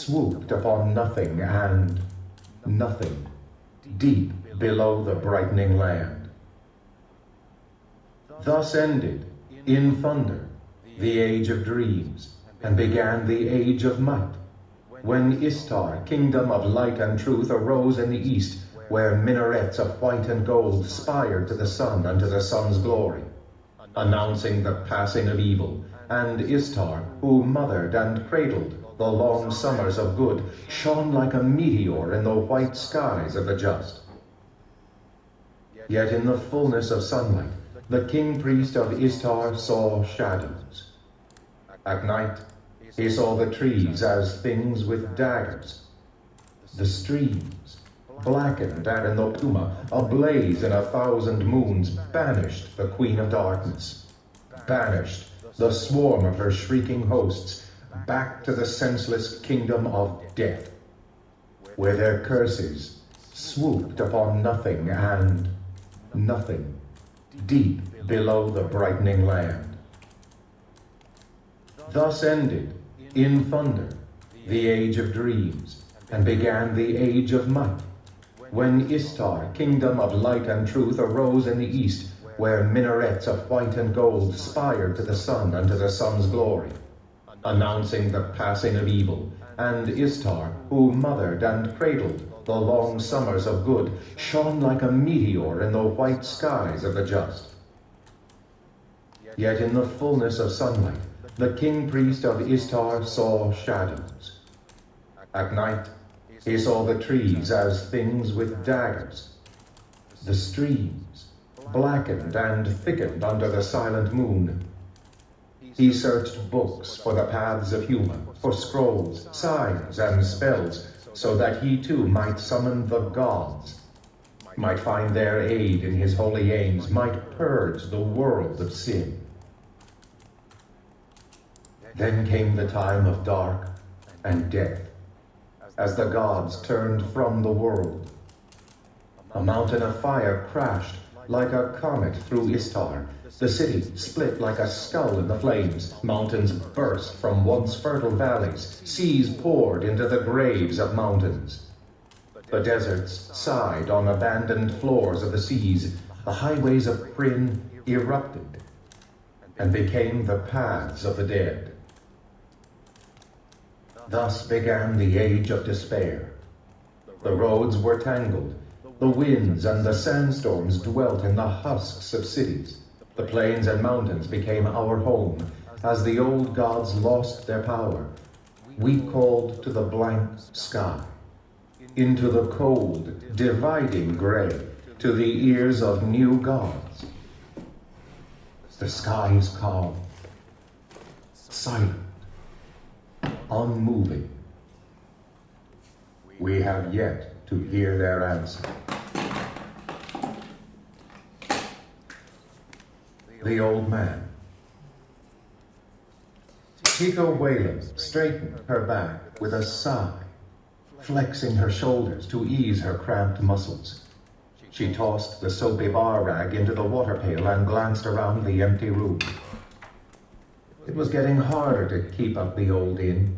swooped upon nothing and nothing, deep below the brightening land. Thus ended, in thunder, the age of dreams, and began the age of might, when Istar, kingdom of light and truth, arose in the east, where minarets of white and gold spired to the sun and to the sun's glory, announcing the passing of evil, and Istar, who mothered and cradled the long summers of good, shone like a meteor in the white skies of the just. Yet in the fullness of sunlight, the king-priest of Istar saw shadows. At night, he saw the trees as things with daggers, the streams, blackened and in the Puma, ablaze in 1,000 moons, banished the Queen of Darkness, banished the swarm of her shrieking hosts, back to the senseless kingdom of death, where their curses swooped upon nothing and nothing, deep below the brightening land. Thus ended, in thunder, the age of dreams, and began the age of might, when Istar, kingdom of light and truth, arose in the east, where minarets of white and gold spired to the sun and to the sun's glory, announcing the passing of evil, and Istar, who mothered and cradled the long summers of good, shone like a meteor in the white skies of the just. Yet in the fullness of sunlight, the king-priest of Istar saw shadows. At night, he saw the trees as things with daggers, the streams, blackened and thickened under the silent moon. He searched books for the paths of humor, for scrolls, signs, and spells, so that he too might summon the gods, might find their aid in his holy aims, might purge the world of sin. Then came the time of dark and death, as the gods turned from the world. A mountain of fire crashed like a comet through Istar. The city split like a skull in the flames. Mountains burst from once fertile valleys. Seas poured into the graves of mountains. The deserts sighed on abandoned floors of the seas. The highways of Krynn erupted and became the paths of the dead. Thus began the age of despair. The roads were tangled. The winds and the sandstorms dwelt in the husks of cities. The plains and mountains became our home. As the old gods lost their power, we called to the blank sky, into the cold, dividing gray, to the ears of new gods. The sky is calm, silent, unmoving. We have yet to hear their answer. The old man. Tika Whalen straightened her back with a sigh, flexing her shoulders to ease her cramped muscles. She tossed the soapy bar rag into the water pail and glanced around the empty room. It was getting harder to keep up the old inn.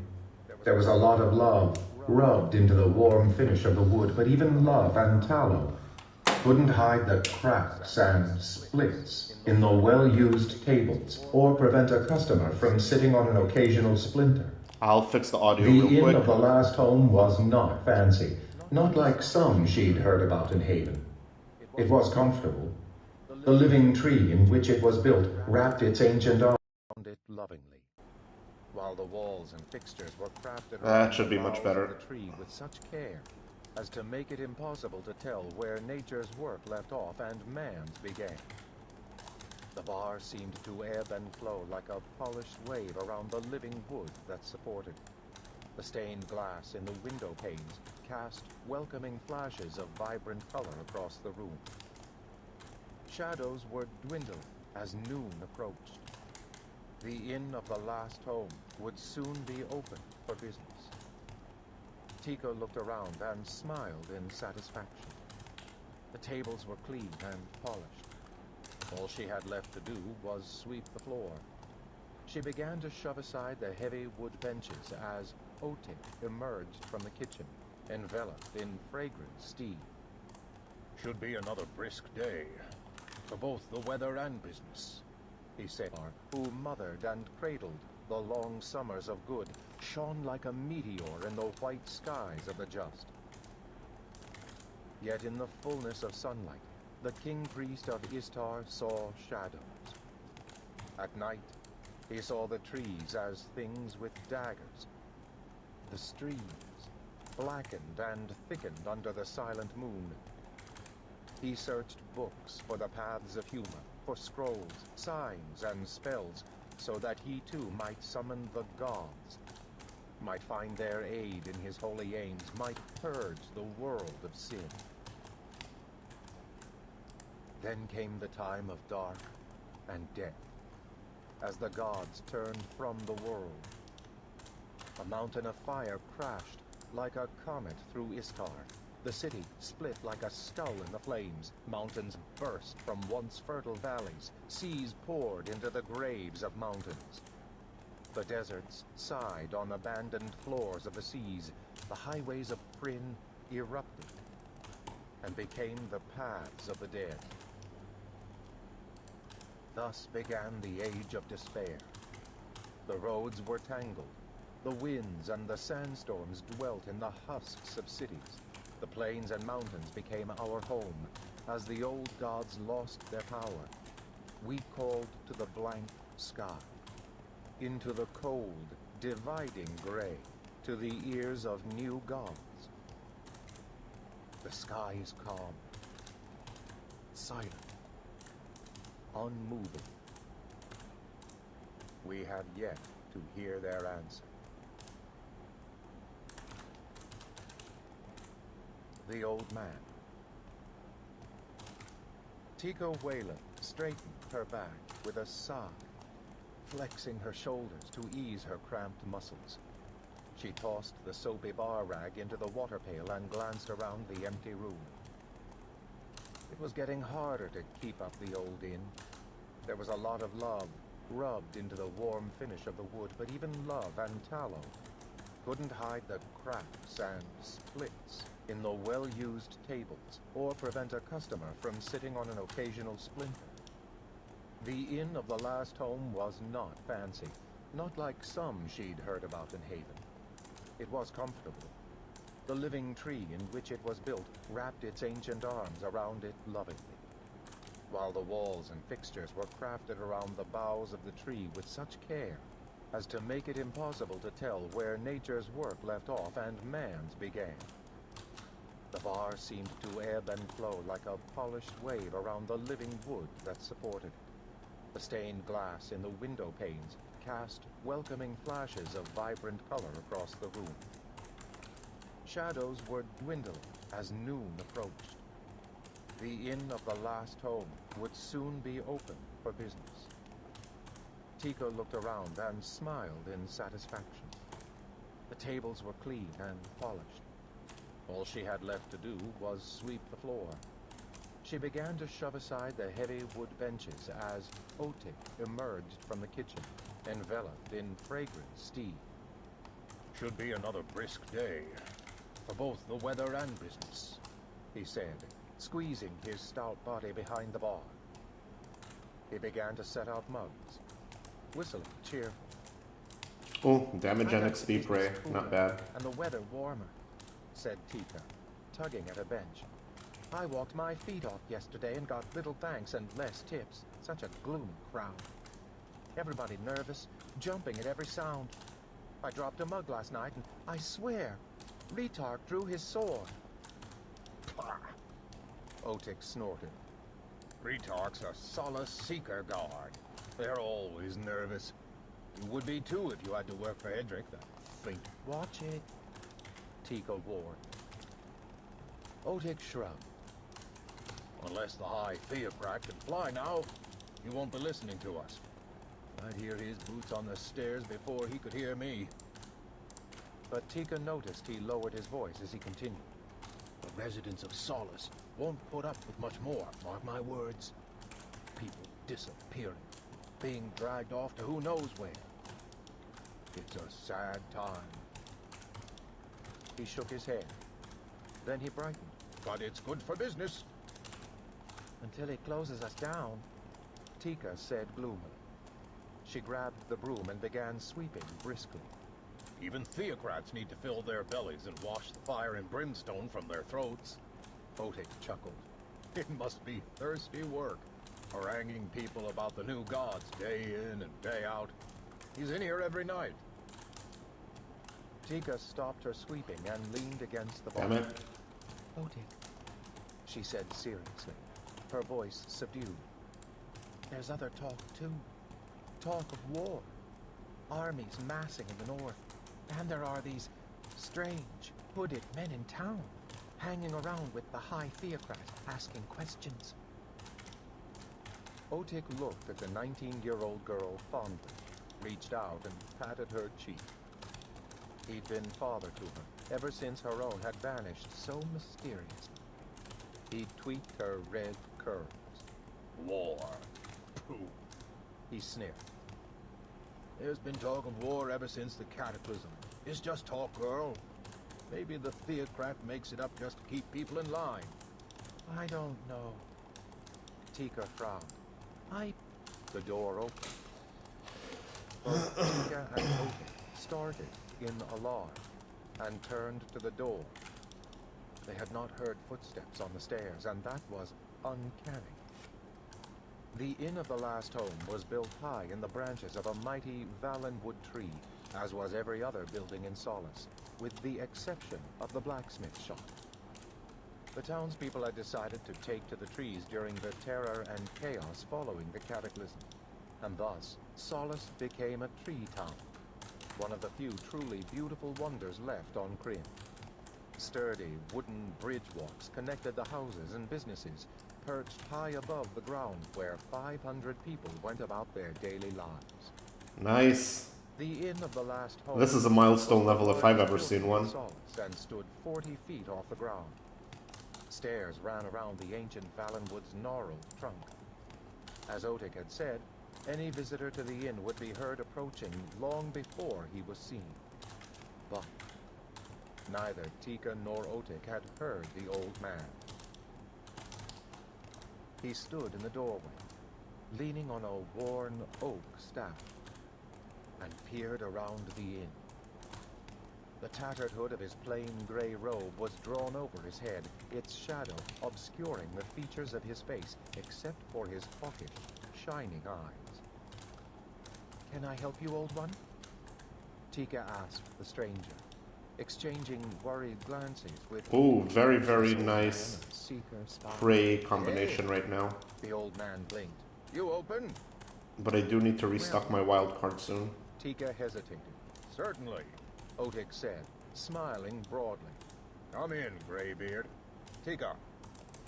There was a lot of love rubbed into the warm finish of the wood, but even love and tallow couldn't hide the cracks and splits in the well-used tables, or prevent a customer from sitting on an occasional splinter. I'll fix the audio The real inn quick. of the last home was not fancy, not like some she'd heard about in Haven. It was comfortable. The living tree in which it was built wrapped its ancient arms around it lovingly, while the walls and fixtures were crafted That should be around the much boughs better. of the tree with such care as to make it impossible to tell where nature's work left off and man's began. The bar seemed to ebb and flow like a polished wave around the living wood that supported. The stained glass in the window panes cast welcoming flashes of vibrant color across the room. Shadows were dwindling as noon approached. The inn of the last home would soon be open for business. Tika looked around and smiled in satisfaction. The tables were clean and polished. All she had left to do was sweep the floor. She began to shove aside the heavy wood benches as, Otik emerged from the kitchen, enveloped in fragrant steam. Should be another brisk day, for both the weather and business, he said, who mothered and cradled the long summers of good, shone like a meteor in the white skies of the just. Yet in the fullness of sunlight, the king priest of Istar saw shadows. At night, he saw the trees as things with daggers. The streams, blackened and thickened under the silent moon. He searched books for the paths of humor, for scrolls, signs, and spells, so that he too might summon the gods, might find their aid in his holy aims, might purge the world of sin. Then came the time of dark and death, as the gods turned from the world. A mountain of fire crashed like a comet through Istar. The city split like a skull in the flames. Mountains burst from once fertile valleys. Seas poured into the graves of mountains. The deserts sighed on abandoned floors of the seas. The highways of Krynn erupted and became the paths of the dead. Thus began the Age of Despair. The roads were tangled. The winds and the sandstorms dwelt in the husks of cities. The plains and mountains became our home. As the old gods lost their power, we called to the blank sky, into the cold, dividing gray, to the ears of new gods. The sky is calm, silent, unmoving. We have yet to hear their answer. The old man. Tika Whalen straightened her back with a sigh, flexing her shoulders to ease her cramped muscles. She tossed the soapy bar rag into the water pail and glanced around the empty room. It was getting harder to keep up the old inn. There was a lot of love rubbed into the warm finish of the wood, but even love and tallow couldn't hide the cracks and splits in the well-used tables, or prevent a customer from sitting on an occasional splinter. The inn of the last home was not fancy, not like some she'd heard about in Haven. It was comfortable. The living tree in which it was built wrapped its ancient arms around it lovingly, while the walls and fixtures were crafted around the boughs of the tree with such care as to make it impossible to tell where nature's work left off and man's began. The bar seemed to ebb and flow like a polished wave around the living wood that supported it. The stained glass in the window panes cast welcoming flashes of vibrant color across the room. Shadows were dwindling as noon approached. The inn of the last home would soon be open for business. Tika looked around and smiled in satisfaction. The tables were clean and polished. All she had left to do was sweep the floor. She began to shove aside the heavy wood benches as Otik emerged from the kitchen, enveloped in fragrant steam. Should be another brisk day, for both the weather and business, he said, squeezing his stout body behind the bar. He began to set out mugs, whistling cheerful. Oh, damage and XP prey, not bad. And the weather warmer, said Tika, tugging at a bench. I walked my feet off yesterday and got little thanks and less tips. Such a gloomy crowd. Everybody nervous, jumping at every sound. I dropped a mug last night and I swear, Retark drew his sword. Pah! Otik snorted. Retark's a Solace Seeker guard. They're always nervous. You would be too if you had to work for Edric, that fink. Watch it, Tika warned. Otik shrugged. Unless the High Theocrat can fly now, he won't be listening to us. I'd hear his boots on the stairs before he could hear me. But Tika noticed he lowered his voice as he continued. The residents of Solace won't put up with much more, mark my words. People disappearing, being dragged off to who knows where. It's a sad time. He shook his head. Then he brightened. But it's good for business. Until he closes us down, Tika said gloomily. She grabbed the broom and began sweeping briskly. Even theocrats need to fill their bellies and wash the fire and brimstone from their throats. Otik chuckled. It must be thirsty work, haranguing people about the new gods day in and day out. He's in here every night. Tika stopped her sweeping and leaned against the Damn bar. it. Otik, she said seriously, her voice subdued. There's other talk too. Talk of war. Armies massing in the north. And there are these strange, hooded men in town, hanging around with the high theocrat, asking questions. Otik looked at the 19-year-old girl fondly, reached out and patted her cheek. He'd been father to her ever since her own had vanished so mysteriously. He tweaked her red curls. War. Pooh. He sniffed. There's been talk of war ever since the Cataclysm. It's just talk, girl. Maybe the theocrat makes it up just to keep people in line. I don't know. Tika frowned. The door opened. Both Tika and Otik started in alarm and turned to the door. They had not heard footsteps on the stairs, and that was uncanny. The inn of the last home was built high in the branches of a mighty Valenwood tree, as was every other building in Solace, with the exception of the blacksmith shop. The townspeople had decided to take to the trees during the terror and chaos following the cataclysm, and thus Solace became a tree town, one of the few truly beautiful wonders left on Kryn. Sturdy wooden bridge walks connected the houses and businesses, perched high above the ground where 500 people went about their daily lives. Nice. The inn of the last home. This is a milestone level if I've ever seen one. And stood 40 feet off the ground. Stairs ran around the ancient Valenwood's gnarled trunk. As Otik had said, any visitor to the inn would be heard approaching long before he was seen. But neither Tika nor Otik had heard the old man. He stood in the doorway, leaning on a worn oak staff, and peered around the inn. The tattered hood of his plain gray robe was drawn over his head, its shadow obscuring the features of his face, except for his hawkish, shining eyes. "Can I help you, old one?" Tika asked the stranger, exchanging worried glances with... Ooh, very, very nice seeker spy. prey combination right now. The old man blinked. You open? But I do need to restock my wild card soon. Tika hesitated. Certainly. Otik said, smiling broadly. Come in, Greybeard. Tika,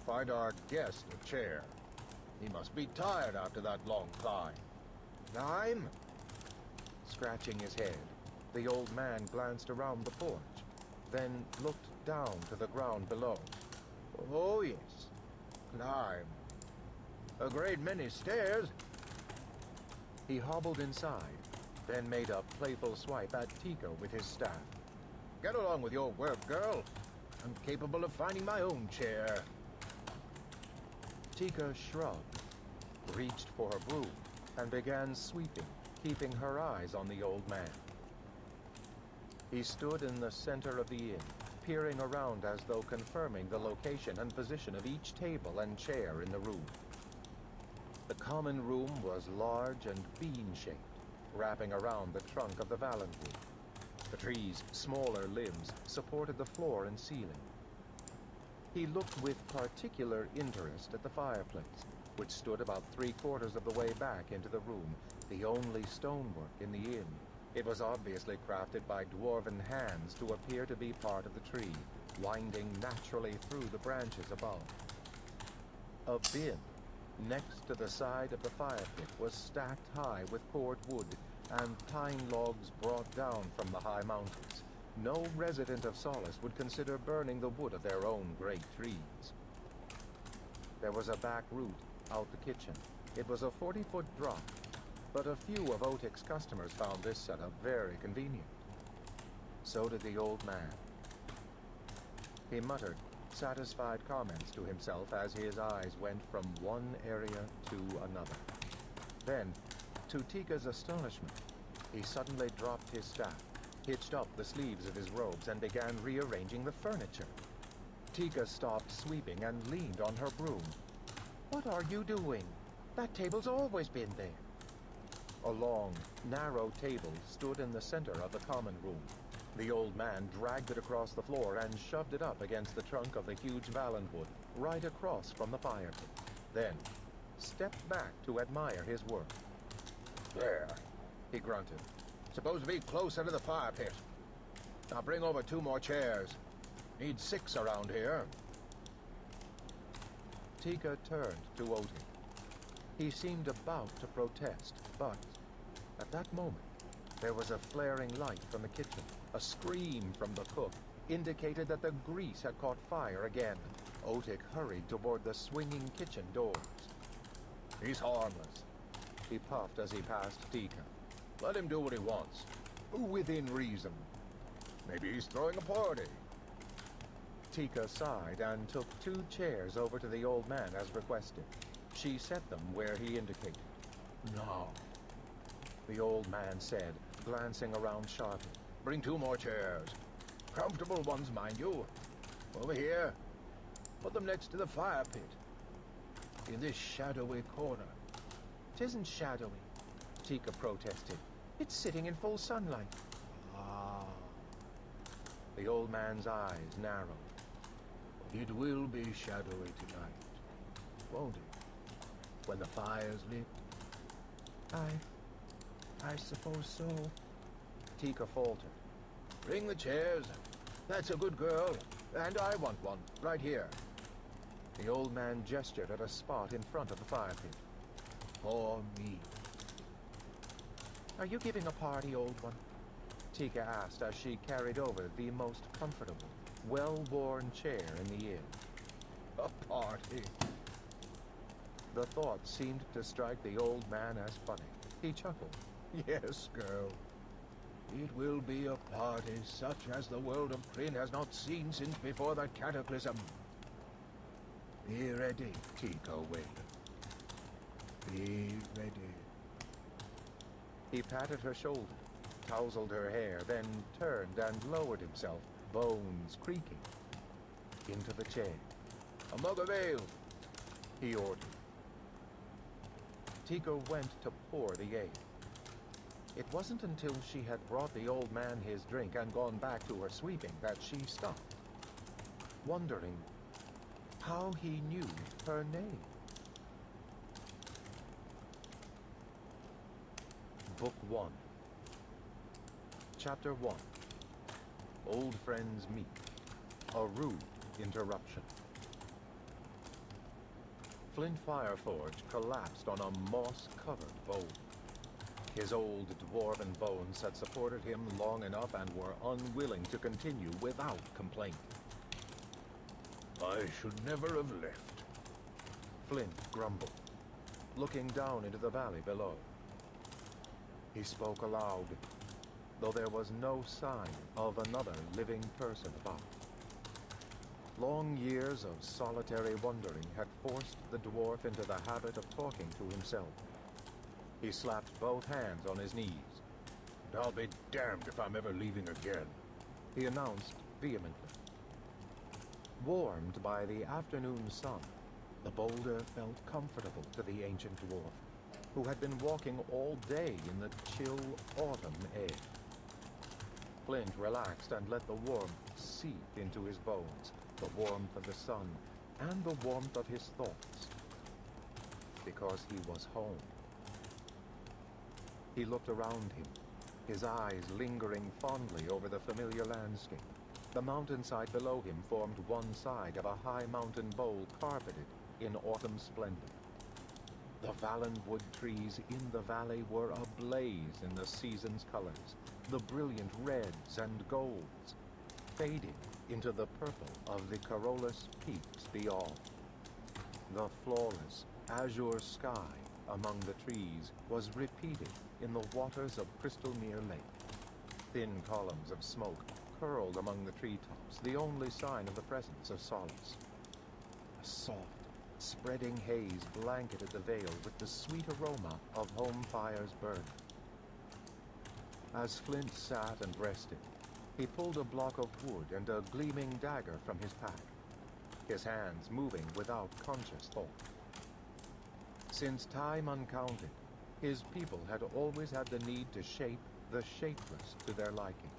find our guest a chair. He must be tired after that long climb. Climb? Scratching his head, the old man glanced around the porch, then looked down to the ground below. Oh, yes. Climb. A great many stairs. He hobbled inside, then made a playful swipe at Tika with his staff. Get along with your work, girl. I'm capable of finding my own chair. Tika shrugged, reached for her broom, and began sweeping, keeping her eyes on the old man. He stood in the center of the inn, peering around as though confirming the location and position of each table and chair in the room. The common room was large and bean-shaped, wrapping around the trunk of the Valenwood. The tree's smaller limbs supported the floor and ceiling. He looked with particular interest at the fireplace, which stood about 3/4 of the way back into the room, the only stonework in the inn. It was obviously crafted by dwarven hands to appear to be part of the tree, winding naturally through the branches above. A bin next to the side of the fire pit was stacked high with cord wood and pine logs brought down from the high mountains. No resident of Solace would consider burning the wood of their own great trees. There was a back route out the kitchen. It was a 40-foot drop, but a few of Otik's customers found this setup very convenient. So did the old man. He muttered satisfied comments to himself as his eyes went from one area to another. Then, to Tika's astonishment, he suddenly dropped his staff, hitched up the sleeves of his robes, and began rearranging the furniture. Tika stopped sweeping and leaned on her broom. "What are you doing? That table's always been there." A long, narrow table stood in the center of the common room. The old man dragged it across the floor and shoved it up against the trunk of the huge Valenwood, right across from the fire pit. Then, stepped back to admire his work. There, he grunted. Supposed to be closer to the fire pit. Now bring over 2 more chairs. Need 6 around here. Tika turned to Otik. He seemed about to protest, but at that moment, there was a flaring light from the kitchen. A scream from the cook indicated that the grease had caught fire again. Otik hurried toward the swinging kitchen doors. He's harmless. He puffed as he passed Tika. Let him do what he wants. Within reason. Maybe he's throwing a party. Tika sighed and took 2 chairs over to the old man as requested. She set them where he indicated. No. The old man said, glancing around sharply. Bring 2 more chairs. Comfortable ones, mind you. Over here. Put them next to the fire pit. In this shadowy corner. "'Tisn't shadowy," Tika protested. "It's sitting in full sunlight." Ah. The old man's eyes narrowed. It will be shadowy tonight, won't it? When the fire's lit. I suppose so. Tika faltered. Bring the chairs. That's a good girl. And I want one, right here. The old man gestured at a spot in front of the fire pit. For me. "Are you giving a party, old one?" Tika asked as she carried over the most comfortable, well-worn chair in the inn. A party? The thought seemed to strike the old man as funny. He chuckled. Yes, girl. It will be a party such as the world of Kryn has not seen since before the cataclysm. Be ready, Tika Whalen. Be ready. He patted her shoulder, tousled her hair, then turned and lowered himself, bones creaking, into the chair. A mug of ale, he ordered. Tika went to pour the ale. It wasn't until she had brought the old man his drink and gone back to her sweeping that she stopped, wondering how he knew her name. Book 1. Chapter 1. Old friends meet. A rude interruption. Flint Fireforge collapsed on a moss-covered boulder. His old dwarven bones had supported him long enough and were unwilling to continue without complaint. I should never have left. Flint grumbled, looking down into the valley below. He spoke aloud, though there was no sign of another living person about. Long years of solitary wandering had forced the dwarf into the habit of talking to himself. He slapped both hands on his knees. "I'll be damned if I'm ever leaving again," he announced vehemently. Warmed by the afternoon sun, the boulder felt comfortable to the ancient dwarf, who had been walking all day in the chill autumn air. Flint relaxed and let the warmth seep into his bones, the warmth of the sun, and the warmth of his thoughts, because he was home. He looked around him, his eyes lingering fondly over the familiar landscape. The mountainside below him formed one side of a high mountain bowl carpeted in autumn splendor. The Valenwood trees in the valley were ablaze in the season's colors, the brilliant reds and golds, fading into the purple of the Carolus peaks beyond. The flawless azure sky among the trees was repeated in the waters of Crystalmere Lake. Thin columns of smoke curled among the treetops, the only sign of the presence of solace. A soft, spreading haze blanketed the vale with the sweet aroma of home fires burning. As Flint sat and rested, he pulled a block of wood and a gleaming dagger from his pack, his hands moving without conscious thought. Since time uncounted, his people had always had the need to shape the shapeless to their liking.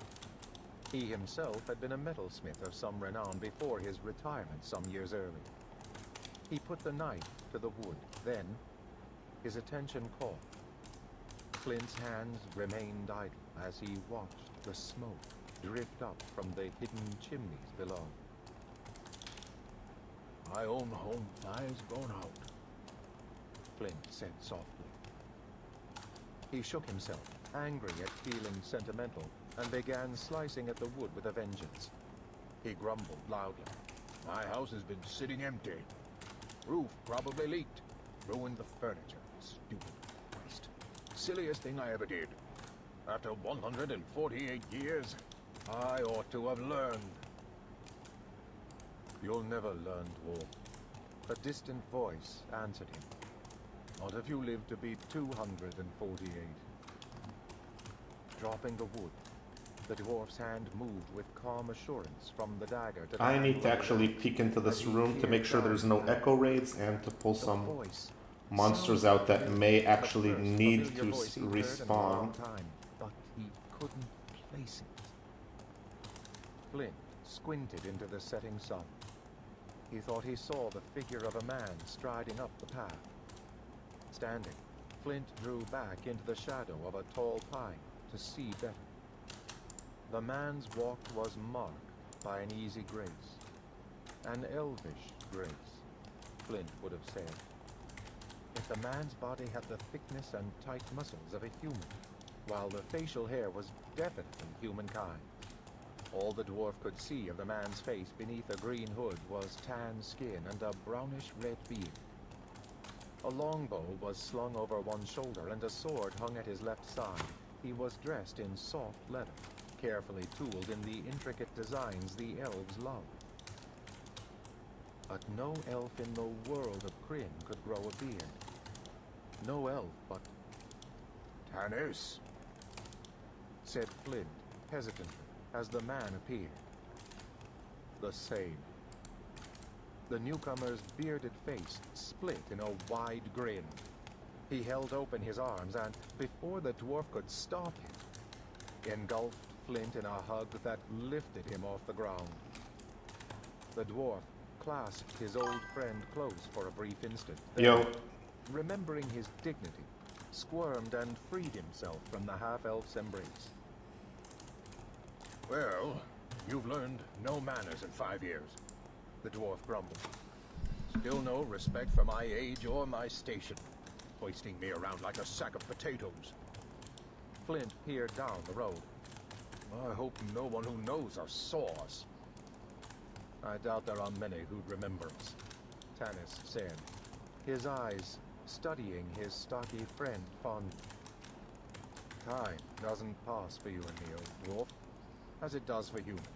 He himself had been a metalsmith of some renown before his retirement some years earlier. He put the knife to the wood, then his attention caught. Flint's hands remained idle as he watched the smoke drift up from the hidden chimneys below. My own home fire's gone out, Flint said softly. He shook himself, angry at feeling sentimental, and began slicing at the wood with a vengeance. He grumbled loudly. My house has been sitting empty. Roof probably leaked. Ruined the furniture. Stupid waste. Silliest thing I ever did. After 148 years, I ought to have learned. You'll never learn, dwarf. A distant voice answered him. Not if you live to be 248. Dropping the wood, the dwarf's hand moved with calm assurance from the dagger to the I need to actually peek into this room to make sure there's no echo raids and to pull some monsters out that may actually need to respawn. But he couldn't place it. Flint squinted into the setting sun. He thought he saw the figure of a man striding up the path. Standing, Flint drew back into the shadow of a tall pine to see better. The man's walk was marked by an easy grace. An elvish grace, Flint would have said. If the man's body had the thickness and tight muscles of a human, while the facial hair was definitely humankind. All the dwarf could see of the man's face beneath a green hood was tan skin and a brownish-red beard. A longbow was slung over one shoulder and a sword hung at his left side. He was dressed in soft leather, carefully tooled in the intricate designs the elves loved. But no elf in the world of Kryn could grow a beard. No elf but Tanis, said Flint, hesitantly, as the man appeared. The same. The newcomer's bearded face split in a wide grin. He held open his arms and, before the dwarf could stop him, engulfed Flint in a hug that lifted him off the ground. The dwarf clasped his old friend close for a brief instant. Then, Yo, remembering his dignity, squirmed and freed himself from the half-elf's embrace. well, you've learned no manners in 5 years, the dwarf grumbled. Still no respect for my age or my station, hoisting me around like a sack of potatoes. Flint peered down the road. I hope no one who knows us saw us. I doubt there are many who'd remember us, Tanis said, his eyes studying his stocky friend fondly. Time doesn't pass for you and me, old dwarf, as it does for humans.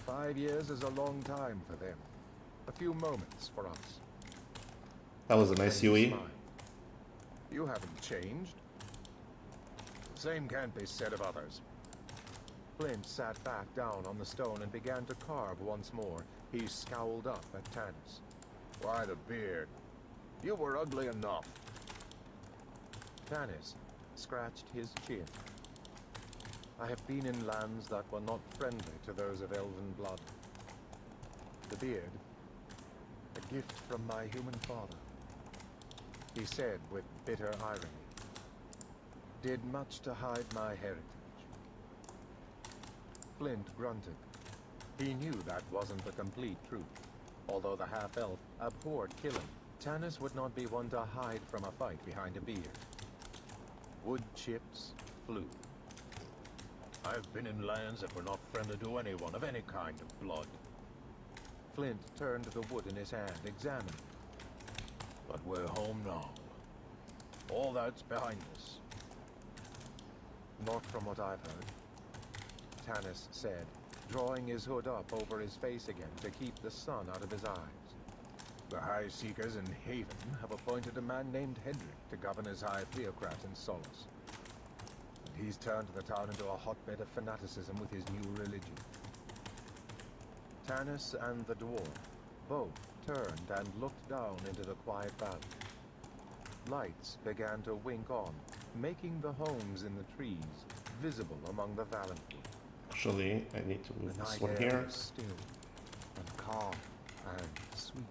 5 years is a long time for them. A few moments for us. that was a nice And he UE. smiled. You haven't changed. The same can't be said of others. Flint sat back down on the stone and began to carve once more. He scowled up at Tanis. Why the beard? You were ugly enough. Tanis scratched his chin. I have been in lands that were not friendly to those of elven blood. The beard, a gift from my human father, he said with bitter irony, did much to hide my heritage. Flint grunted. He knew that wasn't the complete truth. Although the half-elf abhorred killing, Tanis would not be one to hide from a fight behind a beard. Wood chips flew. I've been in lands that were not friendly to anyone of any kind of blood. Flint turned the wood in his hand, examining. But we're home now. All that's behind us. Not from what I've heard. Tanis said, drawing his hood up over his face again to keep the sun out of his eyes. The High Seekers in Haven have appointed a man named Hendrik to govern as High Theocrat in Solace. And he's turned the town into a hotbed of fanaticism with his new religion. Tanis and the dwarf both turned and looked down into the quiet valley. Lights began to wink on, making the homes in the trees visible among the Valancourt. Actually, I need to move The this night one air here. was still and calm and sweet,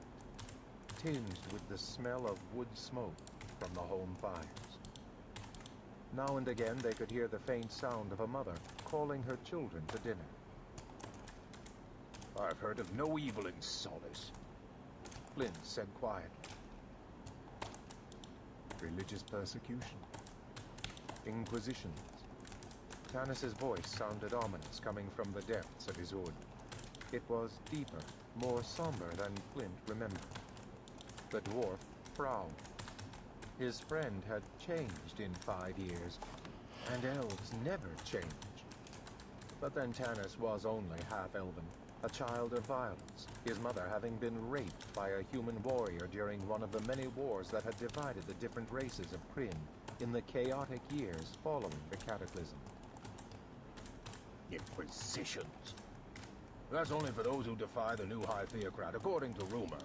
tinged with the smell of wood smoke from the home fires. Now and again they could hear the faint sound of a mother calling her children to dinner. I've heard of no evil in Solace, Flint said quietly. Religious persecution, inquisitions. Tanis's voice sounded ominous coming from the depths of his hood. It was deeper, more somber than Flint remembered. The dwarf frowned. His friend had changed in 5 years, and elves never change. But then Tanis was only half-elven, a child of violence, his mother having been raped by a human warrior during one of the many wars that had divided the different races of Kryn in the chaotic years following the Cataclysm. Inquisitions. That's only for those who defy the new High Theocrat, according to rumor.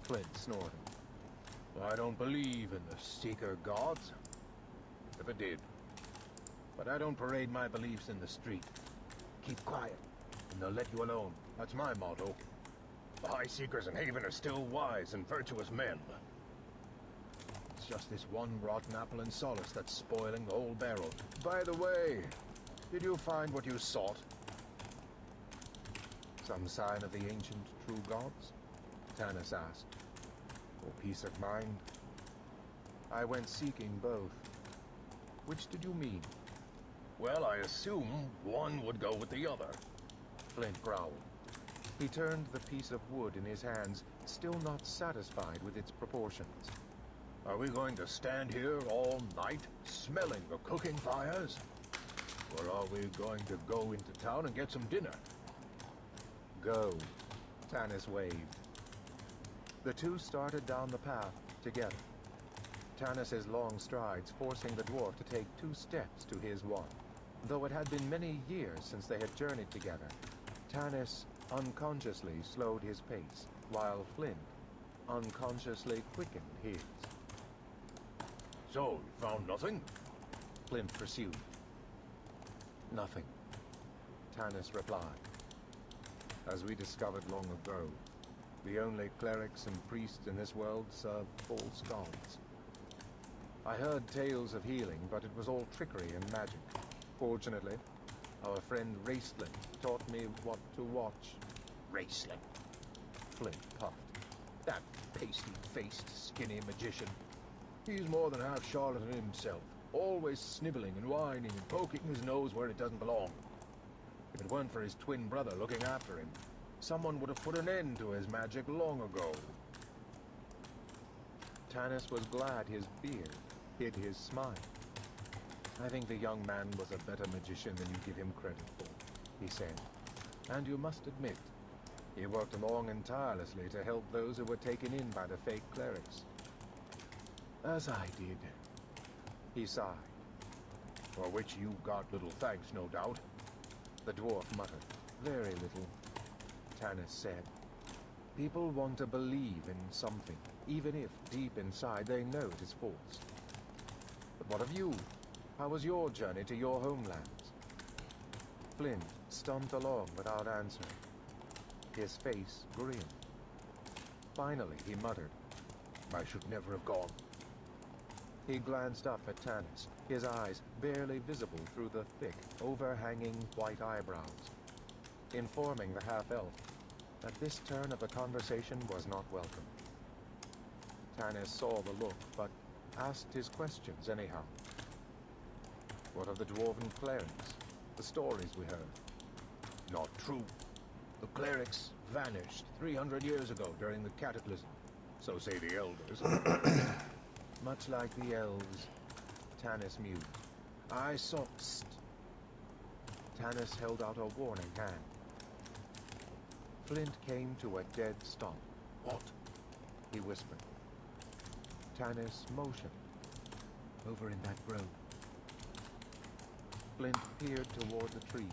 Flint snorted. I don't believe in the Seeker gods. If it did. But I don't parade my beliefs in the street. Keep quiet, and they'll let you alone. That's my motto. The High Seekers in Haven are still wise and virtuous men. It's just this one rotten apple in Solace that's spoiling the whole barrel. By the way, did you find what you sought? Some sign of the ancient true gods? Tanis asked. For peace of mind? I went seeking both. Which did you mean? Well, I assume one would go with the other. Flint growled. He turned the piece of wood in his hands, still not satisfied with its proportions. Are we going to stand here all night, smelling the cooking fires? Or are we going to go into town and get some dinner? Go, Tanis waved. The two started down the path together, Tanis's long strides forcing the dwarf to take 2 steps to his 1. Though it had been many years since they had journeyed together, Tanis unconsciously slowed his pace, while Flint unconsciously quickened his. So, you found nothing? Flint pursued. Nothing, Tanis replied. As we discovered long ago, the only clerics and priests in this world serve false gods. I heard tales of healing, but it was all trickery and magic. Fortunately, our friend Raistlin taught me what to watch. Raistlin? Flint puffed. That pasty-faced, skinny magician. He's more than half charlatan himself, always sniveling and whining and poking his nose where it doesn't belong. If it weren't for his twin brother looking after him, someone would have put an end to his magic long ago. Tanis was glad his beard hid his smile. I think the young man was a better magician than you give him credit for, he said. And you must admit, he worked long and tirelessly to help those who were taken in by the fake clerics. As I did. He sighed. For which you got little thanks, no doubt. The dwarf muttered. Very little, Tanis said. People want to believe in something, even if deep inside they know it is false. But what of you? How was your journey to your homelands? Flint stumped along without answering. His face grinned. Finally, he muttered, I should never have gone. He glanced up at Tanis, his eyes barely visible through the thick, overhanging white eyebrows, informing the half-elf that this turn of the conversation was not welcome. Tanis saw the look, but asked his questions anyhow. What of the dwarven clerics? The stories we heard? Not true. The clerics vanished 300 years ago during the Cataclysm. So say the elders. Much like the elves, Tanis mused. I saw... Tanis held out a warning hand. Flint came to a dead stop. What? He whispered. Tanis motioned. Over in that grove. Flint peered toward the trees,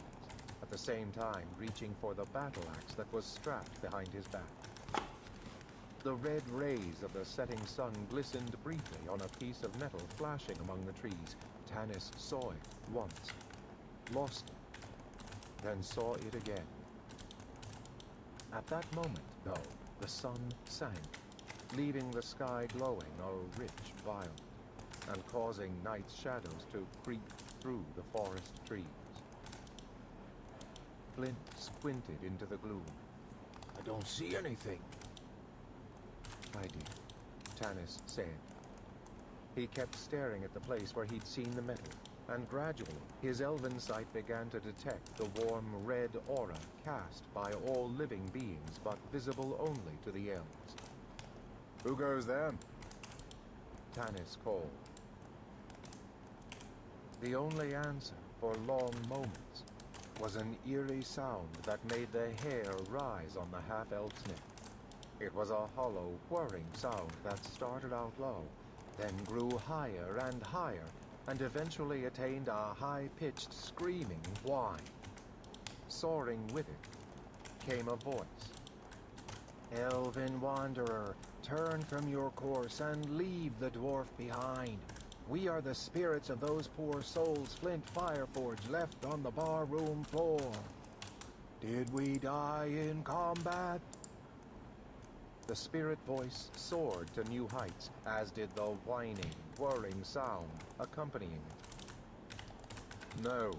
at the same time reaching for the battle axe that was strapped behind his back. The red rays of the setting sun glistened briefly on a piece of metal flashing among the trees. Tanis saw it once, lost it, then saw it again. At that moment, though, the sun sank, leaving the sky glowing a rich violet, and causing night's shadows to creep through the forest trees. Flint squinted into the gloom. I don't see anything. I did, Tanis said. He kept staring at the place where he'd seen the metal, and gradually his elven sight began to detect the warm red aura cast by all living beings, but visible only to the elves. Who goes then? Tanis called. The only answer for long moments was an eerie sound that made the hair rise on the half-elf's neck. It was a hollow, whirring sound that started out low, then grew higher and higher, and eventually attained a high-pitched screaming whine. Soaring with it came a voice. Elven wanderer, turn from your course and leave the dwarf behind. We are the spirits of those poor souls Flint Fireforge left on the barroom floor. Did we die in combat? The spirit voice soared to new heights, as did the whining, whirring sound accompanying it. No.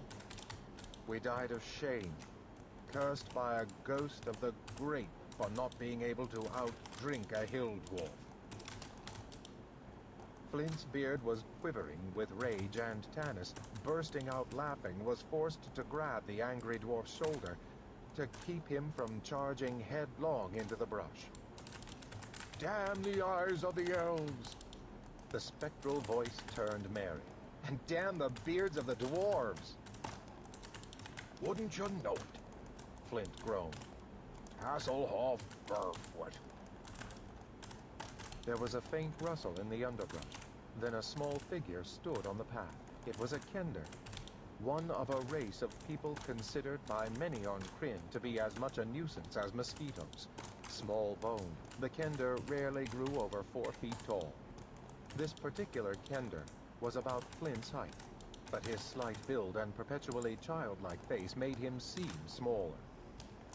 We died of shame, cursed by a ghost of the great for not being able to outdrink a hill dwarf. Flint's beard was quivering with rage, and Tanis, bursting out laughing, was forced to grab the angry dwarf's shoulder to keep him from charging headlong into the brush. Damn the eyes of the elves! The spectral voice turned merry. And damn the beards of the dwarves! Wouldn't you know it? Flint groaned. Hasselhoff Burfoot. There was a faint rustle in the underbrush. Then a small figure stood on the path. It was a Kender, one of a race of people considered by many on Krynn to be as much a nuisance as mosquitoes. Small-boned, the Kender rarely grew over 4 feet tall. This particular Kender was about Flint's height, but his slight build and perpetually childlike face made him seem smaller.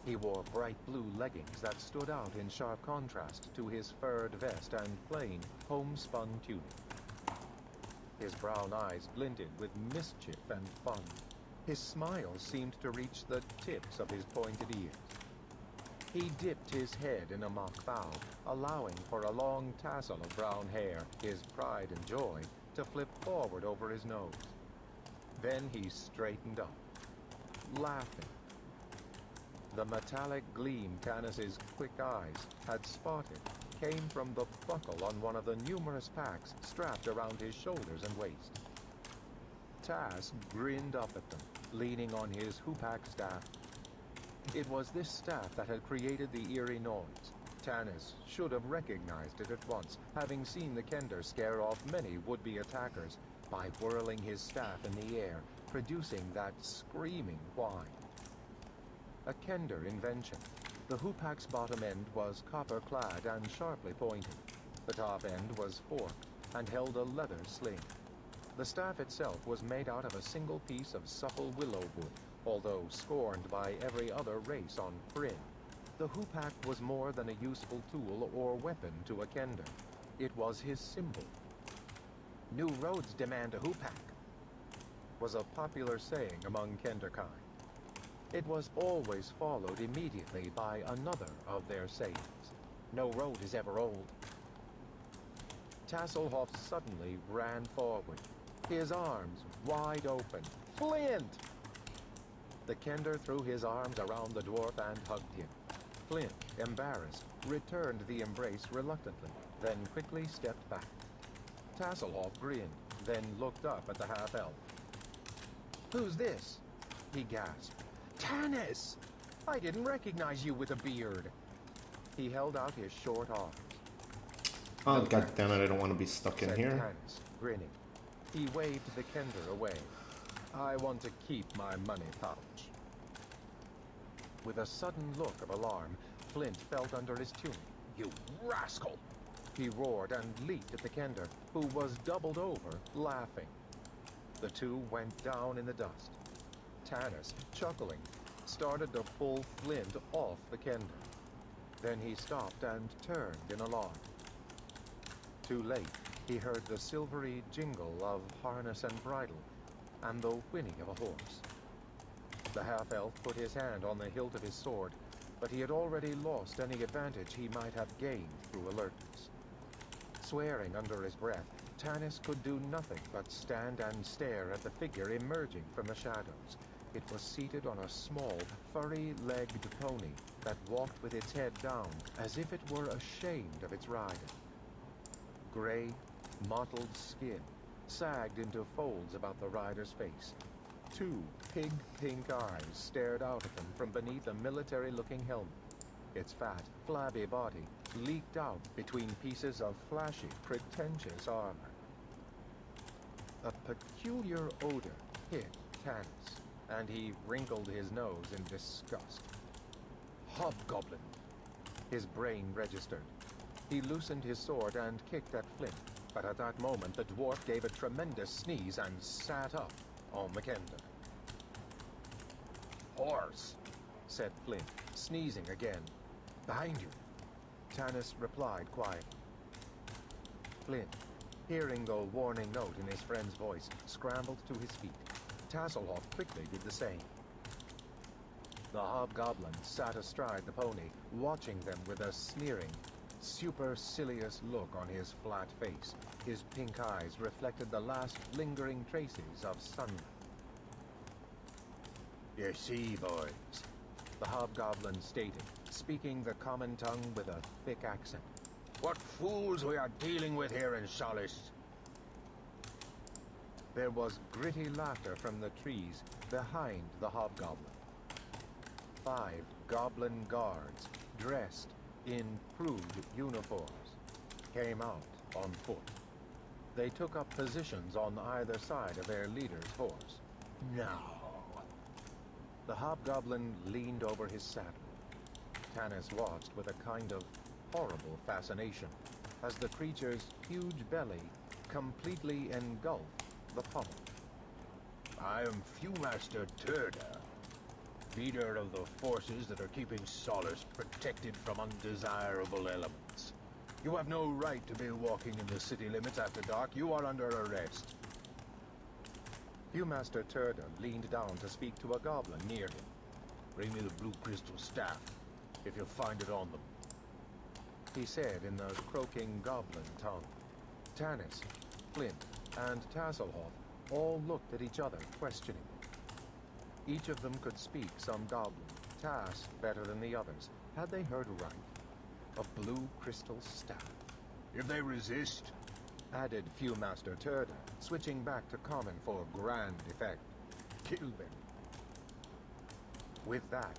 He wore bright blue leggings that stood out in sharp contrast to his furred vest and plain, homespun tunic. His brown eyes glinted with mischief and fun. His smile seemed to reach the tips of his pointed ears. He dipped his head in a mock bow, allowing for a long tassel of brown hair, his pride and joy, to flip forward over his nose. Then he straightened up, laughing. The metallic gleam Tanis's quick eyes had spotted came from the buckle on one of the numerous packs strapped around his shoulders and waist. Tas grinned up at them, leaning on his hoopak staff. It was this staff that had created the eerie noise. Tanis should have recognized it at once, having seen the Kender scare off many would-be attackers by whirling his staff in the air, producing that screaming whine. A Kender invention. The hoopak's bottom end was copper-clad and sharply pointed. The top end was forked and held a leather sling. The staff itself was made out of a single piece of supple willow wood, although scorned by every other race on Krynn. The hoopak was more than a useful tool or weapon to a Kender. It was his symbol. New roads demand a hoopak, was a popular saying among Kenderkind. It was always followed immediately by another of their sayings. No road is ever old. Tasselhoff suddenly ran forward, his arms wide open. Flint! The Kender threw his arms around the dwarf and hugged him. Flint, embarrassed, returned the embrace reluctantly, then quickly stepped back. Tasselhoff grinned, then looked up at the half-elf. Who's this? He gasped. Tanis! I didn't recognize you with a beard. He held out his short arms. Oh, god damn it, I don't want to be stuck in Said here. Tanis, grinning. He waved the kender away. I want to keep my money pouch. With a sudden look of alarm, Flint felt under his tunic. You rascal! He roared and leaped at the kender, who was doubled over, laughing. The two went down in the dust. Tanis, chuckling, started to pull Flint off the kender. Then he stopped and turned in alarm. Too late, he heard the silvery jingle of harness and bridle, and the whinny of a horse. The half-elf put his hand on the hilt of his sword, but he had already lost any advantage he might have gained through alertness. Swearing under his breath, Tanis could do nothing but stand and stare at the figure emerging from the shadows. It was seated on a small, furry-legged pony that walked with its head down, as if it were ashamed of its rider. Gray, mottled skin sagged into folds about the rider's face. Two pig-pink eyes stared out at them from beneath a military-looking helmet. Its fat, flabby body leaked out between pieces of flashy, pretentious armor. A peculiar odor hit Tanis, and he wrinkled his nose in disgust. Hobgoblin! His brain registered. He loosened his sword and kicked at Flint, but at that moment the dwarf gave a tremendous sneeze and sat up on the kender. Horse! Said Flint, sneezing again. Behind you! Tanis replied quietly. Flint, hearing the warning note in his friend's voice, scrambled to his feet. Tasselhoff quickly did the same. The hobgoblin sat astride the pony, watching them with a sneering, supercilious look on his flat face. His pink eyes reflected the last lingering traces of sunlight. You see, boys, the hobgoblin stated, speaking the common tongue with a thick accent. What fools we are dealing with here in Solace. There was gritty laughter from the trees behind the hobgoblin. 5 goblin guards, dressed in prude uniforms, came out on foot. They took up positions on either side of their leader's horse. Now! The hobgoblin leaned over his saddle. Tanis watched with a kind of horrible fascination as the creature's huge belly completely engulfed the pommel. I am Viewmaster Turda, leader of the forces that are keeping Solace protected from undesirable elements. You have no right to be walking in the city limits after dark. You are under arrest. Viewmaster Turda leaned down to speak to a goblin near him. Bring me the blue crystal staff, if you find it on them, he said in the croaking goblin tongue. Tanis, Flint, and Tasselhoff all looked at each other, questioning. Each of them could speak some goblin, Tas better than the others. Had they heard right? A blue crystal staff. If they resist, added Viewmaster Turda, switching back to common for grand effect, kill them. With that,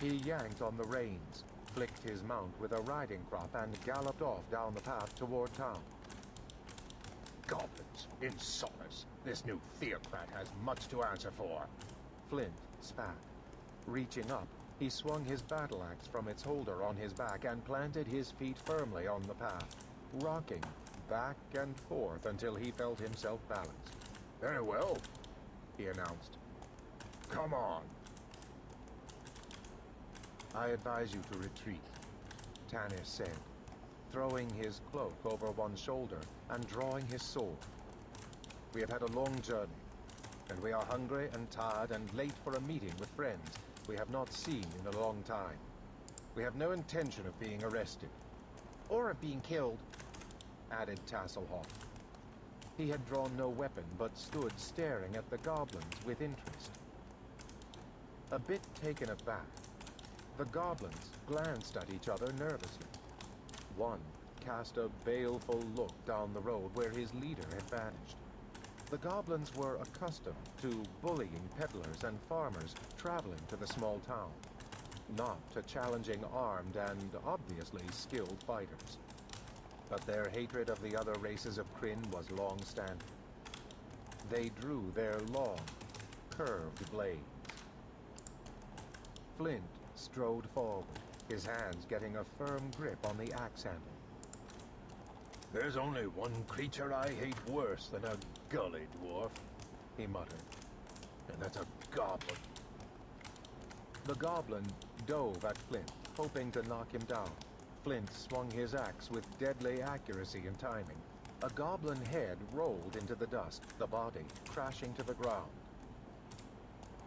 he yanked on the reins, flicked his mount with a riding crop, and galloped off down the path toward town. Goblins, in Solace, this new theocrat has much to answer for. Flint spat. Reaching up, he swung his battle axe from its holder on his back and planted his feet firmly on the path, rocking back and forth until he felt himself balanced. Very well, he announced. Come on. I advise you to retreat, Tanis said, throwing his cloak over one shoulder and drawing his sword. We have had a long journey, and we are hungry and tired and late for a meeting with friends we have not seen in a long time. We have no intention of being arrested. Or of being killed, added Tasselhoff. He had drawn no weapon, but stood staring at the goblins with interest. A bit taken aback, the goblins glanced at each other nervously. One cast a baleful look down the road where his leader had vanished. The goblins were accustomed to bullying peddlers and farmers traveling to the small town, not to challenging armed and obviously skilled fighters. But their hatred of the other races of Krynn was long-standing. They drew their long, curved blades. Flint strode forward, his hands getting a firm grip on the axe handle. There's only one creature I hate worse than a gully dwarf, he muttered, and that's a goblin. The goblin dove at Flint, hoping to knock him down. Flint swung his axe with deadly accuracy and timing. A goblin head rolled into the dust, the body crashing to the ground.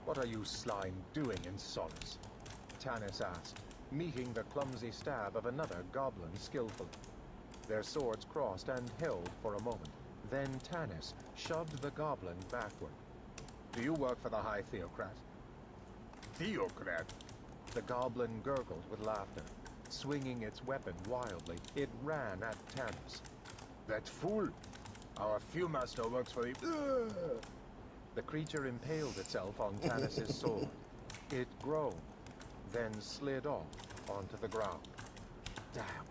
"What are you slime doing in Solace?" Tanis asked, meeting the clumsy stab of another goblin skillfully. Their swords crossed and held for a moment. Then Tanis shoved the goblin backward. "Do you work for the High Theocrat?" Theocrat? The goblin gurgled with laughter. Swinging its weapon wildly, it ran at Tanis. That fool! Our Fewmaster works for the... The creature impaled itself on Tanis's sword. It groaned, then slid off onto the ground. Damn!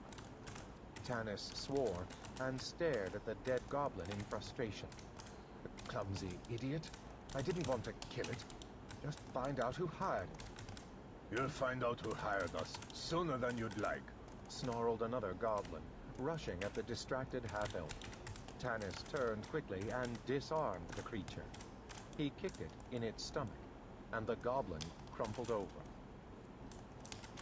Tanis swore and stared at the dead goblin in frustration. The clumsy idiot. I didn't want to kill it. Just find out who hired it. You'll find out who hired us sooner than you'd like, Snarled another goblin, rushing at the distracted half-elf. Tanis turned quickly and disarmed the creature. He kicked it in its stomach, and the goblin crumpled over.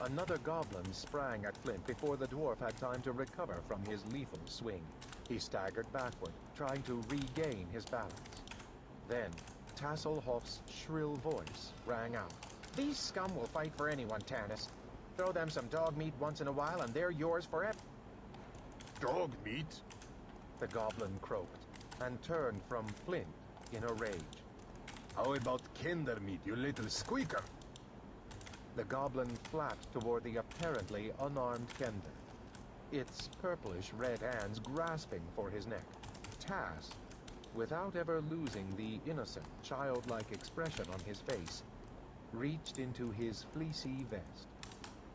Another goblin sprang at Flint before the dwarf had time to recover from his lethal swing. He staggered backward, trying to regain his balance. Then, Tasselhoff's shrill voice rang out. "These scum will fight for anyone, Tanis. Throw them some dog meat once in a while and they're yours forever." Dog meat? The goblin croaked, and turned from Flint in a rage. How about kinder meat, you little squeaker? The goblin flapped toward the apparently unarmed Kender, its purplish-red hands grasping for his neck. Tas, without ever losing the innocent, childlike expression on his face, reached into his fleecy vest,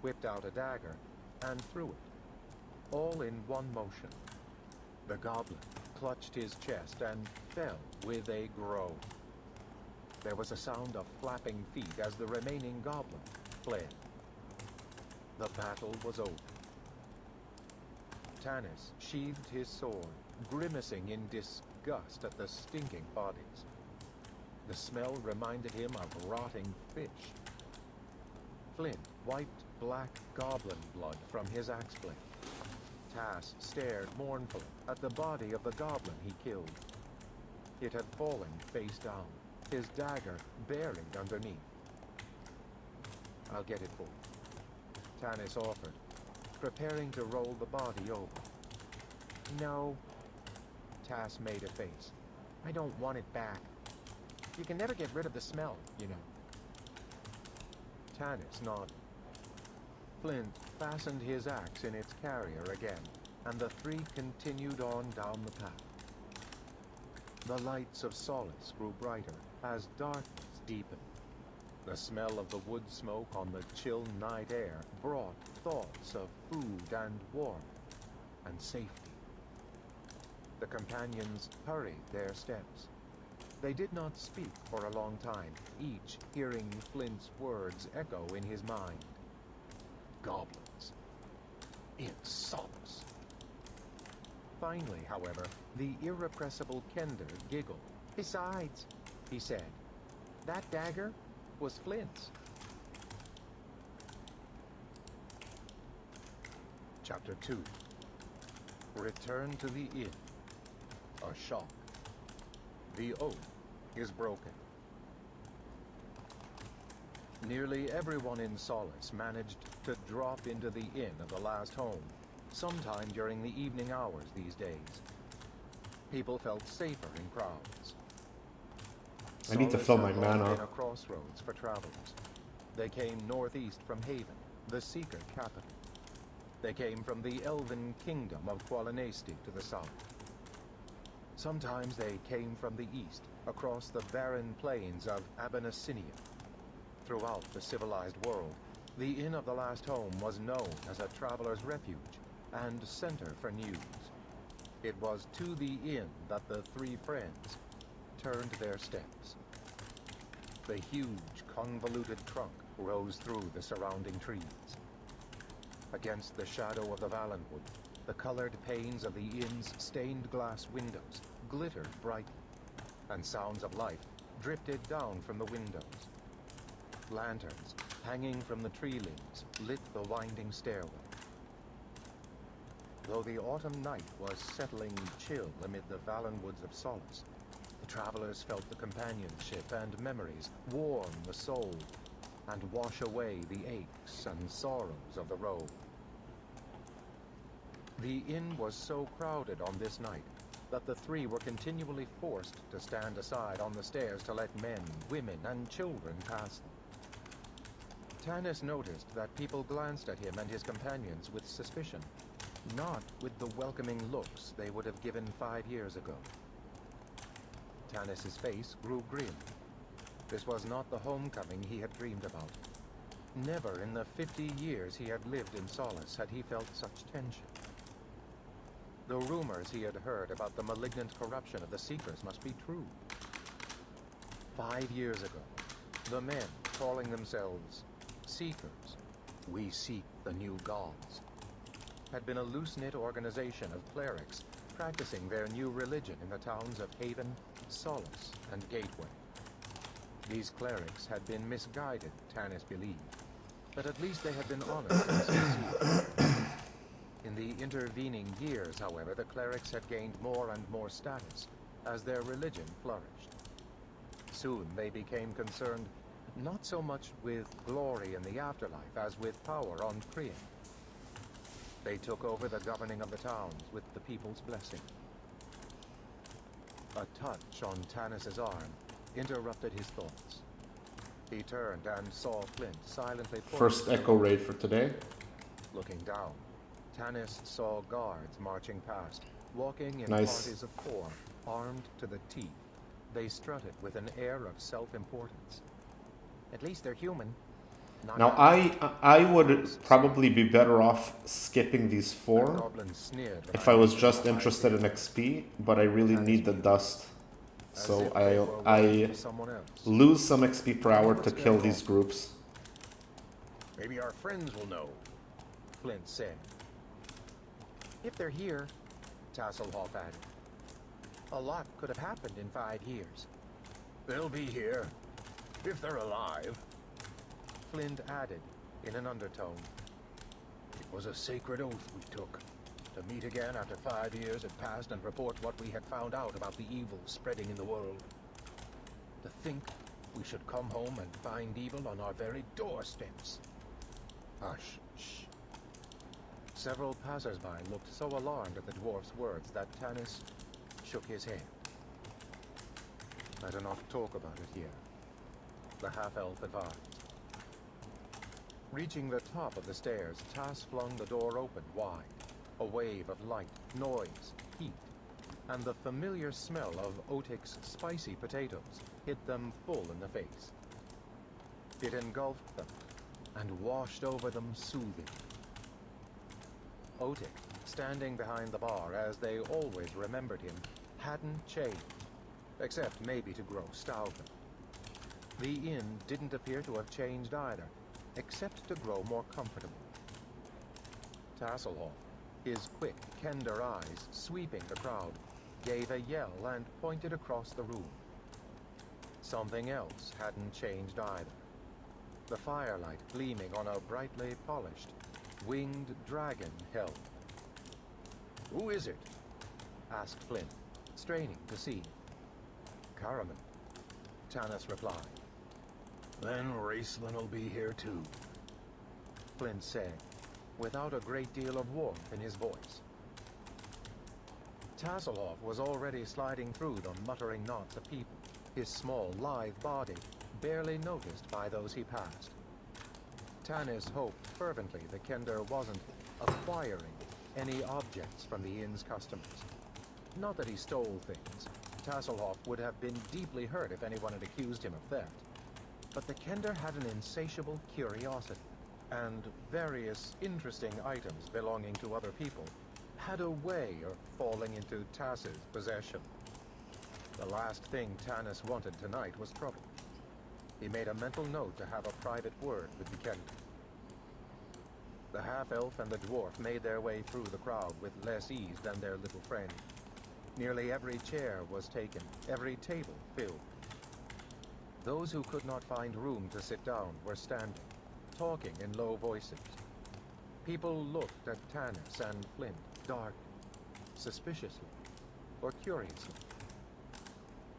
whipped out a dagger, and threw it, all in one motion. The goblin clutched his chest and fell with a groan. There was a sound of flapping feet as the remaining goblin fled. The battle was over. Tanis sheathed his sword, grimacing in disgust at the stinking bodies. The smell reminded him of rotting fish. Flint wiped black goblin blood from his axe blade. Tas stared mournfully at the body of the goblin he killed. It had fallen face down, his dagger buried underneath. "I'll get it for you," Tanis offered, preparing to roll the body over. "No." Tas made a face. "I don't want it back. You can never get rid of the smell, you know." Tanis nodded. Flint fastened his axe in its carrier again, and the three continued on down the path. The lights of Solace grew brighter as darkness deepened. The smell of the wood smoke on the chill night air brought thoughts of food and warmth and safety. The companions hurried their steps. They did not speak for a long time, each hearing Flint's words echo in his mind. Goblins. In Solace. Finally, however, the irrepressible Kender giggled. "Besides," he said, "that dagger was Flint's." Chapter 2. Return to the inn. A shock. The oath is broken. Nearly everyone in Solace managed to drop into the inn of the last home, sometime during the evening hours these days. People felt safer in crowds. I need to Solace fill my had long mana. been a crossroads for travelers. They came northeast from Haven, the Seeker capital. They came from the Elven kingdom of Qualinesti to the south. Sometimes they came from the east, across the barren plains of Abyssinia. Throughout the civilized world, the Inn of the Last Home was known as a traveler's refuge and center for news. It was to the inn that the three friends turned their steps. The huge, convoluted trunk rose through the surrounding trees. Against the shadow of the Valenwood, the colored panes of the inn's stained glass windows glittered brightly, and sounds of life drifted down from the windows. Lanterns, hanging from the tree limbs, lit the winding stairway. Though the autumn night was settling chill amid the Valenwoods of Solace, the travelers felt the companionship and memories warm the soul and wash away the aches and sorrows of the road. The inn was so crowded on this night that the three were continually forced to stand aside on the stairs to let men, women, and children pass them. Tanis noticed that people glanced at him and his companions with suspicion, not with the welcoming looks they would have given 5 years ago. Tanis's face grew grim. This was not the homecoming he had dreamed about. Never in the 50 years he had lived in Solace had he felt such tension. The rumors he had heard about the malignant corruption of the Seekers must be true. 5 years ago, the men calling themselves Seekers, we seek the new gods, had been a loose-knit organization of clerics practicing their new religion in the towns of Haven, Solace, and Gateway. These clerics had been misguided, Tanis believed, but at least they had been honest and sincere. In the intervening years, however, the clerics had gained more and more status as their religion flourished. Soon they became concerned not so much with glory in the afterlife as with power on Kryn. They took over the governing of the towns with the people's blessing. A touch on Tanis's arm interrupted his thoughts. He turned and saw Flint silently First echo raid for today. Looking down, Tanis saw guards marching past, walking in Nice. parties of 4, armed to the teeth. They strutted with an air of self-importance. At least they're human. Not Now I would probably be better off skipping these The 4 goblin sneered if I was behind just his interested in XP, but I really need the dust. as So if they were I working for someone else. lose some XP per hour to kill these groups. Maybe our friends will know, Flint said. If they're here, Tasselhoff added, a lot could have happened in 5 years. They'll be here, if they're alive. Flint added in an undertone. It was a sacred oath we took, to meet again after 5 years had passed and report what we had found out about the evil spreading in the world. To think we should come home and find evil on our very doorsteps. Hush, shh. Several passers-by looked so alarmed at the dwarf's words that Tanis shook his head. Better not talk about it here, the half-elf advised. Reaching the top of the stairs, Tas flung the door open wide. A wave of light, noise, heat, and the familiar smell of Otik's spicy potatoes hit them full in the face. It engulfed them and washed over them soothingly. Otik, standing behind the bar as they always remembered him, hadn't changed, except maybe to grow stouter. The inn didn't appear to have changed either, except to grow more comfortable. Tasselhoff, his quick, kender eyes sweeping the crowd, gave a yell and pointed across the room. Something else hadn't changed either. The firelight gleaming on a brightly polished, winged dragon helm. Who is it? Asked Flint, straining to see. Karaman, Tanis replied. Then Raceland will be here too. Flint said, without a great deal of warmth in his voice. Tasselhoff was already sliding through the muttering knots of people, his small, lithe body barely noticed by those he passed. Tanis hoped fervently the Kender wasn't acquiring any objects from the inn's customers. Not that he stole things. Tasselhoff would have been deeply hurt if anyone had accused him of theft. But the Kender had an insatiable curiosity, and various interesting items belonging to other people had a way of falling into Tass's possession. The last thing Tanis wanted tonight was trouble. He made a mental note to have a private word with the Kender. The half-elf and the dwarf made their way through the crowd with less ease than their little friend. Nearly every chair was taken, every table filled. Those who could not find room to sit down were standing, talking in low voices. People looked at Tanis and Flint darkly, suspiciously, or curiously.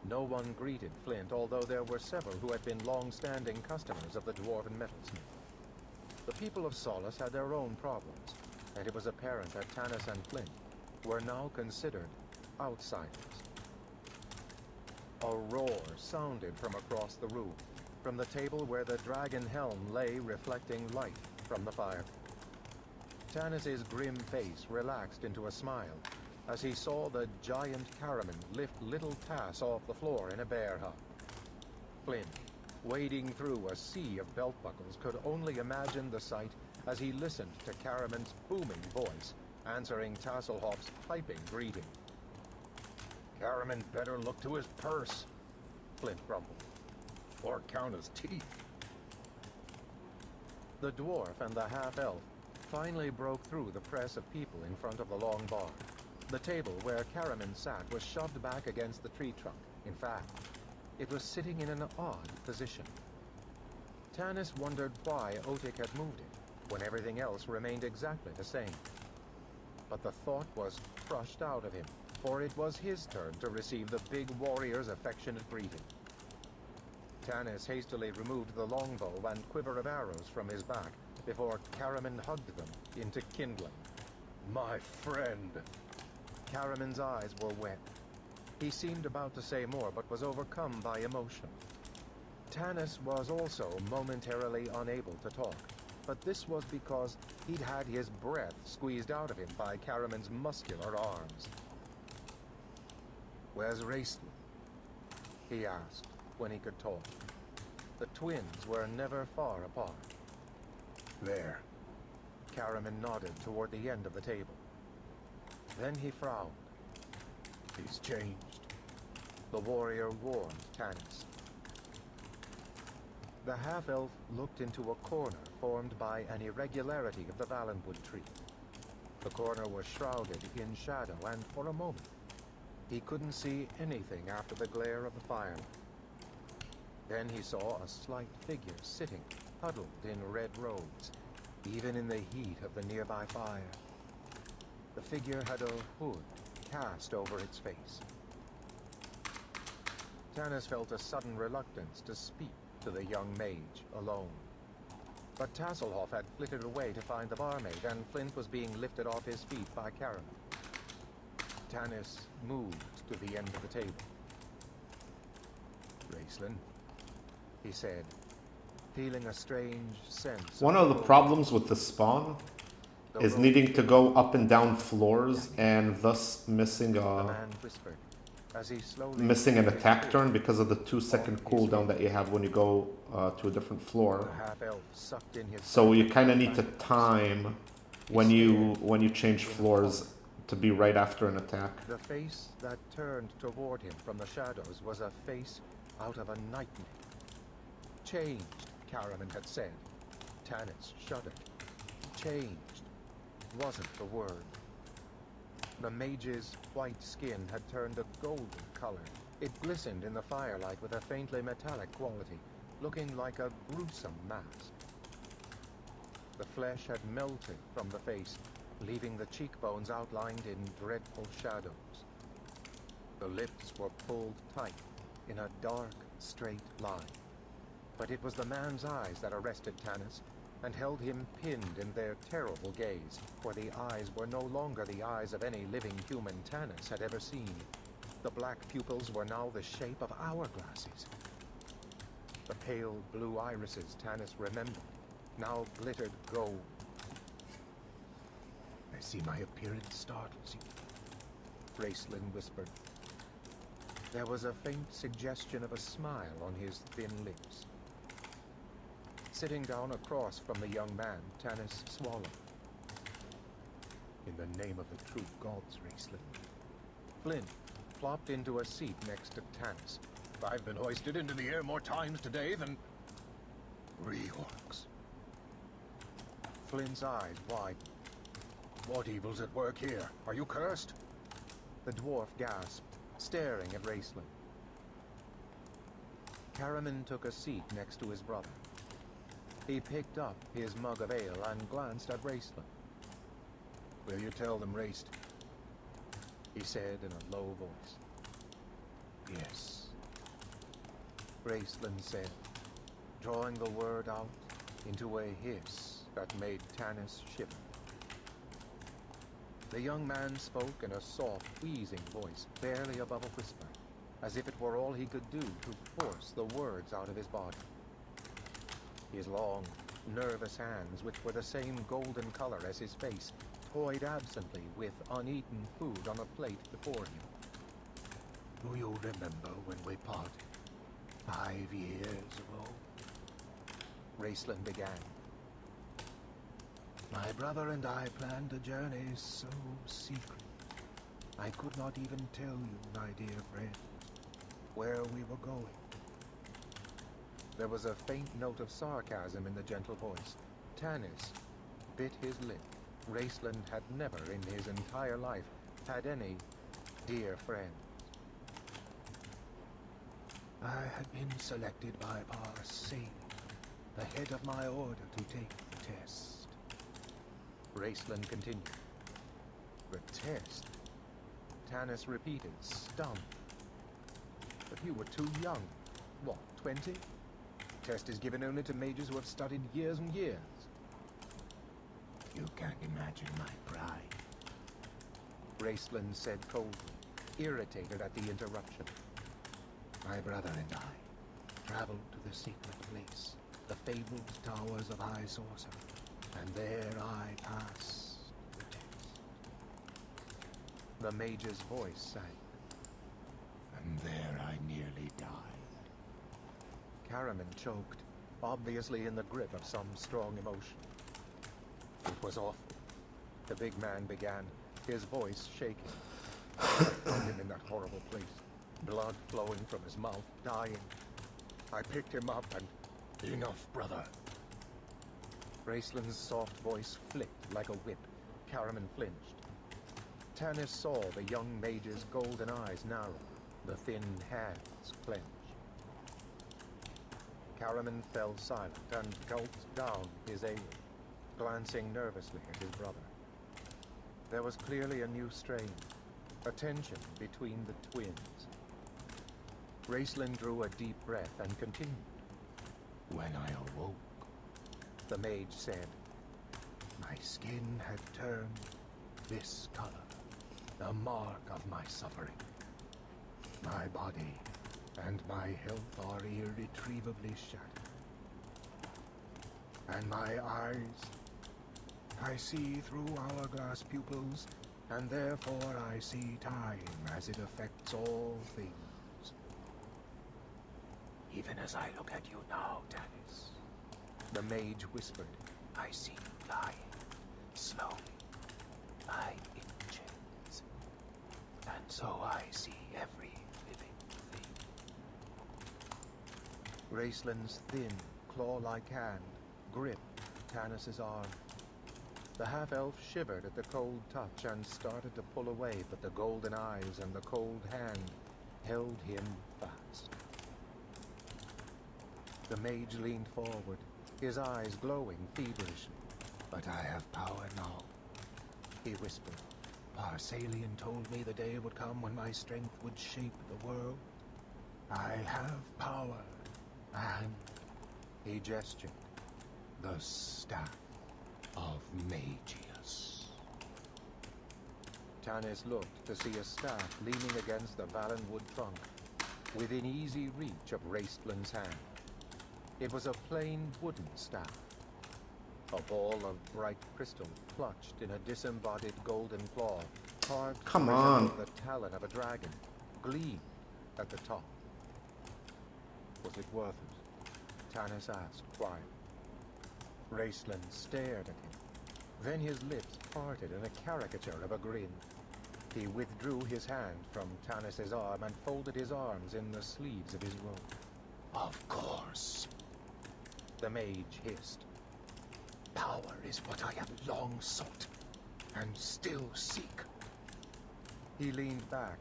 No one greeted Flint, although there were several who had been long-standing customers of the dwarven metalsmith. The people of Solace had their own problems, and it was apparent that Tanis and Flint were now considered outsiders. A roar sounded from across the room, from the table where the dragon helm lay reflecting light from the fire. Tanis's grim face relaxed into a smile as he saw the giant Caraman lift little Tass off the floor in a bear hug. Flint, wading through a sea of belt buckles, could only imagine the sight as he listened to Caraman's booming voice answering Tasselhoff's piping greeting. Caraman better look to his purse, Flint grumbled. or count his teeth. The dwarf and the half-elf finally broke through the press of people in front of the long bar. The table where Caraman sat was shoved back against the tree trunk. In fact, it was sitting in an odd position. Tanis wondered why Otik had moved it, when everything else remained exactly the same. But the thought was crushed out of him, for it was his turn to receive the big warrior's affectionate greeting. Tanis hastily removed the longbow and quiver of arrows from his back before Caraman hugged them into kindling. My friend. Caraman's eyes were wet. He seemed about to say more, but was overcome by emotion. Tanis was also momentarily unable to talk, but this was because he'd had his breath squeezed out of him by Caraman's muscular arms. "Where's Raistlin?" he asked when he could talk. The twins were never far apart. There. Caraman nodded toward the end of the table. Then he frowned. He's changed. The warrior warned Tanis. The half-elf looked into a corner formed by an irregularity of the Valenwood tree. The corner was shrouded in shadow, and for a moment, he couldn't see anything after the glare of the firelight. Then he saw a slight figure sitting, huddled in red robes, even in the heat of the nearby fire. The figure had a hood cast over its face. Tanis felt a sudden reluctance to speak to the young mage alone. But Tasselhoff had flitted away to find the barmaid, and Flint was being lifted off his feet by Caraman. Tanis moved to the end of the table. "Raistlin," he said, feeling a strange sense. One of the problems with the spawn is needing to go up and down floors and thus missing The a man whispered as he slowly missing an attack turn because of the 2-second cooldown that you have when you go to a different The floor. half-elf sucked in his So you breath kind of and need to back. time when you change floors to be right after an attack. The face that turned toward him from the shadows was a face out of a nightmare. Changed, Caraman had said. Tanis shuddered. Changed wasn't the word. The mage's white skin had turned a golden color. It glistened in the firelight with a faintly metallic quality, looking like a gruesome mask. The flesh had melted from the face, leaving the cheekbones outlined in dreadful shadows. The lips were pulled tight in a dark, straight line. But it was the man's eyes that arrested Tanis and held him pinned in their terrible gaze, for the eyes were no longer the eyes of any living human Tanis had ever seen. The black pupils were now the shape of hourglasses. The pale blue irises Tanis remembered now glittered gold. I see my appearance startles you. Raistlin whispered. There was a faint suggestion of a smile on his thin lips. Sitting down across from the young man, Tanis swallowed. In the name of the true gods, Raistlin. Flynn plopped into a seat next to Tanis. I've been hoisted into the air more times today than Reorcs. Flynn's eyes widened. What evil's at work here? Are you cursed? The dwarf gasped, staring at Raistlin. Caraman took a seat next to his brother. He picked up his mug of ale and glanced at Raistlin. Will you tell them, Raist? He said in a low voice. Yes. Raistlin said, drawing the word out into a hiss that made Tanis shiver. The young man spoke in a soft, wheezing voice, barely above a whisper, as if it were all he could do to force the words out of his body. His long, nervous hands, which were the same golden color as his face, toyed absently with uneaten food on a plate before him. Do you remember when we parted 5 years ago? Raistlin began. My brother and I planned a journey so secret, I could not even tell you, my dear friend, where we were going. There was a faint note of sarcasm in the gentle voice. Tanis bit his lip. Raistlin had never in his entire life had any dear friends. I had been selected by Parsain, the head of my order, to take the test. Raistlin continued. The test? Tanis repeated, stunned. But you were too young. What, 20? The test is given only to mages who have studied years and years. You can't imagine my pride, Raistlin said coldly, irritated at the interruption. My brother and I traveled to the secret place, the fabled towers of High Sorcerer, and there I passed the test. The mage's voice sank. And there I nearly died. Caraman choked, obviously in the grip of some strong emotion. It was awful. The big man began, his voice shaking. I found him in that horrible place, blood flowing from his mouth, dying. I picked him up and... Enough, brother. Raistlin's soft voice flicked like a whip. Caraman flinched. Tanis saw the young mage's golden eyes narrow, the thin hands clench. Caraman fell silent and gulped down his ale, glancing nervously at his brother. There was clearly a new strain, a tension between the twins. Raistlin drew a deep breath and continued. When I awoke, the mage said, my skin had turned this color, the mark of my suffering. My body and my health are irretrievably shattered. And my eyes, I see through hourglass pupils, and therefore I see time as it affects all things. Even as I look at you now, Tanis, the mage whispered, I see you lying, slowly, by inches. And so I see every living thing. Raistlin's thin, claw-like hand gripped Tanis's arm. The half-elf shivered at the cold touch and started to pull away, but the golden eyes and the cold hand held him fast. The mage leaned forward, his eyes glowing feverishly. But I have power now, he whispered. Parsalian told me the day would come when my strength would shape the world. I have power, and he gestured. The staff of Magius. Tanis looked to see a staff leaning against the Valenwood trunk, within easy reach of Raistlin's hand. It was a plain wooden staff, a ball of bright crystal clutched in a disembodied golden claw carved to Come resemble on. the talon of a dragon, gleamed at the top. Was it worth it? Tanis asked quietly. Raistland stared at him. Then his lips parted in a caricature of a grin. He withdrew his hand from Tanis's arm and folded his arms in the sleeves of his robe. Of course, the mage hissed. Power is what I have long sought, and still seek. He leaned back,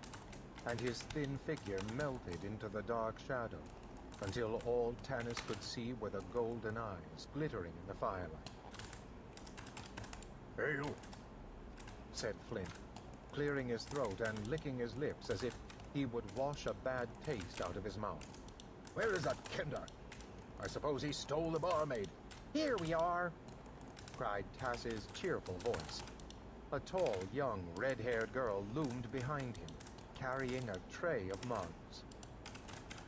and his thin figure melted into the dark shadow, until all Tanis could see were the golden eyes glittering in the firelight. "Hey, you," said Flint, clearing his throat and licking his lips as if he would wash a bad taste out of his mouth. "Where is that Kender? I suppose he stole the barmaid." "Here we are," cried Tass's cheerful voice. A tall, young, red-haired girl loomed behind him, carrying a tray of mugs.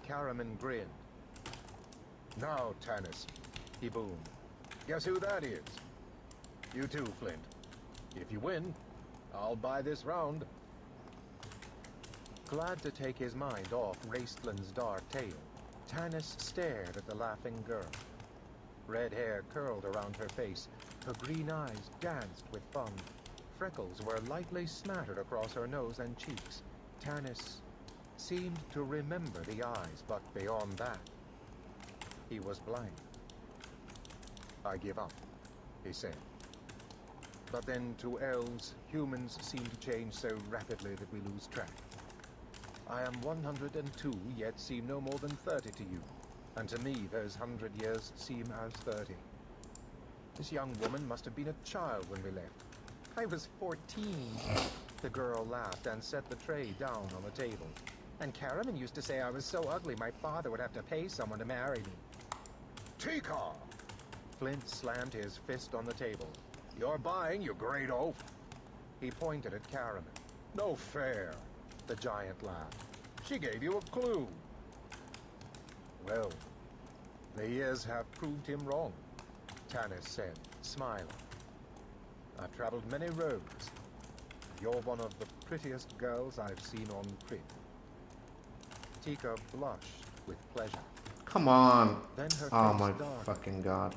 Caraman grinned. "Now, Tanis," he boomed. "Guess who that is? You too, Flint. If you win, I'll buy this round." Glad to take his mind off Raistland's dark tale, Tanis stared at the laughing girl. Red hair curled around her face, her green eyes danced with fun. Freckles were lightly smattered across her nose and cheeks. Tanis seemed to remember the eyes, but beyond that, he was blind. "I give up," he said. But then to elves, humans seem to change so rapidly that we lose track. "I am 102, yet seem no more than 30 to you, and to me those 100 years seem as 30. This young woman must have been a child when we left." "I was 14. The girl laughed and set the tray down on the table. "And Caraman used to say I was so ugly my father would have to pay someone to marry me." "Tika!" Flint slammed his fist on the table. "You're buying, you great oaf!" He pointed at Caraman. "No fair," the giant laughed. "She gave you a clue." "Well, the years have proved him wrong," Tanis said, smiling. "I've traveled many roads. You're one of the prettiest girls I've seen on Kryn." Tika blushed with pleasure. Come on. Then her Oh face my darkened. fucking god.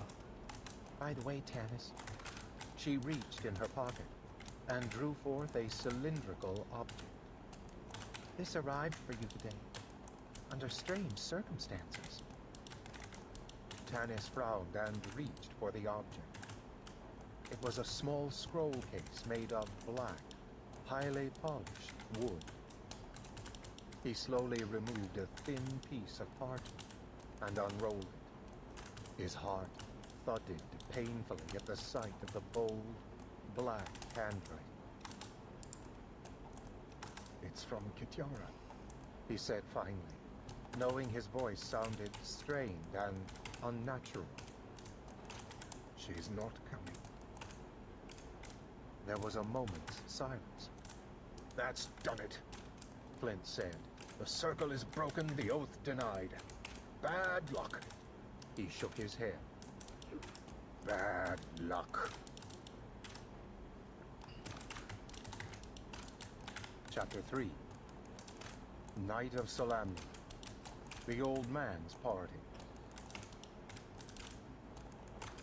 "By the way, Tanis," she reached in her pocket and drew forth a cylindrical object. "This arrived for you today, under strange circumstances." Tanis frowned and reached for the object. It was a small scroll case made of black, highly polished wood. He slowly removed a thin piece of parchment and unrolled it. His heart thudded painfully at the sight of the bold, black handwriting. "It's from Kitiara," he said finally, knowing his voice sounded strained and unnatural. "She's not coming." There was a moment's silence. "That's done it," Flint said. "The circle is broken, the oath denied. Bad luck." He shook his head. "Bad luck." Chapter 3. Night of Solamnia. The Old Man's Party.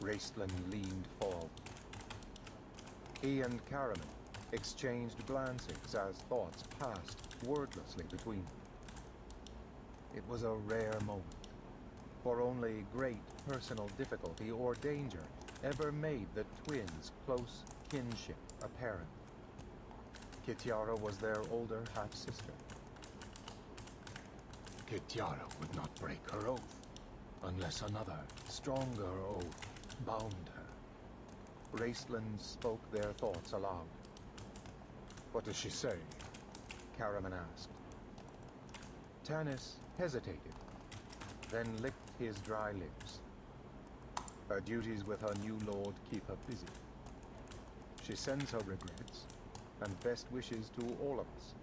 Raistland leaned forward. He and Caraman exchanged glances as thoughts passed wordlessly between them. It was a rare moment, for only great personal difficulty or danger ever made the twins' close kinship apparent. Kitiara was their older half-sister. Kitiara would not break her oath, unless another, stronger oath bound her. Raistland spoke their thoughts aloud. "What does she say?" Caraman asked. Tanis hesitated, then licked his dry lips. Her duties with her new lord keep her busy. She sends her regrets and best wishes to all of us.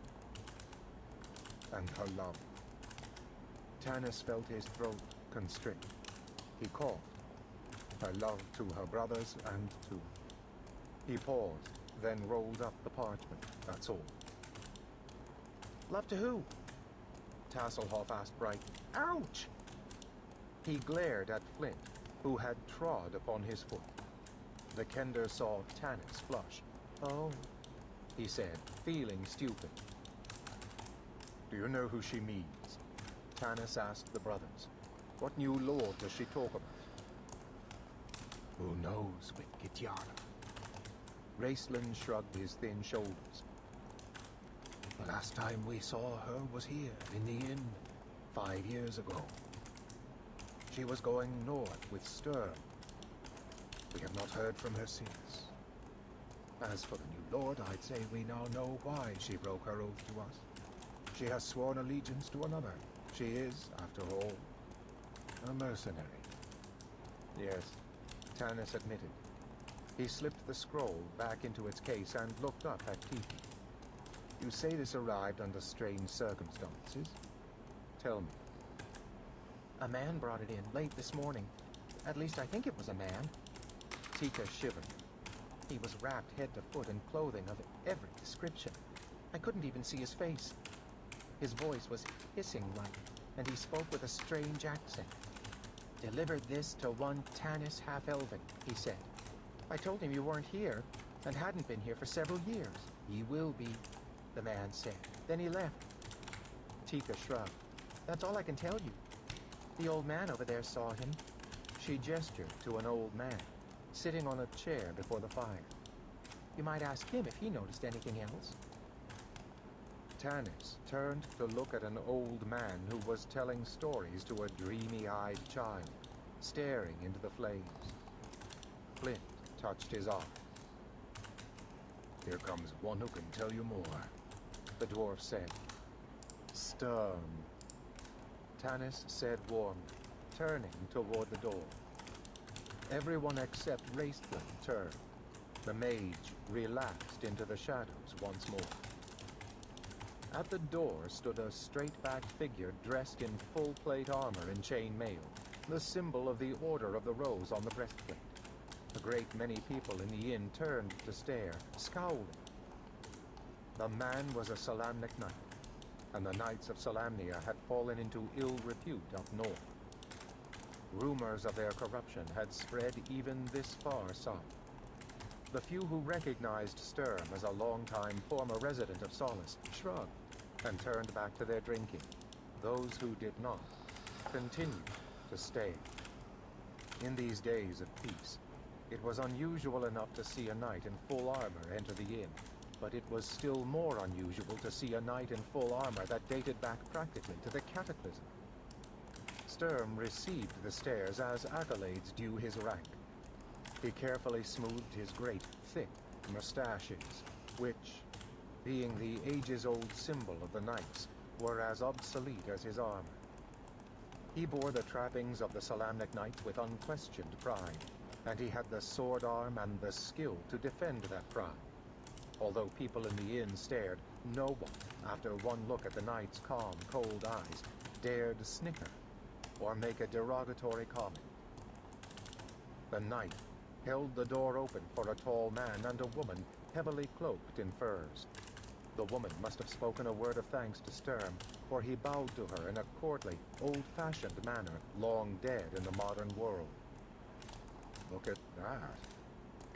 And her love. Tanis felt his throat constrict. He coughed. Her love to her brothers and to... He paused, then rolled up the parchment, that's all. Love to who? Tasselhoff asked brightly. Ouch! He glared at Flint, who had trod upon his foot. The Kender saw Tanis flush. Oh, he said, feeling stupid. Do you know who she means? Tanis asked the brothers. What new lord does she talk about? Who knows with Gitiana? Raistlin shrugged his thin shoulders. The last time we saw her was here, in the inn, 5 years ago. She was going north with Sturm. We have not heard from her since. As for the new lord, I'd say we now know why she broke her oath to us. She has sworn allegiance to another. She is, after all, a mercenary. Yes, Tanis admitted. He slipped the scroll back into its case and looked up at Kiki. You say this arrived under strange circumstances? Tell me. A man brought it in late this morning. At least I think it was a man. Tika shivered. He was wrapped head to foot in clothing of every description. I couldn't even see his face. His voice was hissing-like, and he spoke with a strange accent. Delivered this to one Tanis half-elven, he said. I told him you weren't here, and hadn't been here for several years. He will be, the man said. Then he left. Tika shrugged. That's all I can tell you. The old man over there saw him. She gestured to an old man, sitting on a chair before the fire. You might ask him if he noticed anything else. Tanis turned to look at an old man who was telling stories to a dreamy-eyed child, staring into the flames. Flint touched his arm. Here comes one who can tell you more, the dwarf said. Sturm. Tanis said warmly, turning toward the door. Everyone except Raistlin turned. The mage relapsed into the shadows once more. At the door stood a straight-backed figure dressed in full-plate armor and chain-mail, the symbol of the Order of the Rose on the breastplate. A great many people in the inn turned to stare, scowling. The man was a Solamnic knight, and the knights of Solamnia had fallen into ill repute up north. Rumors of their corruption had spread even this far south. The few who recognized Sturm as a long-time former resident of Solace shrugged and turned back to their drinking. Those who did not continued to stay. In these days of peace, it was unusual enough to see a knight in full armor enter the inn, but it was still more unusual to see a knight in full armor that dated back practically to the Cataclysm. Sturm received the stares as accolades due his rank. He carefully smoothed his great, thick mustaches, which, being the ages-old symbol of the knights, were as obsolete as his armor. He bore the trappings of the Solamnic knights with unquestioned pride, and he had the sword arm and the skill to defend that pride. Although people in the inn stared, no one, after one look at the knight's calm, cold eyes, dared snicker or make a derogatory comment. The knight held the door open for a tall man and a woman heavily cloaked in furs. The woman must have spoken a word of thanks to Sturm, for he bowed to her in a courtly, old-fashioned manner long dead in the modern world. Look at that.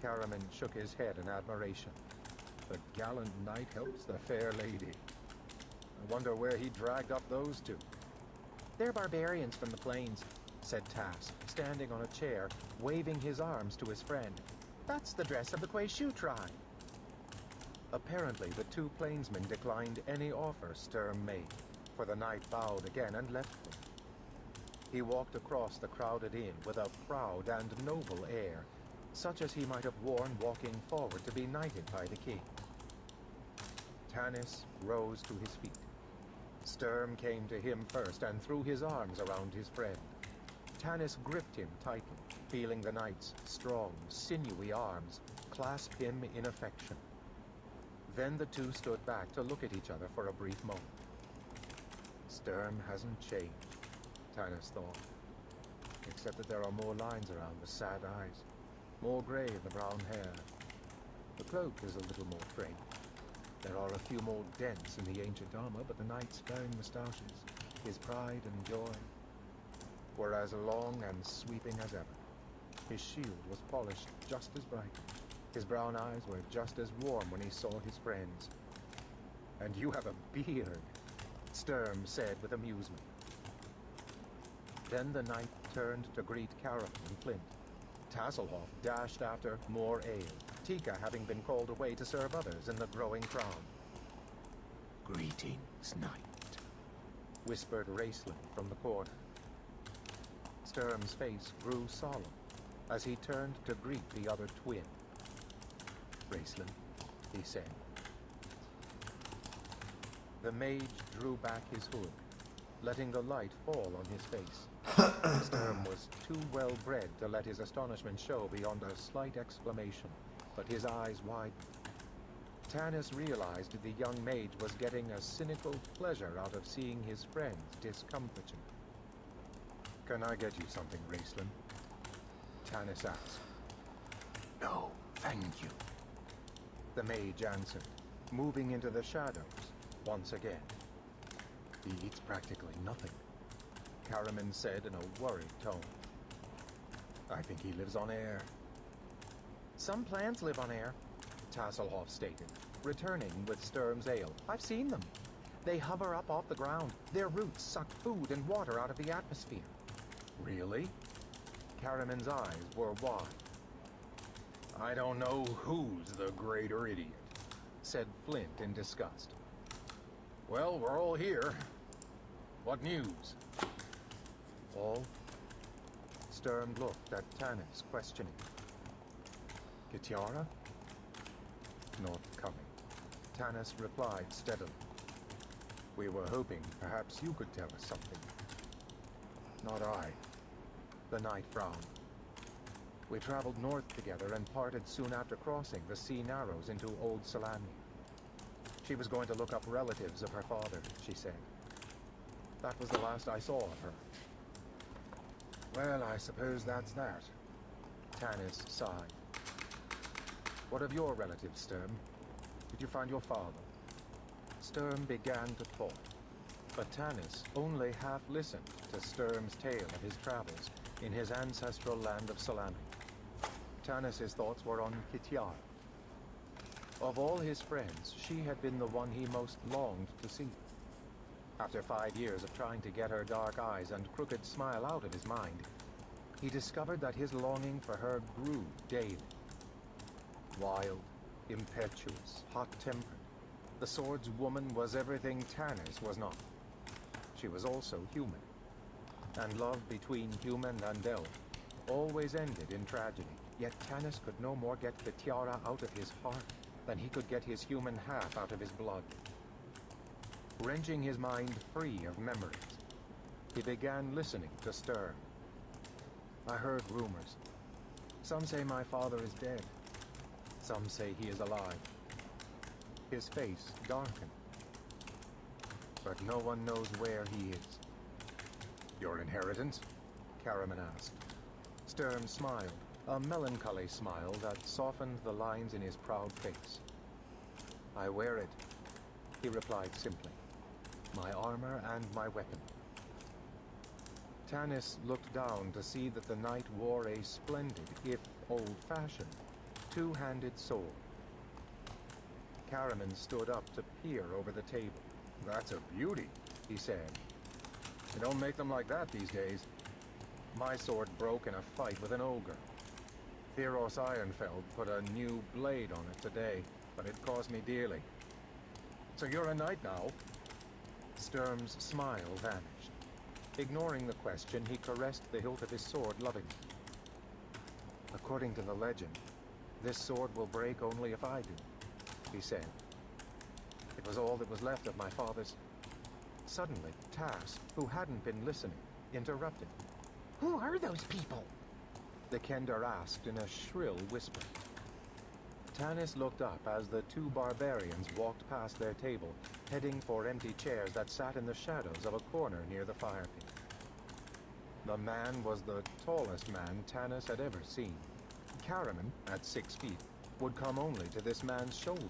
Karaman shook his head in admiration. The gallant knight helps the fair lady. I wonder where he dragged up those two. They're barbarians from the plains, said Tass, standing on a chair, waving his arms to his friend. That's the dress of the Quayshu tribe. Apparently, the two plainsmen declined any offer Sturm made, for the knight bowed again and left them. He walked across the crowded inn with a proud and noble air, such as he might have worn walking forward to be knighted by the king. Tanis rose to his feet. Sturm came to him first and threw his arms around his friend. Tanis gripped him tightly, feeling the knight's strong, sinewy arms clasp him in affection. Then the two stood back to look at each other for a brief moment. Sturm hasn't changed, Tanis thought, except that there are more lines around the sad eyes, more gray in the brown hair. The cloak is a little more frayed. There are a few more dents in the ancient armor, but the knight's flowing moustaches, his pride and joy, were as long and sweeping as ever. His shield was polished just as bright. His brown eyes were just as warm when he saw his friends. "And you have a beard," Sturm said with amusement. Then the knight turned to greet Caraman and Flint. Tasselhoff dashed after more ale, Tika having been called away to serve others in the growing crowd. Greetings, knight, whispered Raceland from the corner. Sturm's face grew solemn as he turned to greet the other twin. "Raceland," he said. The mage drew back his hood, letting the light fall on his face. Sturm was too well bred to let his astonishment show beyond a slight exclamation, but his eyes widened. Tanis realized the young mage was getting a cynical pleasure out of seeing his friend's discomfiture. "Can I get you something, Raceland?" Tanis asked. No, thank you. The mage answered, moving into the shadows once again. "He eats practically nothing," Caraman said in a worried tone. "I think he lives on air." "Some plants live on air," Tasselhoff stated, returning with Sturm's ale. "I've seen them. They hover up off the ground. Their roots suck food and water out of the atmosphere." "Really?" Caraman's eyes were wide. "I don't know who's the greater idiot," said Flint in disgust. "Well, we're all here. What news?" "All?" Sturm looked at Tanis, questioning. "Kitiara?" "Not coming," Tanis replied steadily. "We were hoping perhaps you could tell us something." "Not I." The knight frowned. "We traveled north together and parted soon after crossing the sea narrows into Old Salamnia. She was going to look up relatives of her father, she said. That was the last I saw of her." "Well, I suppose that's that." Tanis sighed. "What of your relatives, Sturm? Did you find your father?" Sturm began to talk, but Tanis only half listened to Sturm's tale of his travels in his ancestral land of Salami. Tanis's thoughts were on Kitiara. Of all his friends, she had been the one he most longed to see. After 5 years of trying to get her dark eyes and crooked smile out of his mind, he discovered that his longing for her grew daily. Wild, impetuous, hot-tempered, the Sword's woman was everything Tanis was not. She was also human, and love between human and elf always ended in tragedy. Yet Tanis could no more get Kitiara out of his heart than he could get his human half out of his blood. Wrenching his mind free of memories, he began listening to Sturm. "I heard rumors. Some say my father is dead. Some say he is alive." His face darkened. "But no one knows where he is." "Your inheritance?" Caraman asked. Sturm smiled, a melancholy smile that softened the lines in his proud face. "I wear it," he replied simply. "My armor and my weapon." Tanis looked down to see that the knight wore a splendid, if old-fashioned, two-handed sword. Caraman stood up to peer over the table. "That's a beauty," he said. "You don't make them like that these days. My sword broke in a fight with an ogre. Theros Ironfeld put a new blade on it today, but it cost me dearly." "So you're a knight now?" Sturm's smile vanished. Ignoring the question, he caressed the hilt of his sword lovingly. "According to the legend, this sword will break only if I do," he said. "It was all that was left of my father's..." Suddenly, Tas, who hadn't been listening, interrupted. "Who are those people?" the Kender asked in a shrill whisper. Tanis looked up as the two barbarians walked past their table, heading for empty chairs that sat in the shadows of a corner near the fire pit. The man was the tallest man Tanis had ever seen. Caraman, at 6 feet, would come only to this man's shoulder.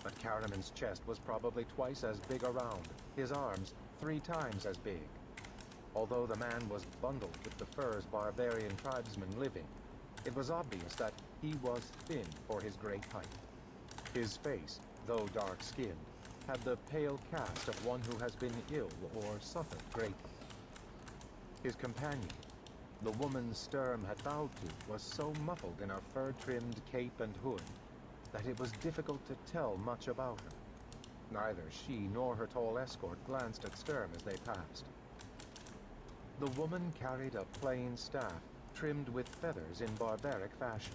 But Caramin's chest was probably twice as big around, his arms 3 times as big. Although the man was bundled with the furs barbarian tribesmen living, it was obvious that he was thin for his great height. His face, though dark-skinned, had the pale cast of one who has been ill or suffered greatly. His companion, the woman Sturm had bowed to, was so muffled in her fur-trimmed cape and hood that it was difficult to tell much about her. Neither she nor her tall escort glanced at Sturm as they passed. The woman carried a plain staff trimmed with feathers in barbaric fashion.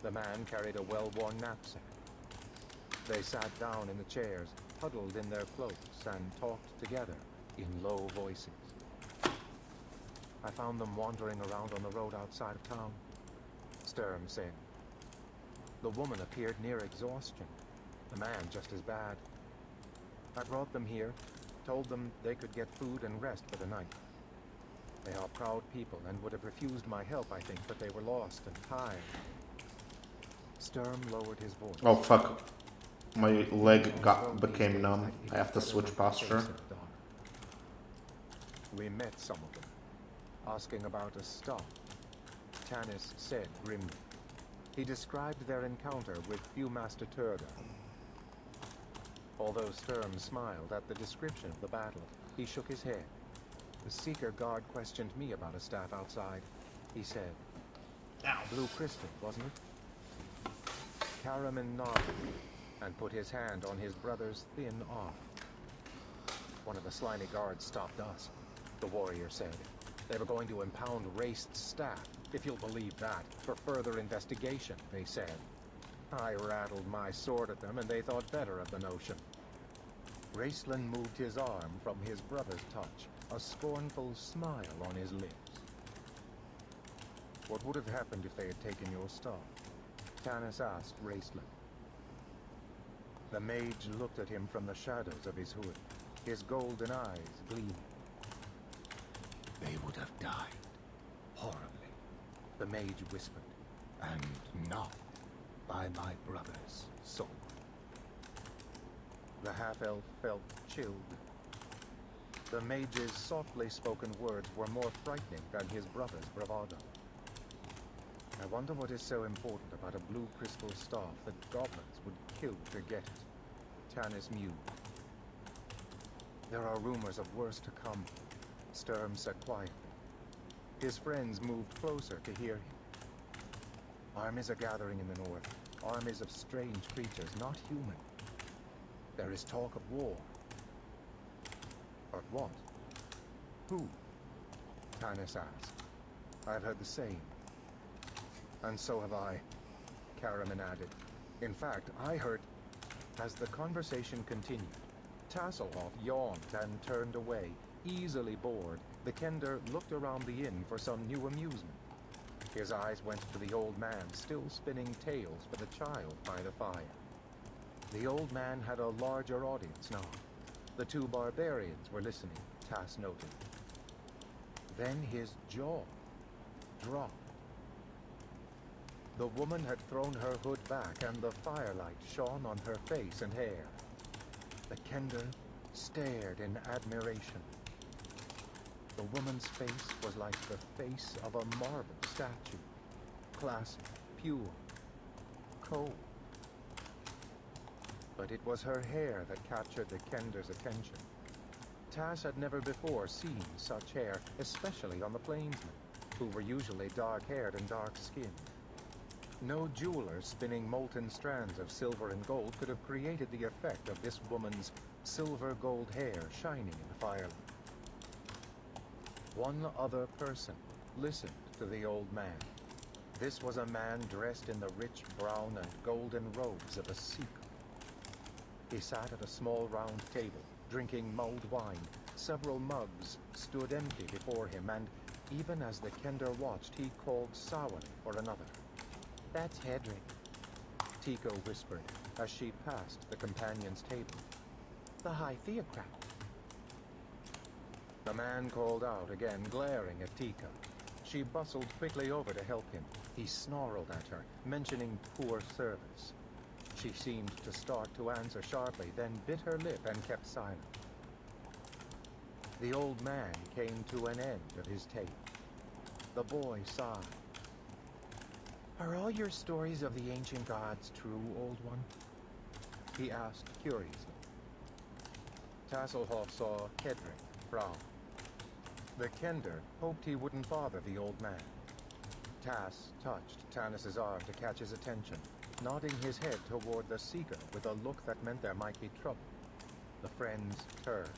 The man carried a well-worn knapsack. They sat down in the chairs, huddled in their cloaks, and talked together in low voices. I found them wandering around on the road outside of town, Sturm said. The woman appeared near exhaustion, the man just as bad. I brought them here, told them they could get food and rest for the night. They are proud people and would have refused my help, I think, but they were lost and tired. Sturm lowered his voice. Oh fuck. My leg became numb. I have to switch posture. We met some of them, asking about a stop. Tanis said grimly. He described their encounter with Viewmaster Turga. Although Sturm smiled at the description of the battle, he shook his head. The Seeker guard questioned me about a staff outside. He said, Blue crystal, wasn't it? Caramin nodded and put his hand on his brother's thin arm. One of the slimy guards stopped us, the warrior said. They were going to impound Raced's staff, if you'll believe that, for further investigation, they said. I rattled my sword at them and they thought better of the notion. Raceland moved his arm from his brother's touch, a scornful smile on his lips. What would have happened if they had taken your stuff? Tanis asked Raceland. The mage looked at him from the shadows of his hood, his golden eyes gleaming. They would have died horribly, the mage whispered. and not by my brother's sword. The half-elf felt chilled. The mage's softly spoken words were more frightening than his brother's bravado. I wonder what is so important about a blue crystal staff that goblins would kill to get it, Tanis mused. There are rumors of worse to come, Sturm said quietly. His friends moved closer to hear him. Armies are gathering in the north, armies of strange creatures, not human. There is talk of war. But what? Who? Tanis asked. I've heard the same. And so have I, Caramin added. In fact, I heard... As the conversation continued, Tasselhoff yawned and turned away. Easily bored, the Kender looked around the inn for some new amusement. His eyes went to the old man, still spinning tales for the child by the fire. The old man had a larger audience now. The 2 barbarians were listening, Tass noted. Then his jaw dropped. The woman had thrown her hood back, and the firelight shone on her face and hair. The Kender stared in admiration. The woman's face was like the face of a marble statue. Classic, pure, cold. But it was her hair that captured the Kender's attention. Tass had never before seen such hair, especially on the plainsmen, who were usually dark-haired and dark-skinned. No jeweler spinning molten strands of silver and gold could have created the effect of this woman's silver-gold hair shining in the firelight. One other person listened to the old man. This was a man dressed in the rich brown and golden robes of a Seeker. He sat at a small round table, drinking mulled wine. Several mugs stood empty before him, and even as the Kender watched, he called sourly for another. That's Hedrick, Tico whispered as she passed the companion's table. The High Theocrat. The man called out again, glaring at Tika. She bustled quickly over to help him. He snarled at her, mentioning poor service. She seemed to start to answer sharply, then bit her lip and kept silent. The old man came to an end of his tale. The boy sighed. "Are all your stories of the ancient gods true, old one?" he asked curiously. Tasselhoff saw Hedrick frown. The Kender hoped he wouldn't bother the old man. Tass touched Tanis's arm to catch his attention, nodding his head toward the Seeker with a look that meant there might be trouble. The friends turned.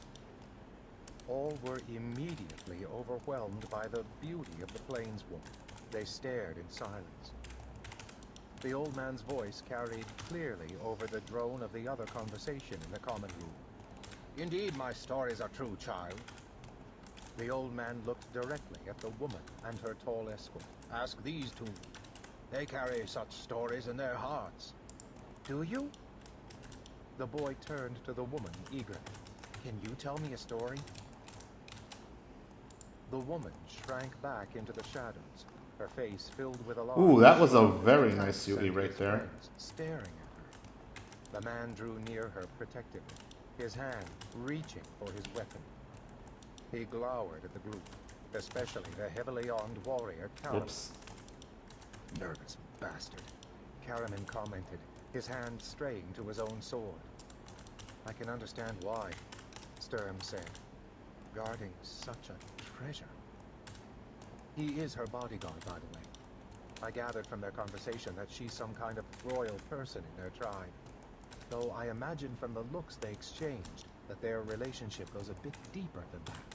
All were immediately overwhelmed by the beauty of the plainswoman. They stared in silence. The old man's voice carried clearly over the drone of the other conversation in the common room. "Indeed, my stories are true, child." The old man looked directly at the woman and her tall escort. "Ask these two. They carry such stories in their hearts." "Do you?" The boy turned to the woman eagerly. "Can you tell me a story?" The woman shrank back into the shadows, her face filled with alarm. Ooh, that was a very nice Yui right there. Staring at her. The man drew near her protectively, his hand reaching for his weapon. He glowered at the group, especially the heavily armed warrior, Karaman. Oops. "Nervous bastard," Karaman commented, his hand straying to his own sword. "I can understand why," Sturm said. "Guarding such a treasure." "He is her bodyguard, by the way. I gathered from their conversation that she's some kind of royal person in their tribe. Though I imagine from the looks they exchanged that their relationship goes a bit deeper than that."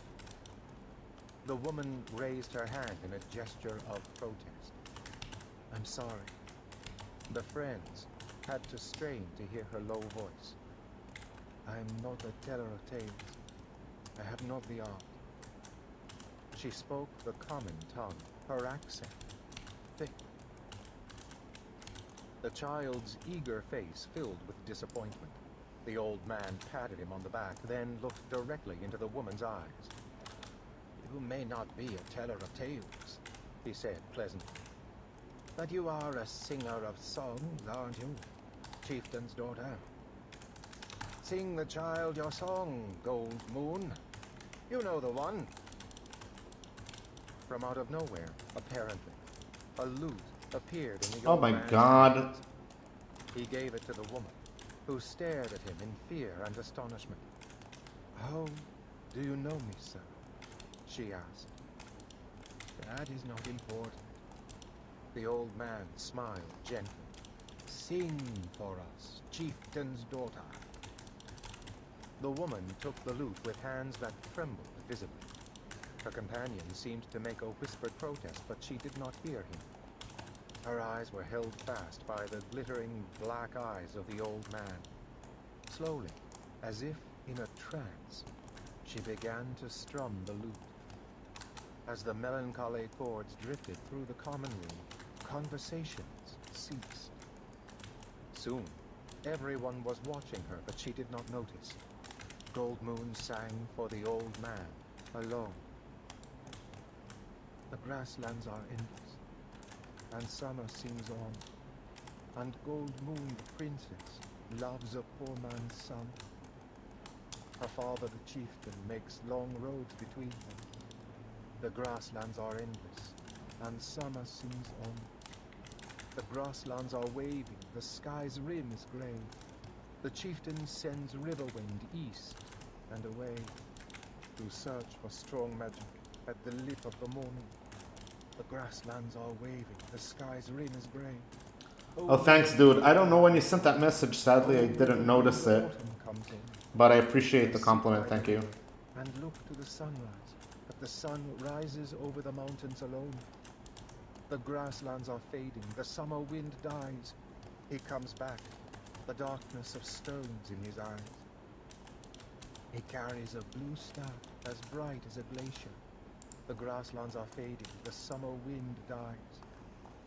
The woman raised her hand in a gesture of protest. "I'm sorry." The friends had to strain to hear her low voice. "I'm not a teller of tales. I have not the art." She spoke the common tongue, her accent thick. The child's eager face filled with disappointment. The old man patted him on the back, then looked directly into the woman's eyes. "You may not be a teller of tales," he said pleasantly, "but you are a singer of songs, aren't you, chieftain's daughter? Sing the child your song, Gold Moon. You know the one." From out of nowhere, apparently, a lute appeared in the Oh old my man's god. hands. He gave it to the woman, who stared at him in fear and astonishment. "How do you know me, sir?" she asked. "That is not important." The old man smiled gently. "Sing for us, chieftain's daughter." The woman took the lute with hands that trembled visibly. Her companion seemed to make a whispered protest, but she did not hear him. Her eyes were held fast by the glittering black eyes of the old man. Slowly, as if in a trance, she began to strum the lute. As the melancholy chords drifted through the common room, conversations ceased. Soon, everyone was watching her, but she did not notice. Gold Moon sang for the old man, alone. "The grasslands are endless, and summer sings on, and Gold Moon, the princess, loves a poor man's son. Her father, the chieftain, makes long roads between them. The grasslands are endless, and summer sings on. The grasslands are waving, the sky's rim is grey. The chieftain sends river wind east and away to search for strong magic at the lip of the morning. The grasslands are waving, the sky's rim is grey." Oh, thanks, dude. I don't know when you sent that message. Sadly, I didn't notice it. Autumn comes in. But I appreciate the compliment. Thank you. And look to the sunrise, but the sun rises over the mountains alone. The grasslands are fading, the summer wind dies. He comes back, the darkness of stones in his eyes. He carries a blue staff as bright as a glacier. The grasslands are fading, the summer wind dies.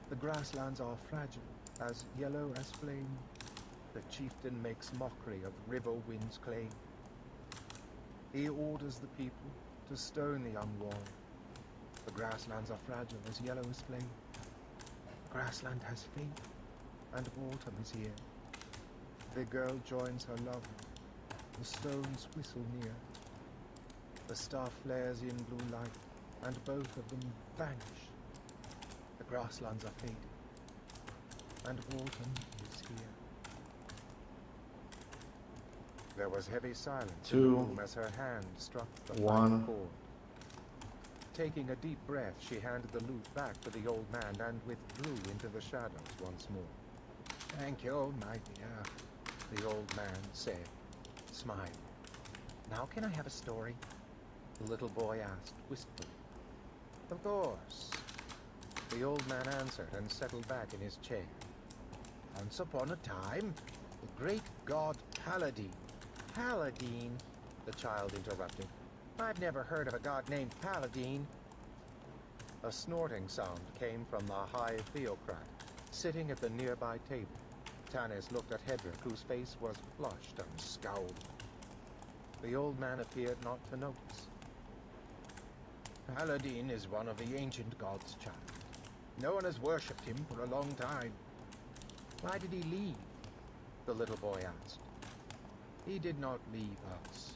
The grasslands are fragile, as yellow as flame. The chieftain makes mockery of river wind's claim. He orders the people to stone the young warrior. The grasslands are fragile as yellow as flame. Grassland has fate, and autumn is here. The girl joins her lover. The stones whistle near. The star flares in blue light, and both of them vanish. The grasslands are faded, and autumn is here. There was heavy silence in the room as her hand struck the final chord. Taking a deep breath, she handed the lute back to the old man and withdrew into the shadows once more. "Thank you, my dear," the old man said, smiling. "Now can I have a story?" the little boy asked wistfully. "Of course," the old man answered and settled back in his chair. "Once upon a time, the great god Paladin—" "Paladin," the child interrupted. "I've never heard of a god named Paladin." A snorting sound came from the High Theocrat, sitting at the nearby table. Tanis looked at Hedrick, whose face was flushed and scowling. The old man appeared not to notice. "Paladin is one of the ancient gods, child. No one has worshipped him for a long time." "Why did he leave?" the little boy asked. "He did not leave us,"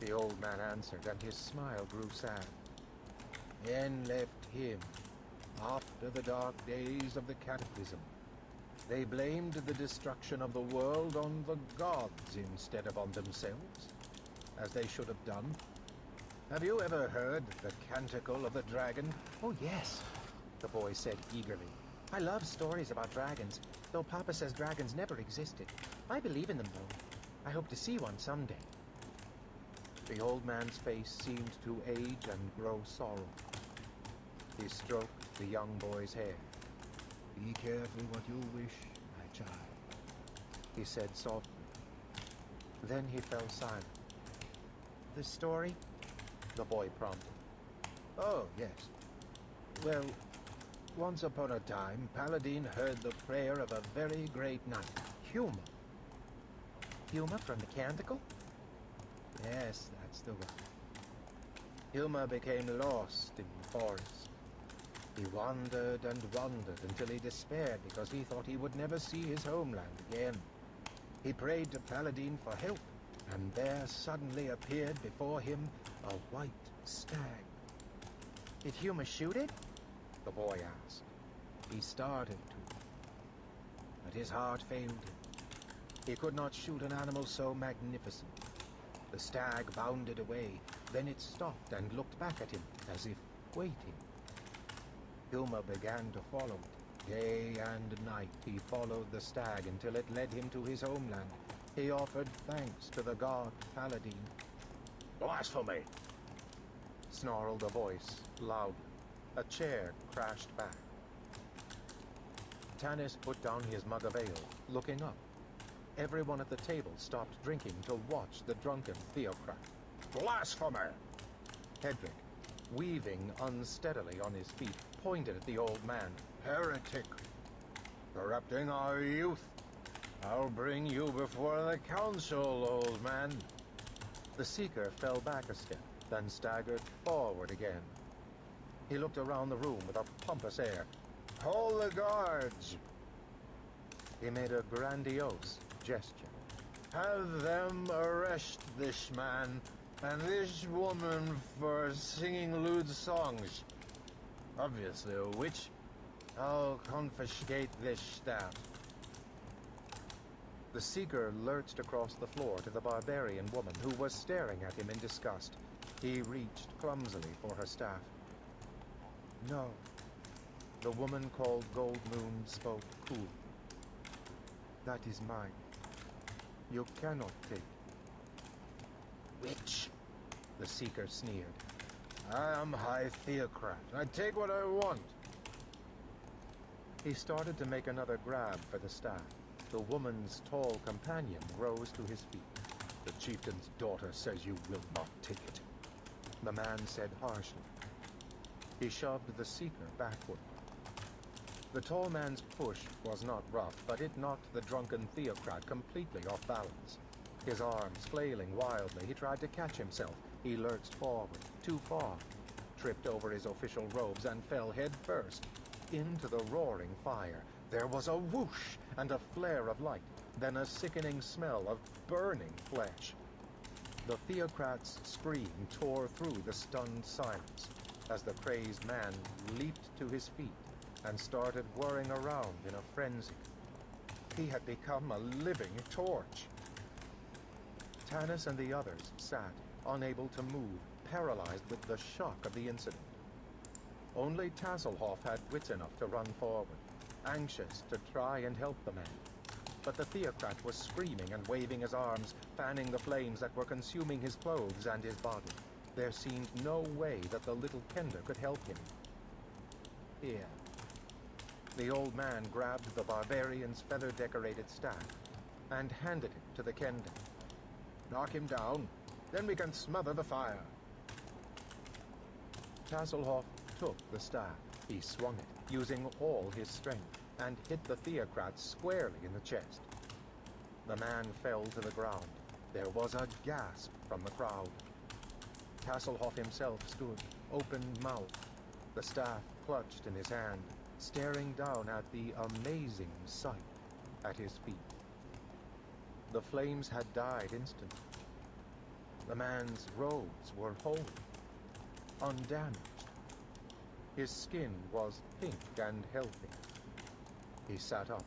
the old man answered, and his smile grew sad. "Men left him after the dark days of the Cataclysm. They blamed the destruction of the world on the gods instead of on themselves, as they should have done. Have you ever heard the Canticle of the Dragon?" "Oh, yes," the boy said eagerly. "I love stories about dragons, though Papa says dragons never existed. I believe in them, though. I hope to see one someday." The old man's face seemed to age and grow sorrowful. He stroked the young boy's hair. "Be careful what you wish, my child," he said softly. Then he fell silent. "The story?" the boy prompted. "Oh, yes. Well, once upon a time, Paladin heard the prayer of a very great knight, Huma." "Huma from the Canticle?" "Yes, that's the one. Huma became lost in the forest. He wandered and wandered until he despaired because he thought he would never see his homeland again. He prayed to Paladin for help, and there suddenly appeared before him a white stag." "Did Huma shoot it?" the boy asked. "He started to, but his heart failed him. He could not shoot an animal so magnificent. The stag bounded away, then it stopped and looked back at him as if waiting. Huma began to follow it. Day and night he followed the stag until it led him to his homeland. He offered thanks to the god Paladin." "Blasphemy!" snarled a voice loudly. A chair crashed back. Tanis put down his mug of ale, looking up. Everyone at the table stopped drinking to watch the drunken theocrat. "Blasphemy!" Hedrick, weaving unsteadily on his feet, pointed at the old man. "Heretic! Corrupting our youth! I'll bring you before the council, old man." The seeker fell back a step, then staggered forward again. He looked around the room with a pompous air. "Hold the guards!" He made a grandiose gesture. "Have them arrest this man and this woman for singing lewd songs. Obviously a witch. I'll confiscate this staff." The seeker lurched across the floor to the barbarian woman, who was staring at him in disgust. He reached clumsily for her staff. "No." The woman called Gold Moon spoke coolly. "That is mine. You cannot take it." "Witch!" the seeker sneered. "I am High Theocrat. I take what I want." He started to make another grab for the staff. The woman's tall companion rose to his feet. "The chieftain's daughter says you will not take it," the man said harshly. He shoved the seeker backward. The tall man's push was not rough, but it knocked the drunken theocrat completely off balance. His arms flailing wildly, he tried to catch himself. He lurched forward, too far, tripped over his official robes, and fell head first. into the roaring fire. There was a whoosh and a flare of light, then a sickening smell of burning flesh. The theocrat's scream tore through the stunned silence as the crazed man leaped to his feet and started whirring around in a frenzy. He had become a living torch. Tanis and the others sat, unable to move, paralyzed with the shock of the incident. Only Tasselhoff had wits enough to run forward, anxious to try and help the man. But the theocrat was screaming and waving his arms, fanning the flames that were consuming his clothes and his body. There seemed no way that the little Kender could help him. Here. The old man grabbed the barbarian's feather-decorated staff and handed it to the Kender. Knock him down, then we can smother the fire. Tasselhoff took the staff. He swung it, using all his strength, and hit the theocrat squarely in the chest. The man fell to the ground. There was a gasp from the crowd. Tasselhoff himself stood, open-mouthed, the staff clutched in his hand, staring down at the amazing sight at his feet. The flames had died instantly. The man's robes were whole, undamaged. His skin was pink and healthy. He sat up,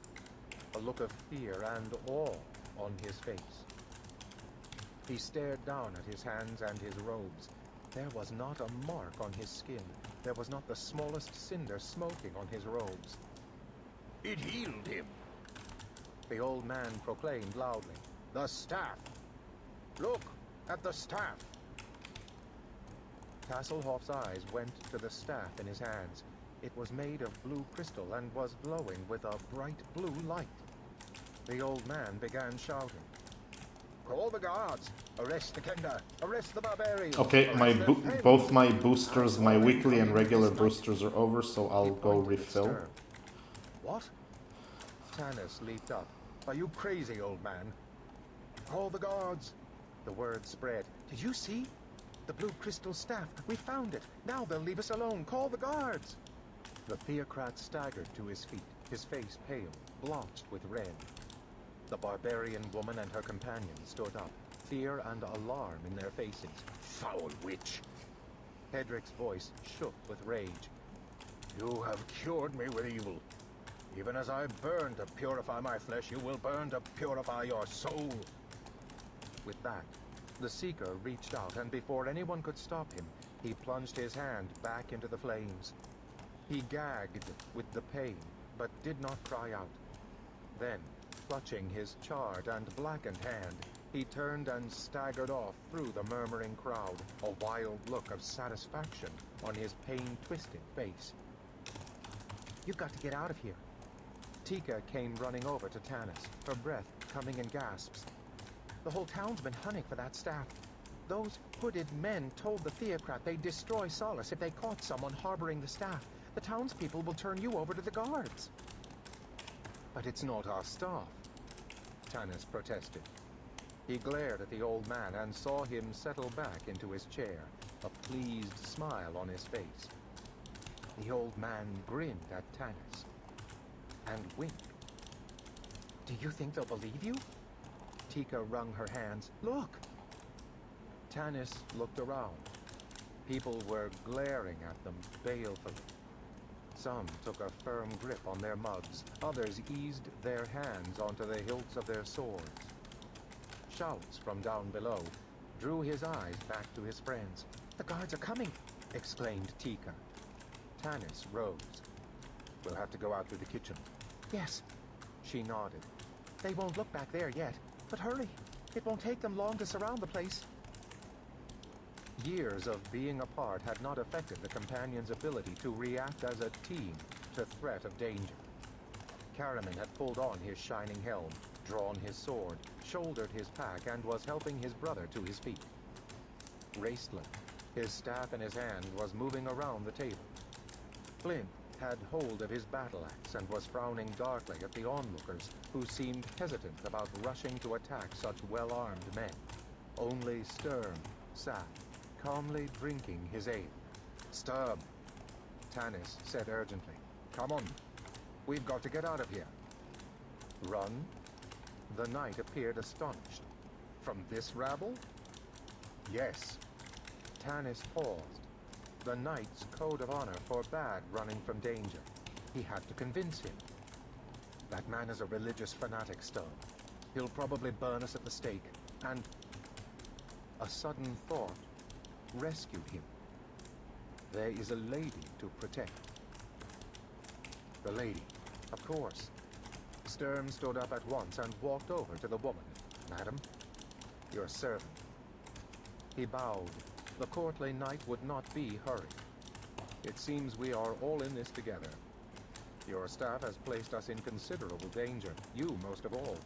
a look of fear and awe on his face. He stared down at his hands and his robes. There was not a mark on his skin. There was not the smallest cinder smoking on his robes. It healed him. The old man proclaimed loudly, The staff. Look at the staff. Tasselhoff's eyes went to the staff in his hands. It was made of blue crystal and was glowing with a bright blue light. The old man began shouting. Call the guards. Arrest the Kender. Arrest the barbarians. Okay, my Arrest their friends. both my boosters, my weekly and regular boosters are over, so I'll go refill. What? Tanis leaped up. Are you crazy, old man? Call the guards. The word spread. Did you see? The blue crystal staff. We found it. Now they'll leave us alone. Call the guards. The theocrat staggered to his feet, his face pale, blotched with red. The barbarian woman and her companion stood up, fear and alarm in their faces. Foul witch. Hedrick's voice shook with rage. You have cured me with evil. Even as I burn to purify my flesh, you will burn to purify your soul. With that, the Seeker reached out, and before anyone could stop him, he plunged his hand back into the flames. He gagged with the pain, but did not cry out. Then, clutching his charred and blackened hand, he turned and staggered off through the murmuring crowd, a wild look of satisfaction on his pain-twisted face. You've got to get out of here. Tika came running over to Tanis, her breath coming in gasps. The whole town's been hunting for that staff. Those hooded men told the theocrat they'd destroy Solace if they caught someone harboring the staff. The townspeople will turn you over to the guards. But it's not our staff, Tanis protested. He glared at the old man and saw him settle back into his chair, a pleased smile on his face. The old man grinned at Tanis and winked. Do you think they'll believe you? Tika wrung her hands. Look! Tanis looked around. People were glaring at them balefully. Some took a firm grip on their mugs. Others eased their hands onto the hilts of their swords. Shouts from down below drew his eyes back to his friends. The guards are coming! Exclaimed Tika. Tanis rose. We'll have to go out through the kitchen. Yes. She nodded. They won't look back there yet. But hurry! It won't take them long to surround the place. Years of being apart had not affected the companions' ability to react as a team to threat of danger. Karaman had pulled on his shining helm, drawn his sword, shouldered his pack, and was helping his brother to his feet. Raistland, his staff in his hand, was moving around the table. Flint had hold of his battle axe and was frowning darkly at the onlookers, who seemed hesitant about rushing to attack such well-armed men. Only Sturm sat, calmly drinking his ale. Sturm, Tanis said urgently. Come on. We've got to get out of here. Run? The knight appeared astonished. From this rabble? Yes. Tanis paused. The knight's code of honor forbade running from danger. He had to convince him. That man is a religious fanatic, Stone. He'll probably burn us at the stake, and... A sudden thought rescued him. There is a lady to protect. The lady, of course. Sturm stood up at once and walked over to the woman. Madam, your servant. He bowed. The courtly knight would not be hurried. It seems we are all in this together. Your staff has placed us in considerable danger, you most of all.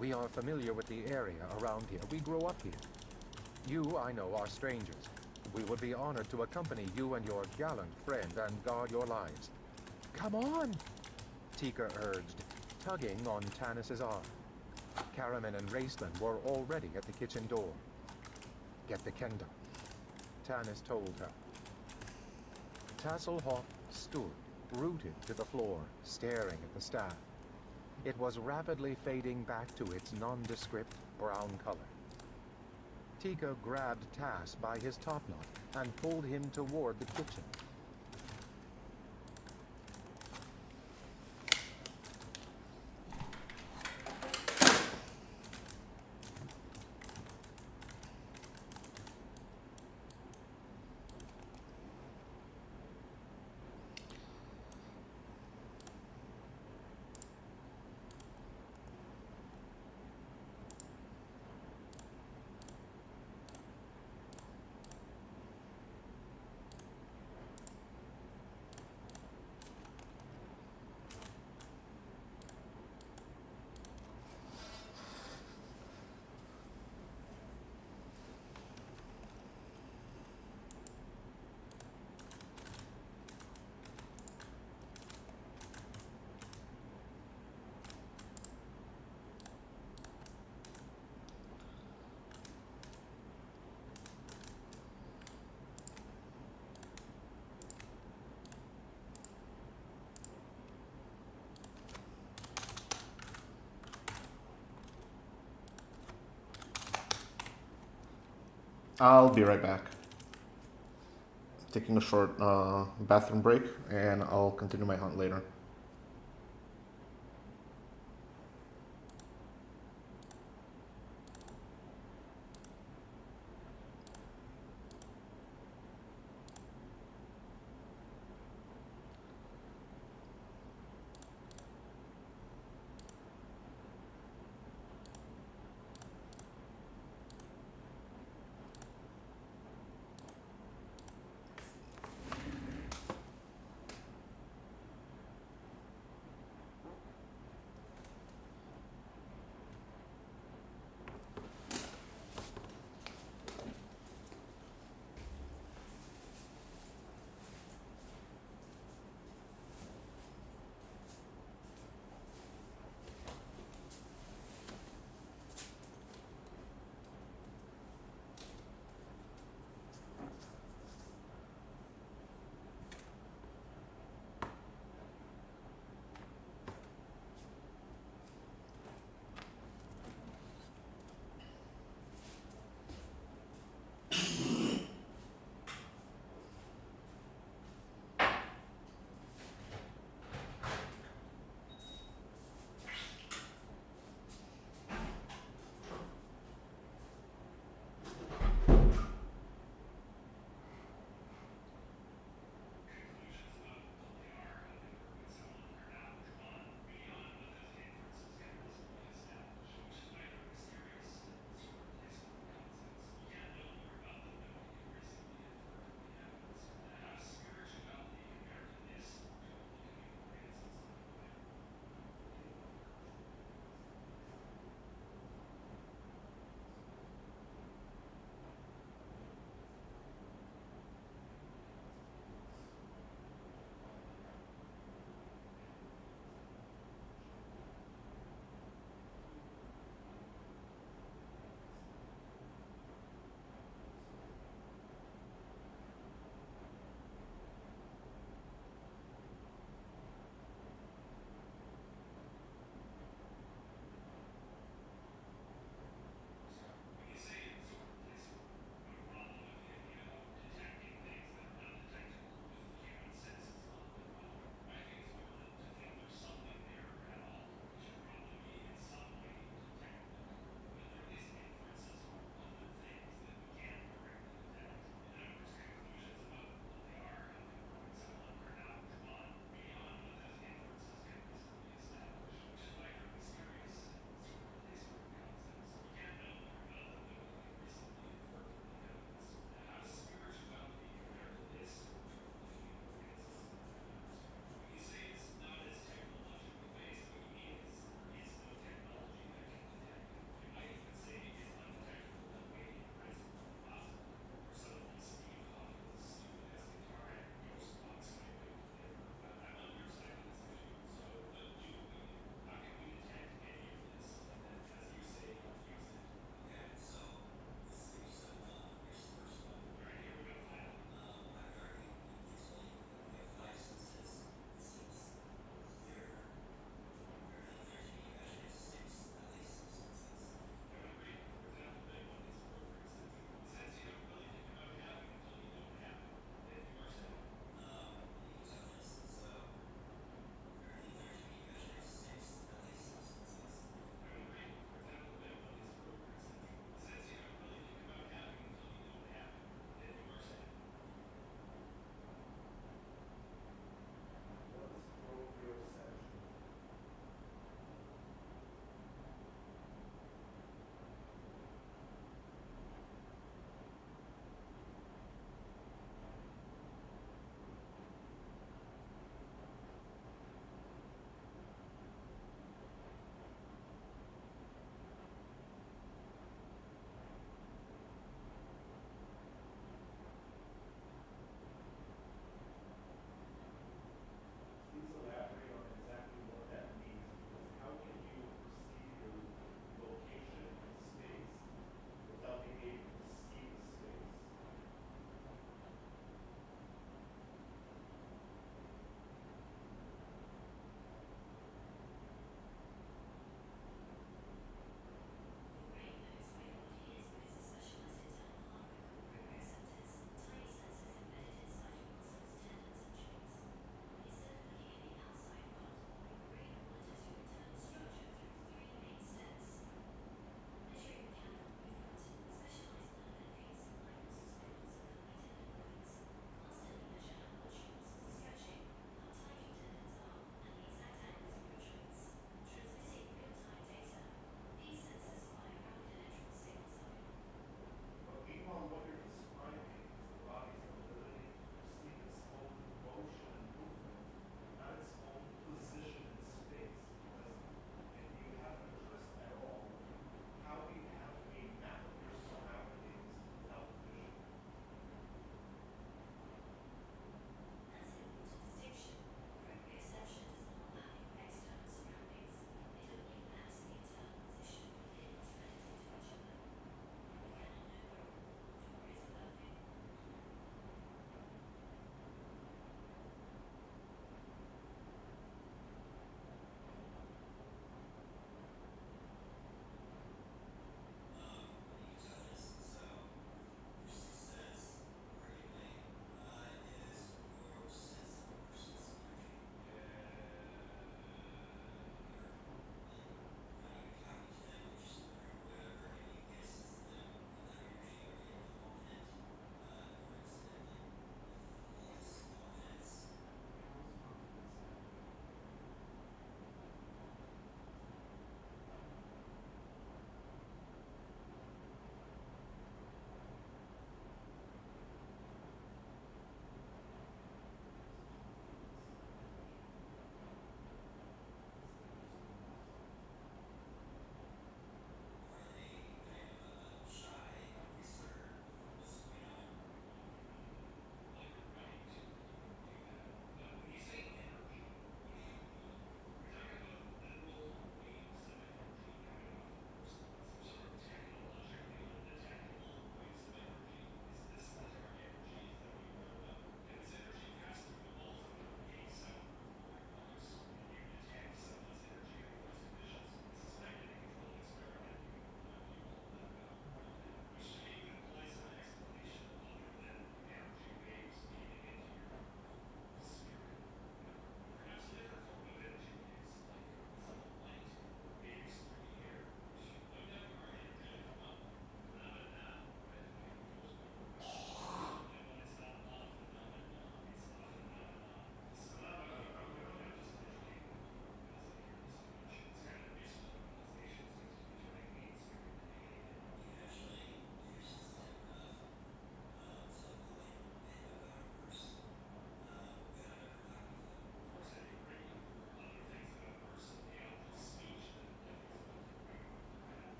We are familiar with the area around here. We grew up here. You, I know, are strangers. We would be honored to accompany you and your gallant friend and guard your lives. Come on, Tika urged, tugging on Tanis's arm. Caramin and Raceland were already at the kitchen door. Get the kendo, Tanis told her. Tasselhoff stood, rooted to the floor, staring at the staff. It was rapidly fading back to its nondescript brown color. Tika grabbed Tas by his topknot and pulled him toward the kitchen. I'll be right back. Taking a short bathroom break, and I'll continue my hunt later.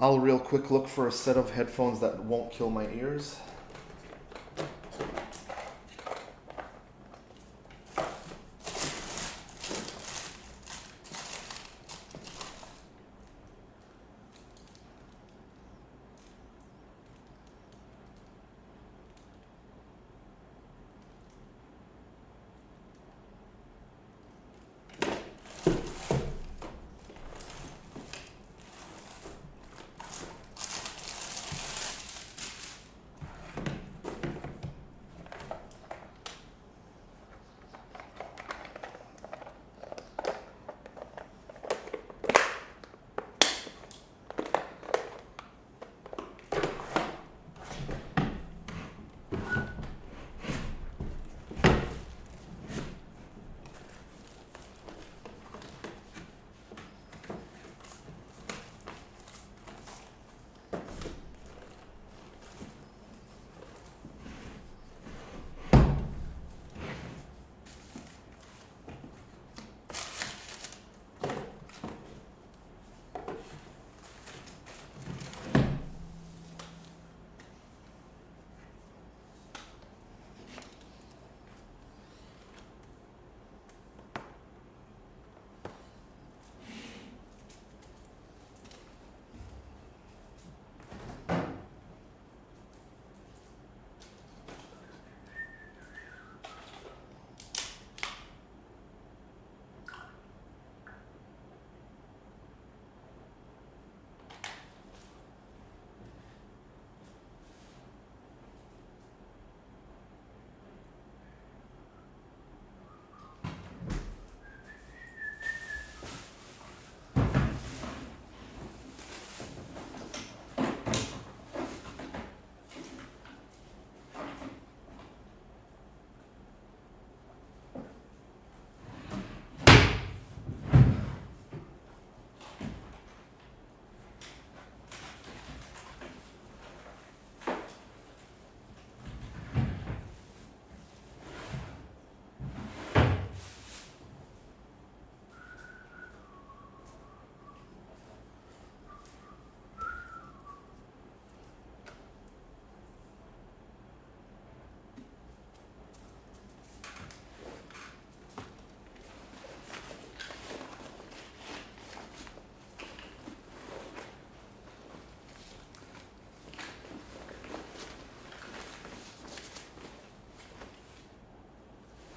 I'll real quick look for a set of headphones that won't kill my ears.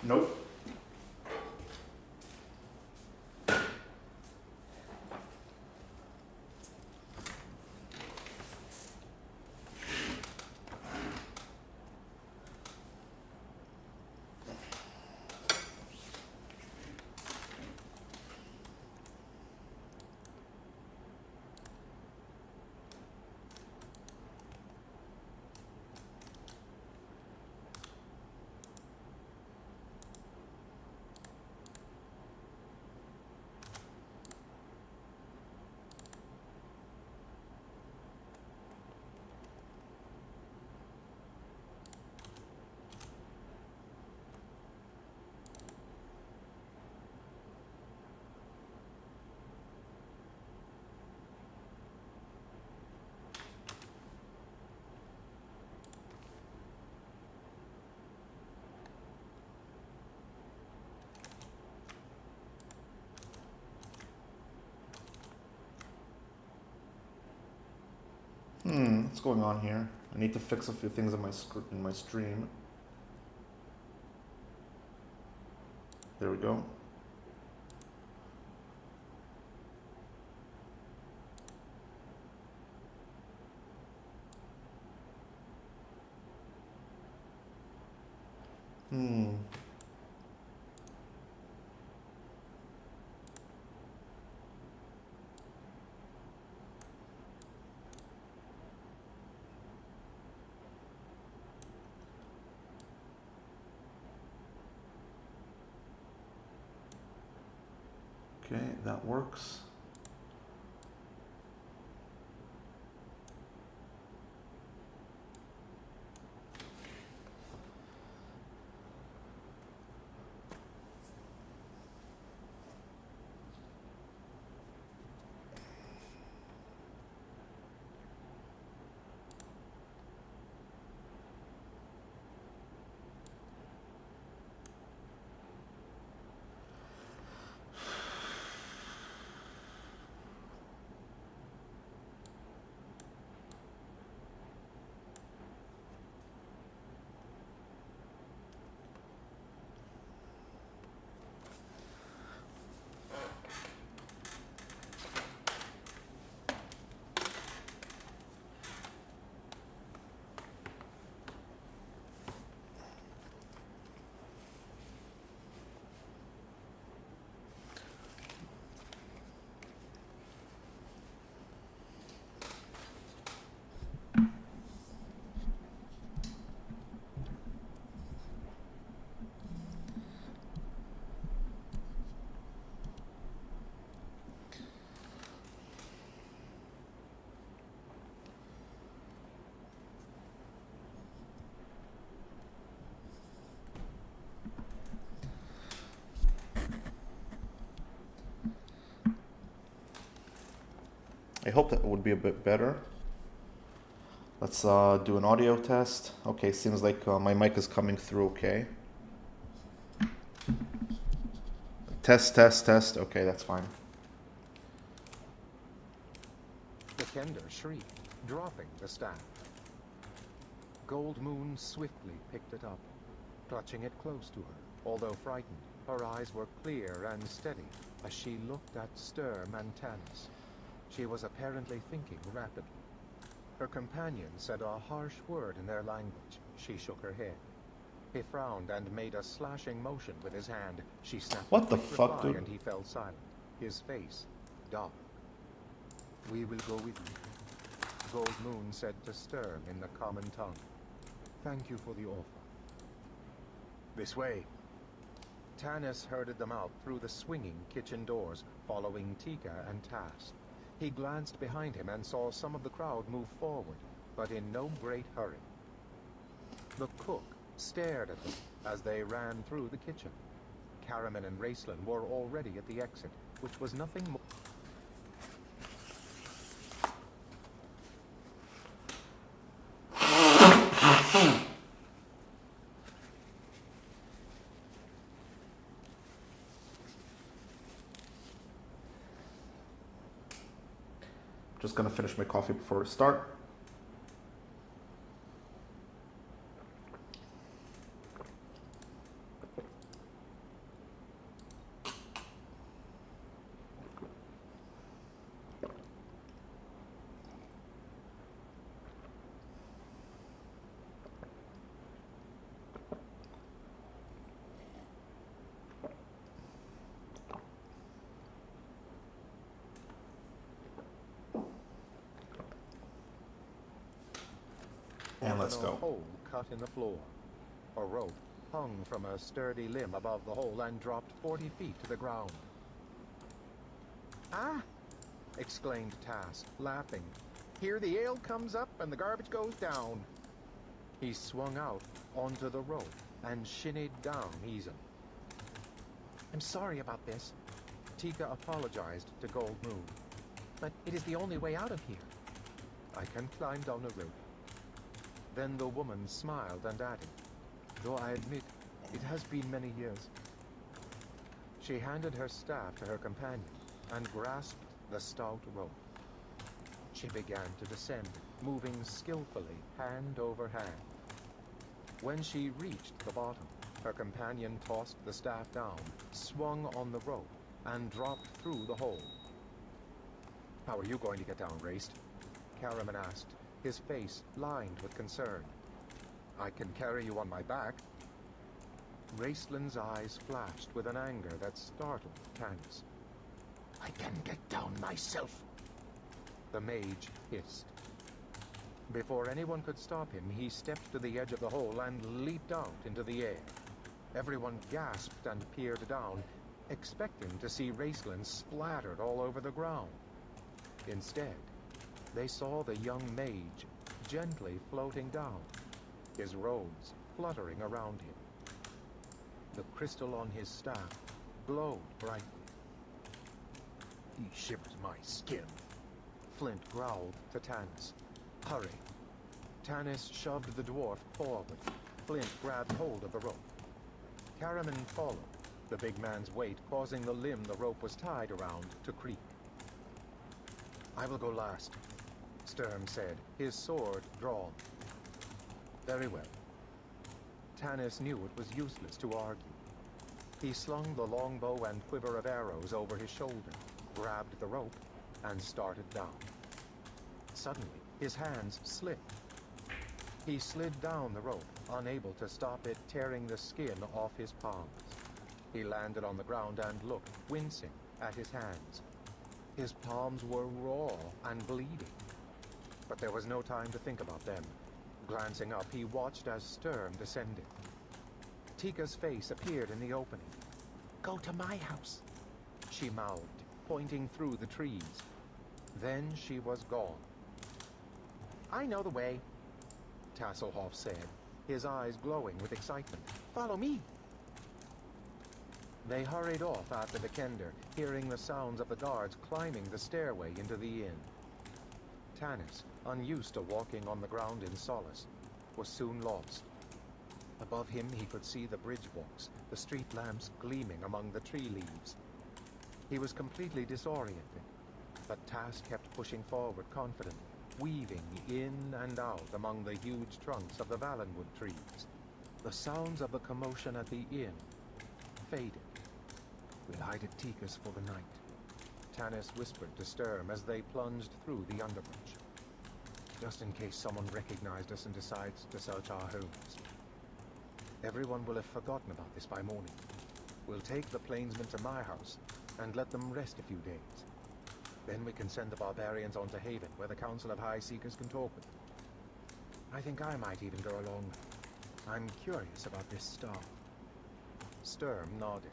Nope. What's going on here? I need to fix a few things in my stream. There we go. Okay, that works. I hope that would be a bit better. Let's do an audio test. Okay, seems like my mic is coming through okay. Test, test, test. Okay, that's fine. The Kender shrieked, dropping the staff. Gold Moon swiftly picked it up, clutching it close to her. Although frightened, her eyes were clear and steady as she looked at Sturm and Tanis. She was apparently thinking rapidly. Her companion said a harsh word in their language. She shook her head. He frowned and made a slashing motion with his hand. She snapped What a the quick fuck, reply, dude? and he fell silent, his face dark. "We will go with you," Gold Moon said to Sturm in the common tongue. "Thank you for the offer." "This way." Tanis herded them out through the swinging kitchen doors, following Tika and Tas. He glanced behind him and saw some of the crowd move forward, but in no great hurry. The cook stared at them as they ran through the kitchen. Caraman and Raistlin were already at the exit, which was nothing more. Just gonna finish my coffee before we start. And let's Open a go. hole cut in the floor. A rope hung from a sturdy limb above the hole and dropped 40 feet to the ground. "Ah!" exclaimed Tas, laughing. "Here the ale comes up and the garbage goes down." He swung out onto the rope and shinnied down easily. "I'm sorry about this." Tika apologized to Gold Moon. "But it is the only way out of here." "I can climb down a rope." Then the woman smiled and added, "Though I admit, it has been many years." She handed her staff to her companion and grasped the stout rope. She began to descend, moving skillfully, hand over hand. When she reached the bottom, her companion tossed the staff down, swung on the rope, and dropped through the hole. "How are you going to get down, Raist?" Caraman asked, his face lined with concern. "I can carry you on my back." Raistlin's eyes flashed with an anger that startled Tanis. "I can get down myself," the mage hissed. Before anyone could stop him, he stepped to the edge of the hole and leaped out into the air. Everyone gasped and peered down, expecting to see Raistlin splattered all over the ground. Instead, they saw the young mage gently floating down, his robes fluttering around him. The crystal on his staff glowed brightly. "He shivers my skin," Flint growled to Tanis. "Hurry." Tanis shoved the dwarf forward. Flint grabbed hold of the rope. Caraman followed, the big man's weight causing the limb the rope was tied around to creak. "I will go last," Sturm said, his sword drawn. "Very well." Tanis knew it was useless to argue. He slung the longbow and quiver of arrows over his shoulder, grabbed the rope, and started down. Suddenly, his hands slipped. He slid down the rope, unable to stop it tearing the skin off his palms. He landed on the ground and looked, wincing, at his hands. His palms were raw and bleeding. But there was no time to think about them. Glancing up, he watched as Sturm descended. Tika's face appeared in the opening. "Go to my house," she mouthed, pointing through the trees. Then she was gone. "I know the way," Tasselhoff said, his eyes glowing with excitement. "Follow me." They hurried off after the Kender, hearing the sounds of the guards climbing the stairway into the inn. Tanis, unused to walking on the ground in solace, was soon lost. Above him he could see the bridge walks, the street lamps gleaming among the tree leaves. He was completely disoriented, but Tas kept pushing forward confidently, weaving in and out among the huge trunks of the Valenwood trees. The sounds of the commotion at the inn faded. "We'll hide at Tika's for the night," Tanis whispered to Sturm as they plunged through the underbrush. "Just in case someone recognized us and decides to search our homes. Everyone will have forgotten about this by morning. We'll take the plainsmen to my house and let them rest a few days. Then we can send the barbarians on to Haven, where the Council of High Seekers can talk with them. I think I might even go along. I'm curious about this star." Sturm nodded.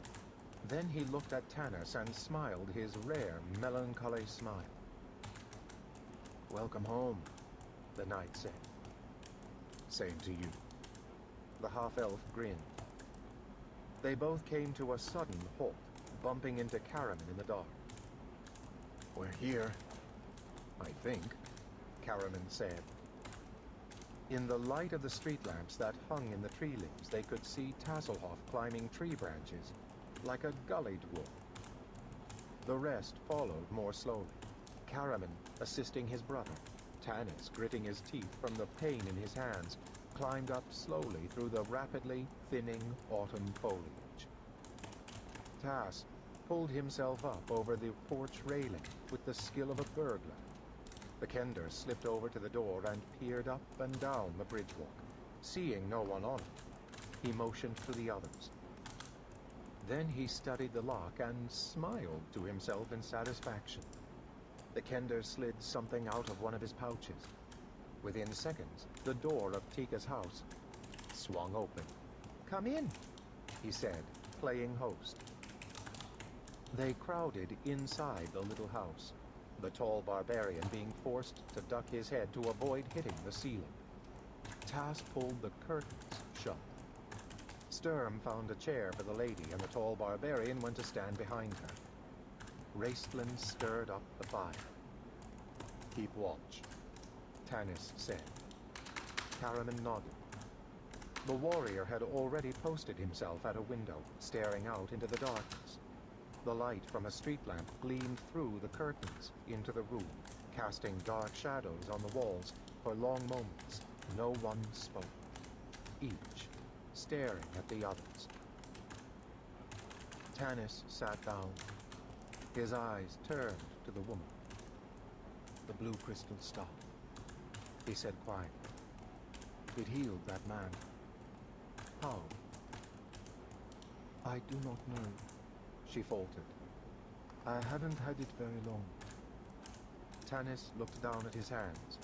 Then he looked at Tanis and smiled his rare, melancholy smile. "Welcome home," the knight said. Same to you. The half-elf grinned. They both came to a sudden halt, bumping into Caraman in the dark. We're here, I think, Caraman said. In the light of the street lamps that hung in the tree limbs, they could see Tasselhoff climbing tree branches, like a gully dwarf. The rest followed more slowly, Caraman assisting his brother. Tanis, gritting his teeth from the pain in his hands, climbed up slowly through the rapidly thinning autumn foliage. Tas pulled himself up over the porch railing with the skill of a burglar. The Kender slipped over to the door and peered up and down the bridge walk. Seeing no one on it, he motioned to the others. Then he studied the lock and smiled to himself in satisfaction. The Kender slid something out of one of his pouches. Within seconds, the door of Tika's house swung open. "Come in," he said, playing host. They crowded inside the little house, the tall barbarian being forced to duck his head to avoid hitting the ceiling. Tas pulled the curtains shut. Sturm found a chair for the lady, and the tall barbarian went to stand behind her. Raistlin stirred up the fire. "Keep watch," Tanis said. Caraman nodded. The warrior had already posted himself at a window, staring out into the darkness. The light from a street lamp gleamed through the curtains into the room, casting dark shadows on the walls. For long moments, no one spoke, each staring at the others. Tanis sat down. His eyes turned to the woman. "The blue crystal star," he said quietly. "It healed that man. How?" "I do not know," she faltered. "I haven't had it very long." Tanis looked down at his hands.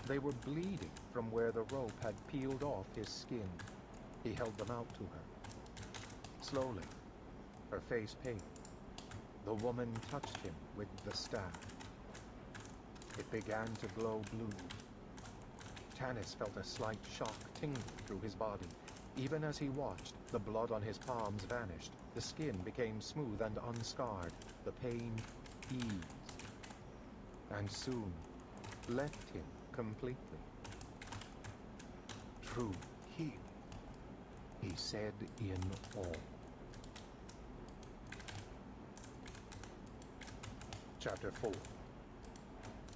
They were bleeding from where the rope had peeled off his skin. He held them out to her. Slowly, her face pale, the woman touched him with the staff. It began to glow blue. Tanis felt a slight shock tingle through his body. Even as he watched, the blood on his palms vanished. The skin became smooth and unscarred. The pain eased. And soon left him completely. "True healing," he said in awe. Chapter 4.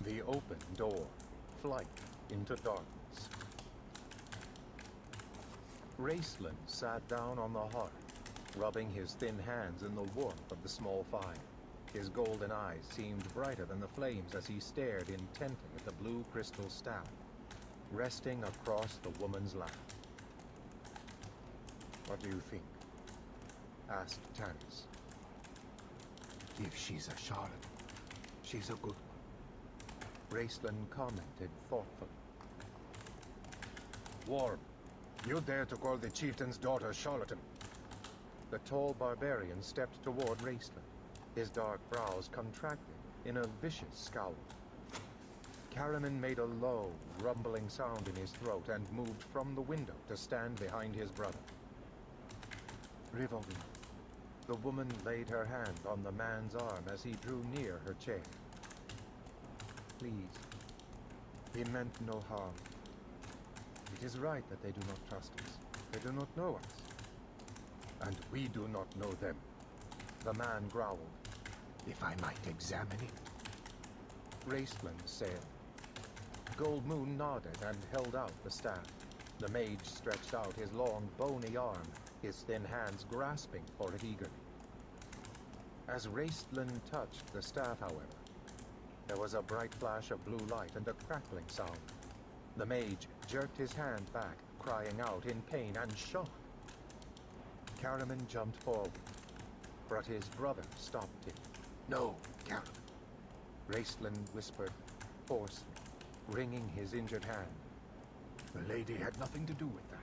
The Open Door. Flight into Darkness. Raistlin sat down on the hearth, rubbing his thin hands in the warmth of the small fire. His golden eyes seemed brighter than the flames as he stared intently at the blue crystal staff, resting across the woman's lap. "What do you think?" asked Tanis. "If she's a charlatan, she's a good one," Raistlin commented thoughtfully. "Worm, you dare to call the chieftain's daughter charlatan?" The tall barbarian stepped toward Raistlin, his dark brows contracted in a vicious scowl. Caraman made a low, rumbling sound in his throat and moved from the window to stand behind his brother. "Rivaldin." The woman laid her hand on the man's arm as he drew near her chair. "Please, He meant no harm. It is right that they do not trust us. They do not know us. And we do not know them. The man growled. If I might examine it. Raceland said. Gold Moon nodded and held out the staff. The mage stretched out his long, bony arm, his thin hands grasping for it eagerly. As Raceland touched the staff, however, there was a bright flash of blue light and a crackling sound. The mage jerked his hand back, crying out in pain and shock. Caramon jumped forward, but his brother stopped him. No, Caramon. Raceland whispered hoarsely, wringing his injured hand. The lady had nothing to do with that.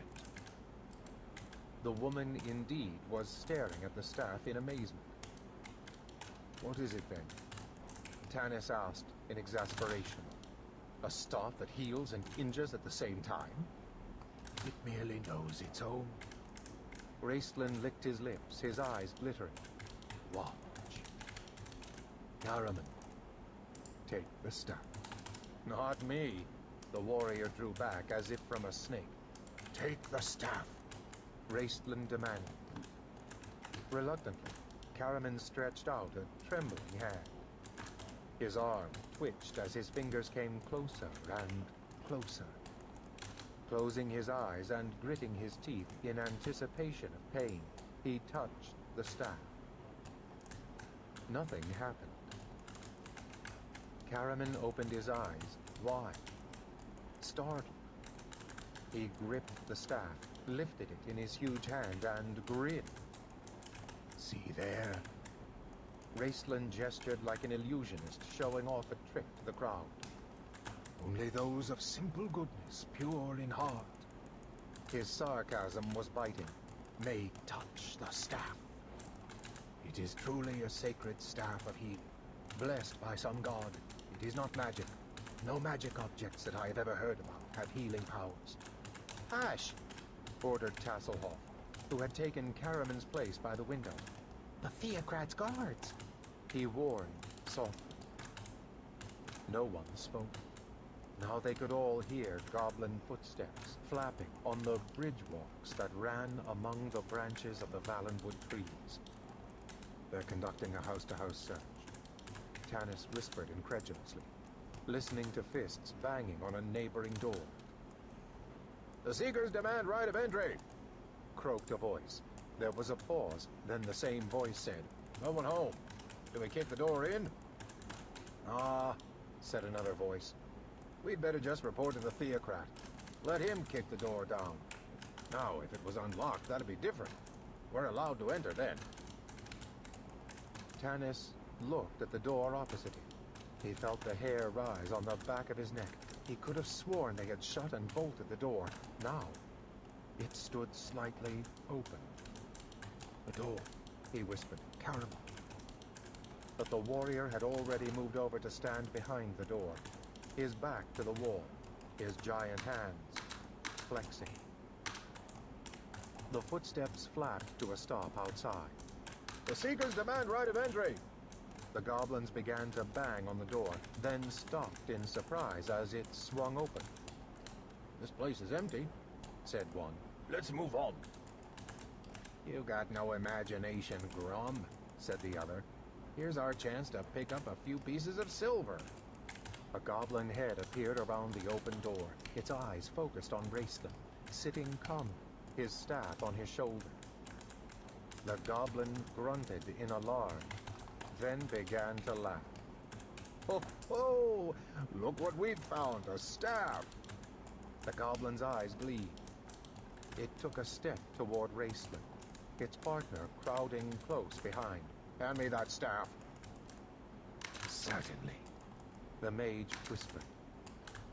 The woman indeed was staring at the staff in amazement. What is it then? Tanis asked in exasperation. A staff that heals and injures at the same time? It merely knows its own. Raceland licked his lips, his eyes glittering. Watch. Caramon, take the staff. Not me. The warrior drew back as if from a snake. Take the staff. Raceland demanded. Reluctantly, Caramon stretched out a trembling hand. His arm twitched as his fingers came closer and closer. Closing his eyes and gritting his teeth in anticipation of pain, he touched the staff. Nothing happened. Caramon opened his eyes wide, startled. He gripped the staff, lifted it in his huge hand, and grinned. See there? Raceland gestured like an illusionist showing off a trick to the crowd. Only those of simple goodness, pure in heart. His sarcasm was biting. May touch the staff. It is truly a sacred staff of healing, blessed by some god. It is not magic. No magic objects that I have ever heard about have healing powers. Ash! Ordered Tasselhoff, who had taken Caramon's place by the window. The Theocrat's guards! He warned softly. No one spoke. Now they could all hear goblin footsteps flapping on the bridge walks that ran among the branches of the Valenwood trees. They're conducting a house-to-house search. Tanis whispered incredulously, listening to fists banging on a neighboring door. The Seekers demand right of entry! Croaked a voice. There was a pause, then the same voice said, No one home. Do we kick the door in? Ah, said another voice. We'd better just report to the Theocrat. Let him kick the door down. Now, if it was unlocked, that'd be different. We're allowed to enter then. Tanis looked at the door opposite him. He felt the hair rise on the back of his neck. He could have sworn they had shut and bolted the door. Now, it stood slightly open. The door, he whispered. Caramon. But the warrior had already moved over to stand behind the door, his back to the wall, his giant hands flexing. The footsteps flapped to a stop outside. The Seekers demand right of entry! The goblins began to bang on the door, then stopped in surprise as it swung open. This place is empty, said one. Let's move on. You got no imagination, Grum, said the other. Here's our chance to pick up a few pieces of silver. A goblin head appeared around the open door, its eyes focused on Raceland, sitting calmly, his staff on his shoulder. The goblin grunted in alarm, then began to laugh. Ho, ho! Look what we've found, a staff! The goblin's eyes gleamed. It took a step toward Raceland, its partner crowding close behind. Hand me that staff. Certainly, the mage whispered.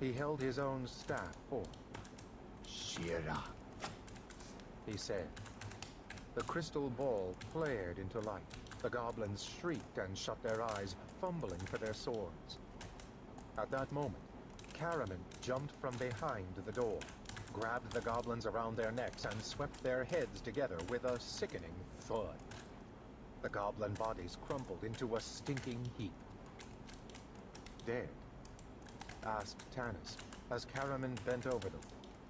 He held his own staff forth. Shira, he said. The crystal ball flared into light. The goblins shrieked and shut their eyes, fumbling for their swords. At that moment, Caramon jumped from behind the door, grabbed the goblins around their necks, and swept their heads together with a sickening thud. The goblin bodies crumpled into a stinking heap. Dead? Asked Tanis, as Caramin bent over them,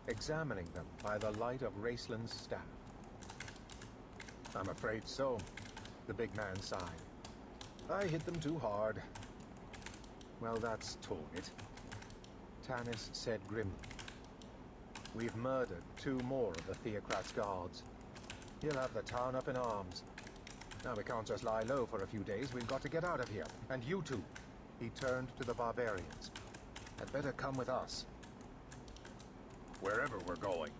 examining them by the light of Raceland's staff. I'm afraid so, the big man sighed. I hit them too hard. Well, that's torn it, Tanis said grimly. We've murdered 2 more of the Theocrat's guards. He'll have the town up in arms. Now we can't just lie low for a few days. We've got to get out of here. And you two. He turned to the barbarians. Had better come with us. Wherever we're going,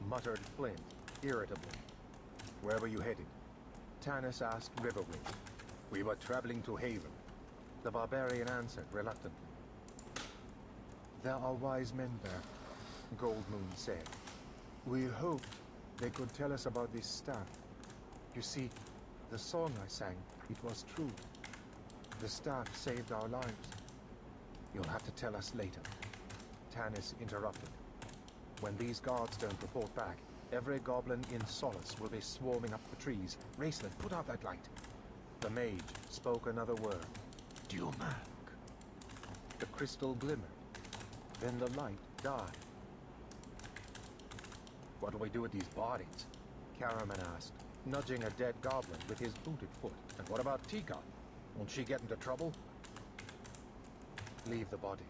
muttered Flint, irritably. Where were you headed? Tanis asked Riverwind. We were traveling to Haven. The barbarian answered reluctantly. There are wise men there, Goldmoon said. We hoped they could tell us about this staff. You see, the song I sang, it was true. The staff saved our lives. You'll have to tell us later, Tanis interrupted. When these guards don't report back, every goblin in Solace will be swarming up the trees. Raceland, put out that light. The mage spoke another word. Dumac. The crystal glimmered. Then the light died. What do we do with these bodies? Caramin asked, nudging a dead goblin with his booted foot. And what about Tika? Won't she get into trouble? Leave the bodies.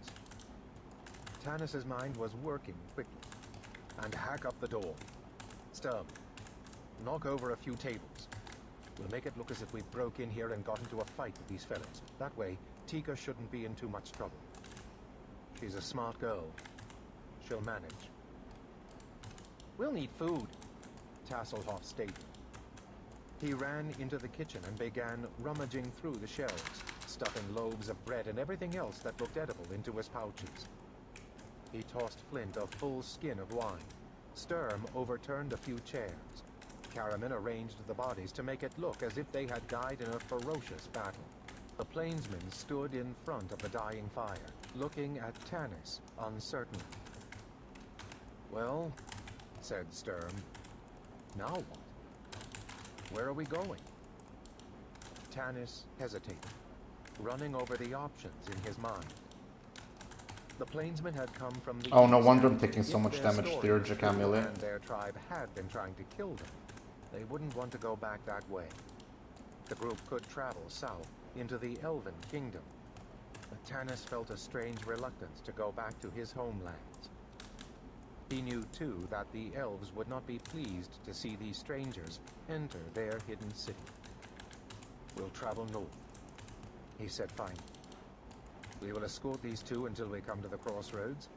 Tanis's mind was working quickly. And hack up the door. Sturm, knock over a few tables. We'll make it look as if we broke in here and got into a fight with these fellows. That way, Tika shouldn't be in too much trouble. She's a smart girl. She'll manage. We'll need food, Tasselhoff stated. He ran into the kitchen and began rummaging through the shelves, stuffing loaves of bread and everything else that looked edible into his pouches. He tossed Flint a full skin of wine. Sturm overturned a few chairs. Caramin arranged the bodies to make it look as if they had died in a ferocious battle. The plainsmen stood in front of the dying fire, looking at Tanis uncertainly. Well, said Sturm, now what? Where are we going? Tanis hesitated, running over the options in his mind. The plainsmen had come from the Oh, no east, wonder I'm and taking so if much their damage story there, was true Jacamule. and their tribe had been trying to kill them, they wouldn't want to go back that way. The group could travel south into the Elven Kingdom, but Tanis felt a strange reluctance to go back to his homelands. He knew, too, that the elves would not be pleased to see these strangers enter their hidden city. We'll travel north, he said finally. We will escort these two until we come to the crossroads.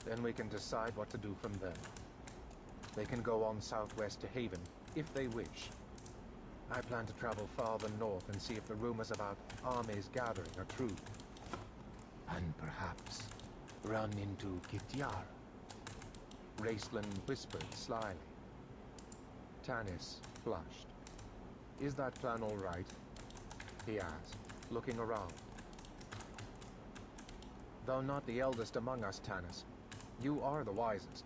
Then we can decide what to do from there. They can go on southwest to Haven, if they wish. I plan to travel farther north and see if the rumors about armies gathering are true. And perhaps run into Githjar. Raceland whispered slyly. Tanis flushed. Is that plan all right? He asked, looking around. Though not the eldest among us, Tanis, you are the wisest,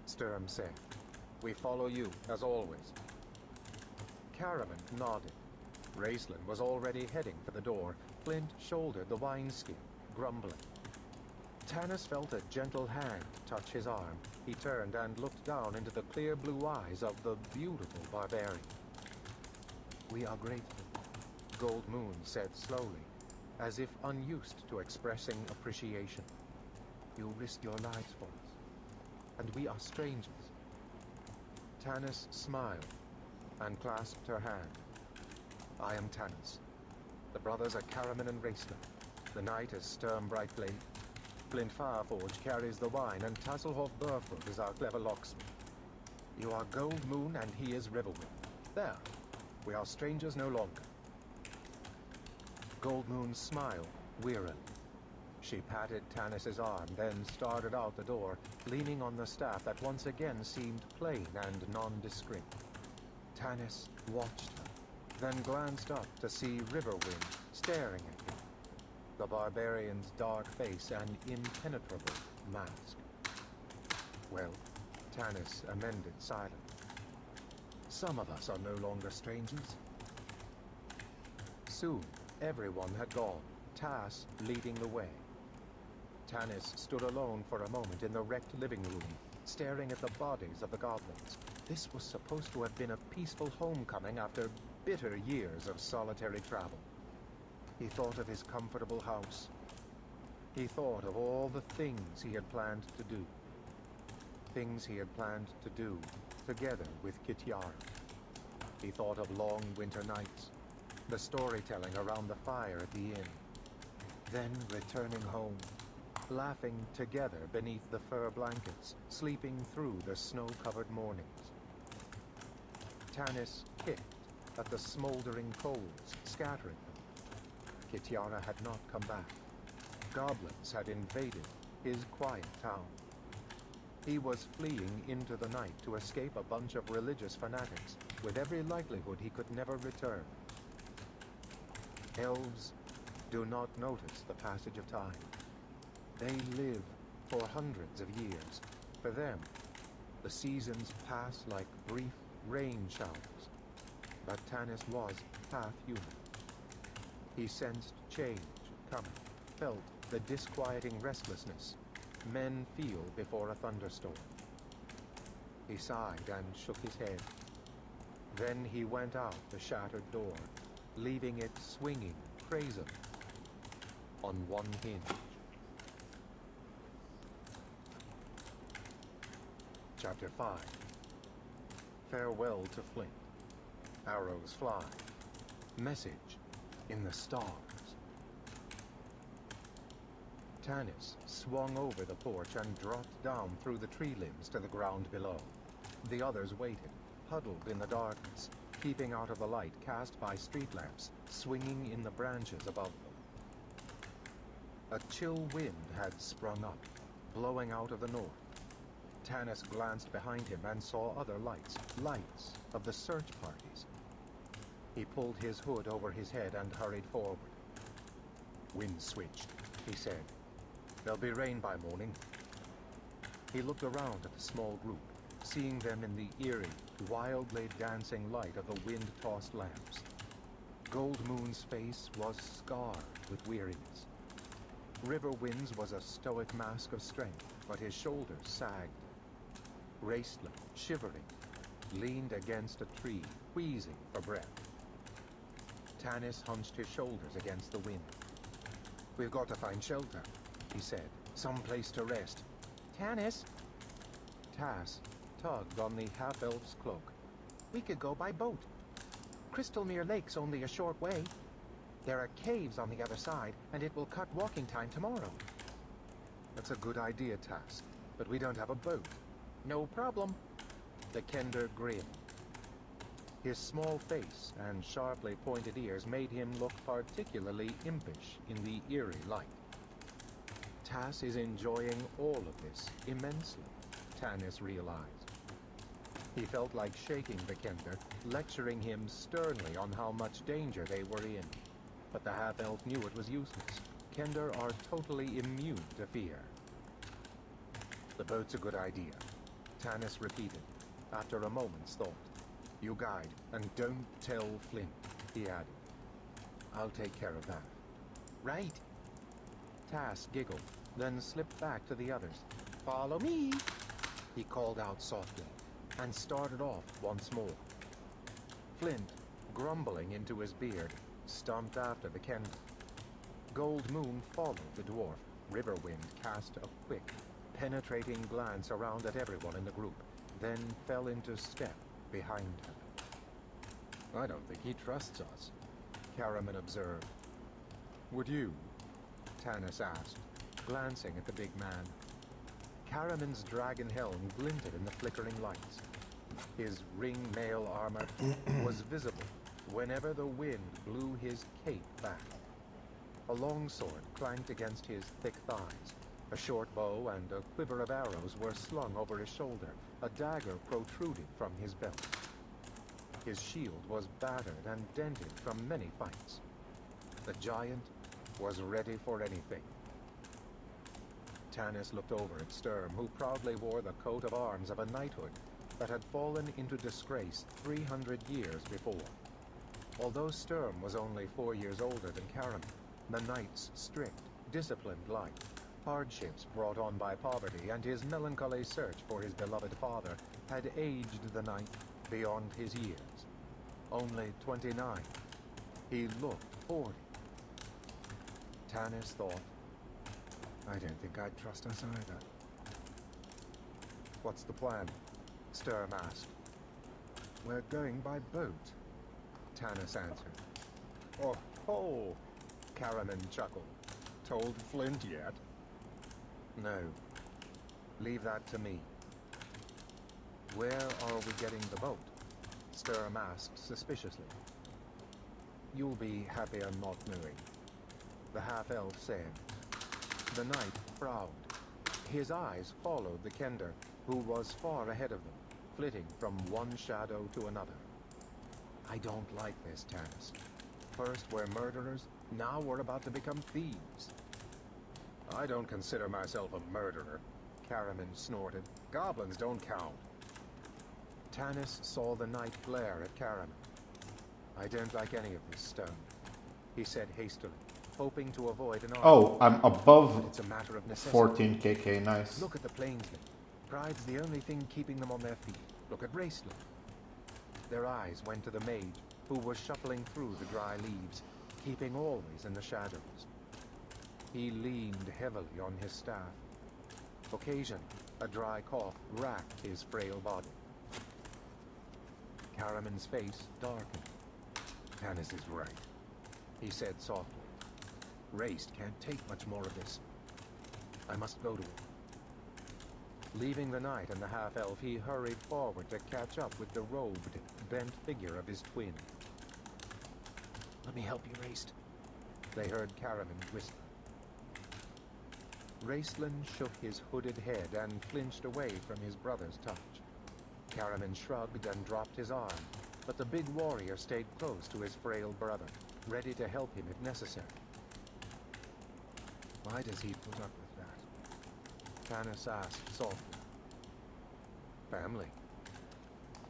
Sturm said. We follow you, as always. Caramin nodded. Raceland was already heading for the door. Flint shouldered the wineskin, grumbling. Tanis felt a gentle hand touch his arm. He turned and looked down into the clear blue eyes of the beautiful barbarian. We are grateful, Goldmoon said slowly, as if unused to expressing appreciation. You risked your lives for us, and we are strangers. Tanis smiled and clasped her hand. I am Tanis. The brothers are Caramin and Raceland. The knight is Sturm Brightblade. Flint Fireforge carries the wine, and Tasselhoff Burfoot is our clever locksmith. You are Goldmoon, and he is Riverwind. There, we are strangers no longer. Goldmoon smiled wearily. She patted Tanis's arm, then started out the door, leaning on the staff that once again seemed plain and nondescript. Tanis watched her, then glanced up to see Riverwind staring at him, the barbarian's dark face an impenetrable mask. Well, Tanis amended silently. Some of us are no longer strangers. Soon, everyone had gone, Tas leading the way. Tanis stood alone for a moment in the wrecked living room, staring at the bodies of the goblins. This was supposed to have been a peaceful homecoming after bitter years of solitary travel. He thought of his comfortable house. He thought of all the things he had planned to do. Things he had planned to do together with Kitiara. He thought of long winter nights, the storytelling around the fire at the inn, then returning home, laughing together beneath the fur blankets, sleeping through the snow-covered mornings. Tanis kicked at the smoldering coals, scattering them. Kitiara had not come back. Goblins had invaded his quiet town. He was fleeing into the night to escape a bunch of religious fanatics, with every likelihood he could never return. Elves do not notice the passage of time. They live for hundreds of years. For them, the seasons pass like brief rain showers. But Tanis was half human. He sensed change coming, felt the disquieting restlessness men feel before a thunderstorm. He sighed and shook his head. Then he went out the shattered door, leaving it swinging crazily on one hinge. Chapter 5. Farewell to Flint. Arrows fly. Message in the stars. Tanis swung over the porch and dropped down through the tree limbs to the ground below. The others waited, huddled in the darkness, keeping out of the light cast by street lamps swinging in the branches above them. A chill wind had sprung up, blowing out of the north. Tanis glanced behind him and saw other lights of the search parties. He pulled his hood over his head and hurried forward. Wind switched, he said. There'll be rain by morning. He looked around at the small group, seeing them in the eerie, wildly dancing light of the wind-tossed lamps. Gold Moon's face was scarred with weariness. Riverwind's was a stoic mask of strength, but his shoulders sagged. Raistler, shivering, leaned against a tree, wheezing for breath. Tanis hunched his shoulders against the wind. We've got to find shelter, he said. Some place to rest. Tanis! Tass tugged on the half-elf's cloak. We could go by boat. Crystalmere Lake's only a short way. There are caves on the other side, and it will cut walking time tomorrow. That's a good idea, Tass, but we don't have a boat. No problem. The Kender grinned. His small face and sharply pointed ears made him look particularly impish in the eerie light. Tass is enjoying all of this immensely, Tanis realized. He felt like shaking the Kender, lecturing him sternly on how much danger they were in. But the half-elf knew it was useless. Kender are totally immune to fear. The boat's a good idea, Tanis repeated, after a moment's thought. You guide, and don't tell Flint, he added. I'll take care of that. Right. Tass giggled, then slipped back to the others. Follow me, he called out softly, and started off once more. Flint, grumbling into his beard, stomped after the Kender. Gold Moon followed the dwarf. Riverwind cast a quick, penetrating glance around at everyone in the group, then fell into step behind her. I don't think he trusts us, Caraman observed. Would you? Tanis asked, glancing at the big man. Caraman's dragon helm glinted in the flickering lights. His ring mail armor was visible whenever the wind blew his cape back. A long sword clanked against his thick thighs. A short bow and a quiver of arrows were slung over his shoulder. A dagger protruded from his belt. His shield was battered and dented from many fights. The giant was ready for anything. Tanis looked over at Sturm, who proudly wore the coat of arms of a knighthood that had fallen into disgrace 300 years before. Although Sturm was only 4 years older than Caraman, the knight's strict, disciplined life Hardships brought on by poverty and his melancholy search for his beloved father had aged the knight beyond his years. Only 29. He looked 40. Tanis thought, I don't think I'd trust us either. What's the plan? Sturm asked. We're going by boat, Tanis answered. Oh, ho! Caraman chuckled. Told Flint yet? No. Leave that to me. Where are we getting the boat? Sturm asked suspiciously. You'll be happier not knowing, the half-elf said. The knight frowned. His eyes followed the Kender, who was far ahead of them, flitting from one shadow to another. I don't like this, Tanis. First we're murderers, now we're about to become thieves. I don't consider myself a murderer, Caraman snorted. Goblins don't count. Tanis saw the knight glare at Caraman. I don't like any of this stone, he said hastily, hoping to avoid an argument. Oh, I'm above It's a matter of necessity. 14 KK, nice. Look at the plainsmen. Pride's the only thing keeping them on their feet. Look at Raceland. Their eyes went to the mage, who was shuffling through the dry leaves, keeping always in the shadows. He leaned heavily on his staff. Occasionally, a dry cough racked his frail body. Caraman's face darkened. Tanis is right, he said softly. Raced can't take much more of this. I must go to him. Leaving the knight and the half-elf, he hurried forward to catch up with the robed, bent figure of his twin. Let me help you, Raced, they heard Caraman whisper. Raceland shook his hooded head and flinched away from his brother's touch. Caraman shrugged and dropped his arm, but the big warrior stayed close to his frail brother, ready to help him if necessary. Why does he put up with that? Tanis asked softly. Family.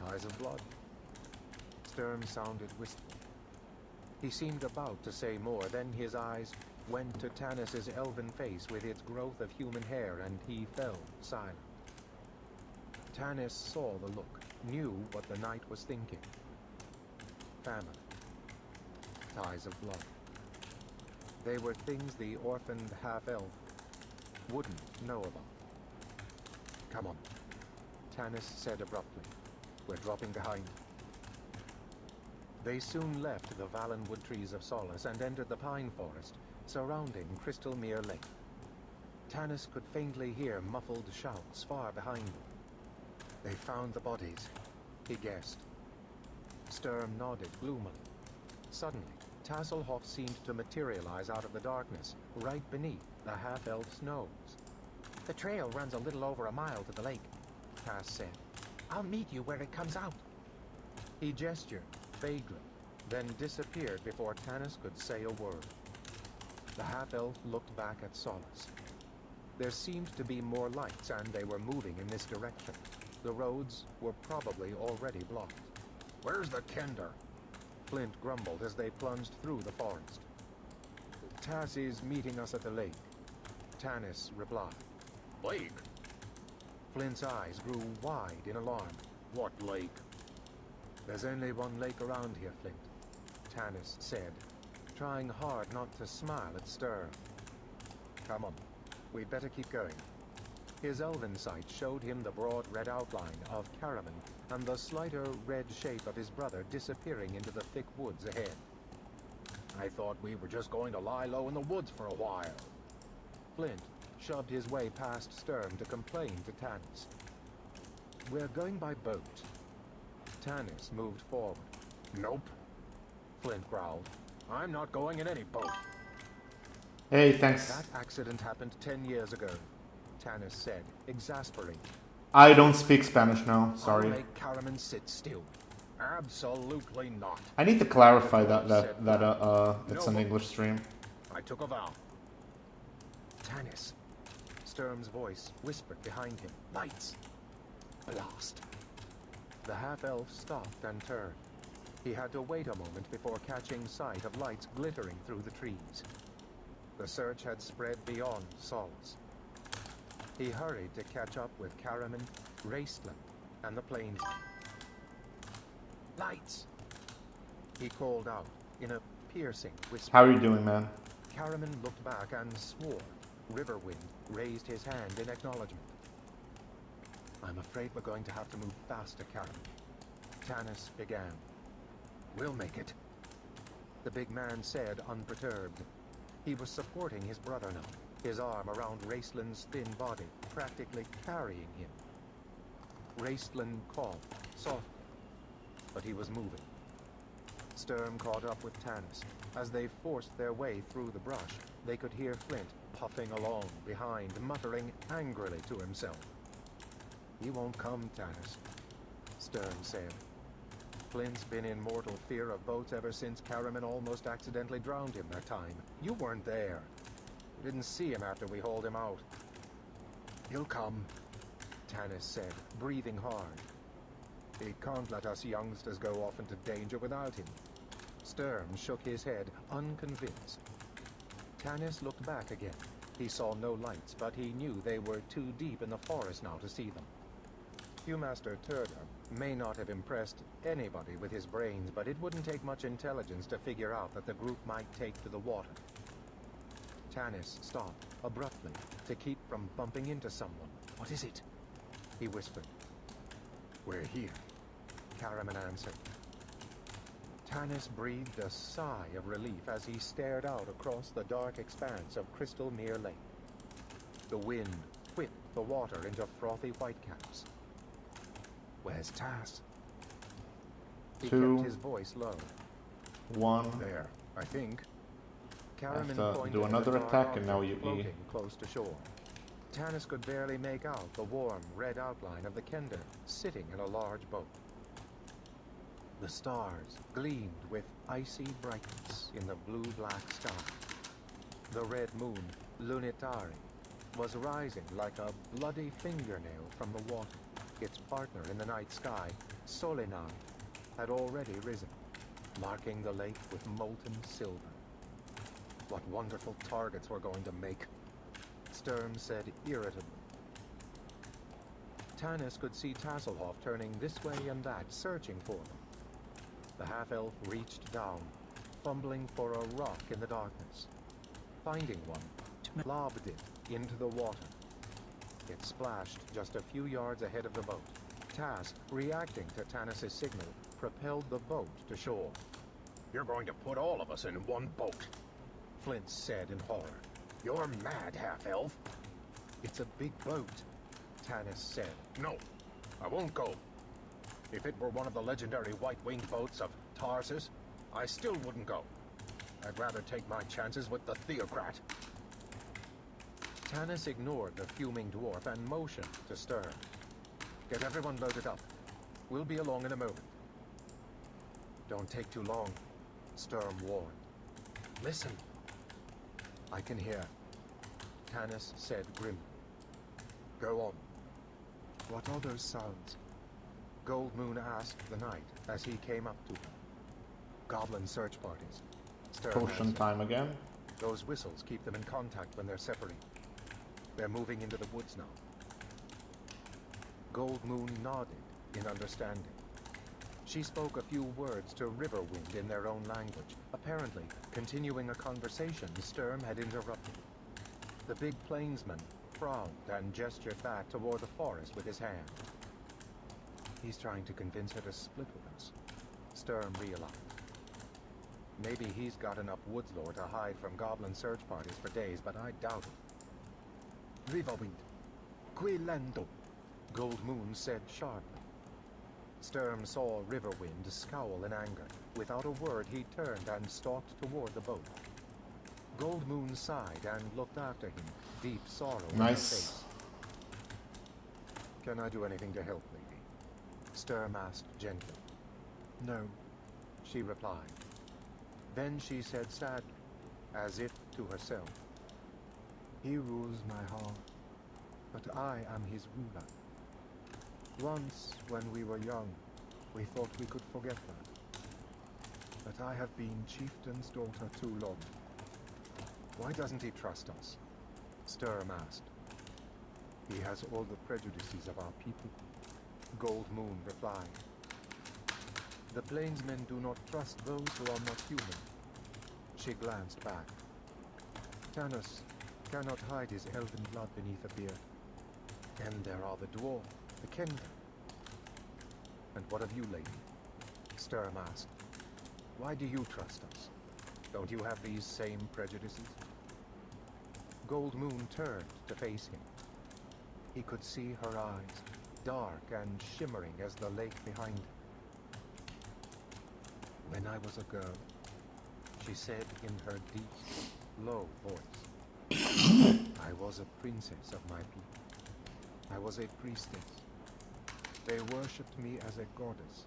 Ties of blood. Sturm sounded wistful. He seemed about to say more, then his eyes went to Tanis's elven face with its growth of human hair, and he fell silent. Tanis saw the look, knew what the knight was thinking. Family. Ties of blood. They were things the orphaned half-elf wouldn't know about. Come on, Tanis said abruptly. We're dropping behind. They soon left the Valenwood trees of Solace and entered the pine forest surrounding Crystalmere Lake. Tanis could faintly hear muffled shouts far behind them. They found the bodies, he guessed. Sturm nodded gloomily. Suddenly, Tasselhoff seemed to materialize out of the darkness, right beneath the half-elf's nose. The trail runs a little over a mile to the lake, Tass said. I'll meet you where it comes out. He gestured, vaguely, then disappeared before Tanis could say a word. The half-elf looked back at Solace. There seemed to be more lights, and they were moving in this direction. The roads were probably already blocked. Where's the Kender? Flint grumbled as they plunged through the forest. Tass is meeting us at the lake, Tanis replied. Lake? Flint's eyes grew wide in alarm. What lake? There's only one lake around here, Flint, Tanis said, trying hard not to smile at Sturm. Come on, we'd better keep going. His elven sight showed him the broad red outline of Caraman and the slighter red shape of his brother disappearing into the thick woods ahead. I thought we were just going to lie low in the woods for a while. Flint shoved his way past Sturm to complain to Tanis. We're going by boat. Tanis moved forward. Nope, Flint growled. I'm not going in any boat. Hey, thanks. That accident happened 10 years ago, Tanis said, exasperated. I don't speak Spanish now, sorry. I'll make Caraman sit still. Absolutely not. I need to clarify that it's an English stream. I took a vow. Tanis. Sturm's voice whispered behind him. Lights. Blast. The half-elf stopped and turned. He had to wait a moment before catching sight of lights glittering through the trees. The search had spread beyond Solace. He hurried to catch up with Caraman, Raistland, and the plains. Lights! He called out in a piercing whisper. How are you doing, man? Caraman looked back and swore. Riverwind raised his hand in acknowledgement. I'm afraid we're going to have to move faster, Caraman. Tanis began. We'll make it. The big man said, unperturbed. He was supporting his brother now, his arm around Raistland's thin body, practically carrying him. Raistland coughed softly, but he was moving. Sturm caught up with Tanis. As they forced their way through the brush, they could hear Flint puffing along behind, muttering angrily to himself. He won't come, Tanis, Sturm said. Flint's been in mortal fear of boats ever since Caraman almost accidentally drowned him that time. You weren't there. You didn't see him after we hauled him out. He'll come, Tanis said, breathing hard. He can't let us youngsters go off into danger without him. Sturm shook his head, unconvinced. Tanis looked back again. He saw no lights, but he knew they were too deep in the forest now to see them. Viewmaster Turner may not have impressed anybody with his brains, but it wouldn't take much intelligence to figure out that the group might take to the water. Tanis stopped abruptly to keep from bumping into someone. What is it? He whispered. We're here, Caraman answered. Tanis breathed a sigh of relief as he stared out across the dark expanse of Crystal Mere Lake. The wind whipped the water into frothy whitecaps. Where's Tass? He kept his voice low. 1. There, I think. Have to do another attack, and now you E. Close to shore. Tanis could barely make out the warm red outline of the Kender sitting in a large boat. The stars gleamed with icy brightness in the blue-black sky. The red moon, Lunitari, was rising like a bloody fingernail from the water. Its partner in the night sky, Solinar, had already risen, marking the lake with molten silver. What wonderful targets we're going to make, Sturm said irritably. Tanis could see Tasselhoff turning this way and that, searching for them. The half-elf reached down, fumbling for a rock in the darkness. Finding one, lobbed it into the water. It splashed just a few yards ahead of the boat. Tass, reacting to Tanis' signal, propelled the boat to shore. You're going to put all of us in one boat, Flint said in horror. You're mad, half-elf. It's a big boat, Tanis said. No, I won't go. If it were one of the legendary white-winged boats of Tarsus, I still wouldn't go. I'd rather take my chances with the Theocrat. Tanis ignored the fuming dwarf and motioned to Sturm. Get everyone loaded up. We'll be along in a moment. Don't take too long, Sturm warned. Listen. I can hear, Tanis said grimly. Go on. What are those sounds? Goldmoon asked the knight as he came up to her. Goblin search parties. Sturm Potion answered. time again. Those whistles keep them in contact when they're separated. They're moving into the woods now. Goldmoon nodded in understanding. She spoke a few words to Riverwind in their own language, apparently continuing a conversation Sturm had interrupted. The big plainsman frowned and gestured back toward the forest with his hand. He's trying to convince her to split with us, Sturm realized. Maybe he's got enough woods lore to hide from goblin search parties for days, but I doubt it. Riverwind, Quilendo, Goldmoon said sharply. Sturm saw Riverwind scowl in anger. Without a word, he turned and stalked toward the boat. Goldmoon sighed and looked after him, deep sorrow in her face. Can I do anything to help, lady? Sturm asked gently. No, she replied. Then she said sadly, as if to herself. He rules my heart, but I am his ruler. Once, when we were young, we thought we could forget that. But I have been chieftain's daughter too long. Why doesn't he trust us? Sturm asked. He has all the prejudices of our people, Gold Moon replied. The plainsmen do not trust those who are not human. She glanced back. Tanos cannot hide his elven blood beneath a beard. And there are the dwarf, the Kender. And what of you, lady? Sturm asked. Why do you trust us? Don't you have these same prejudices? Gold Moon turned to face him. He could see her eyes, dark and shimmering as the lake behind him. When I was a girl, she said in her deep, low voice, I was a princess of my people. I was a priestess. They worshipped me as a goddess.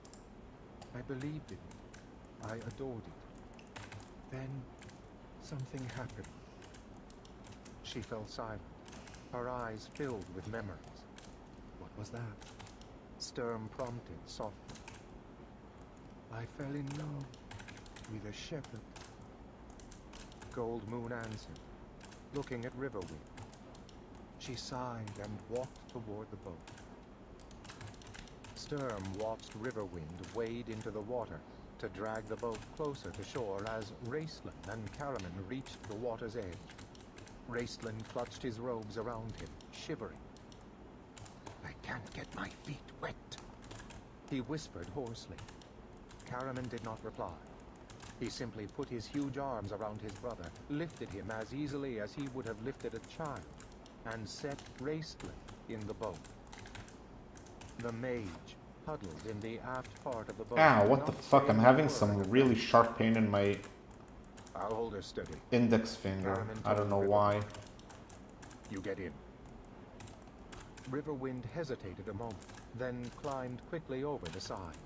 I believed in it. I adored it. Then, something happened. She fell silent, her eyes filled with memories. What was that? Sturm prompted softly. I fell in love with a shepherd. Gold Moon answered, looking at Riverwind. She sighed and walked toward the boat. Sturm watched Riverwind wade into the water to drag the boat closer to shore as Raistlin and Caraman reached the water's edge. Raistlin clutched his robes around him, shivering. I can't get my feet wet, he whispered hoarsely. Caraman did not reply. He simply put his huge arms around his brother, lifted him as easily as he would have lifted a child, and set Raistlin in the boat. The mage huddled in the aft part of the boat. Ow, what the fuck? I'm having some really sharp pain in my I'll hold her steady. index finger. I don't know why. You get in. Riverwind hesitated a moment, then climbed quickly over the side.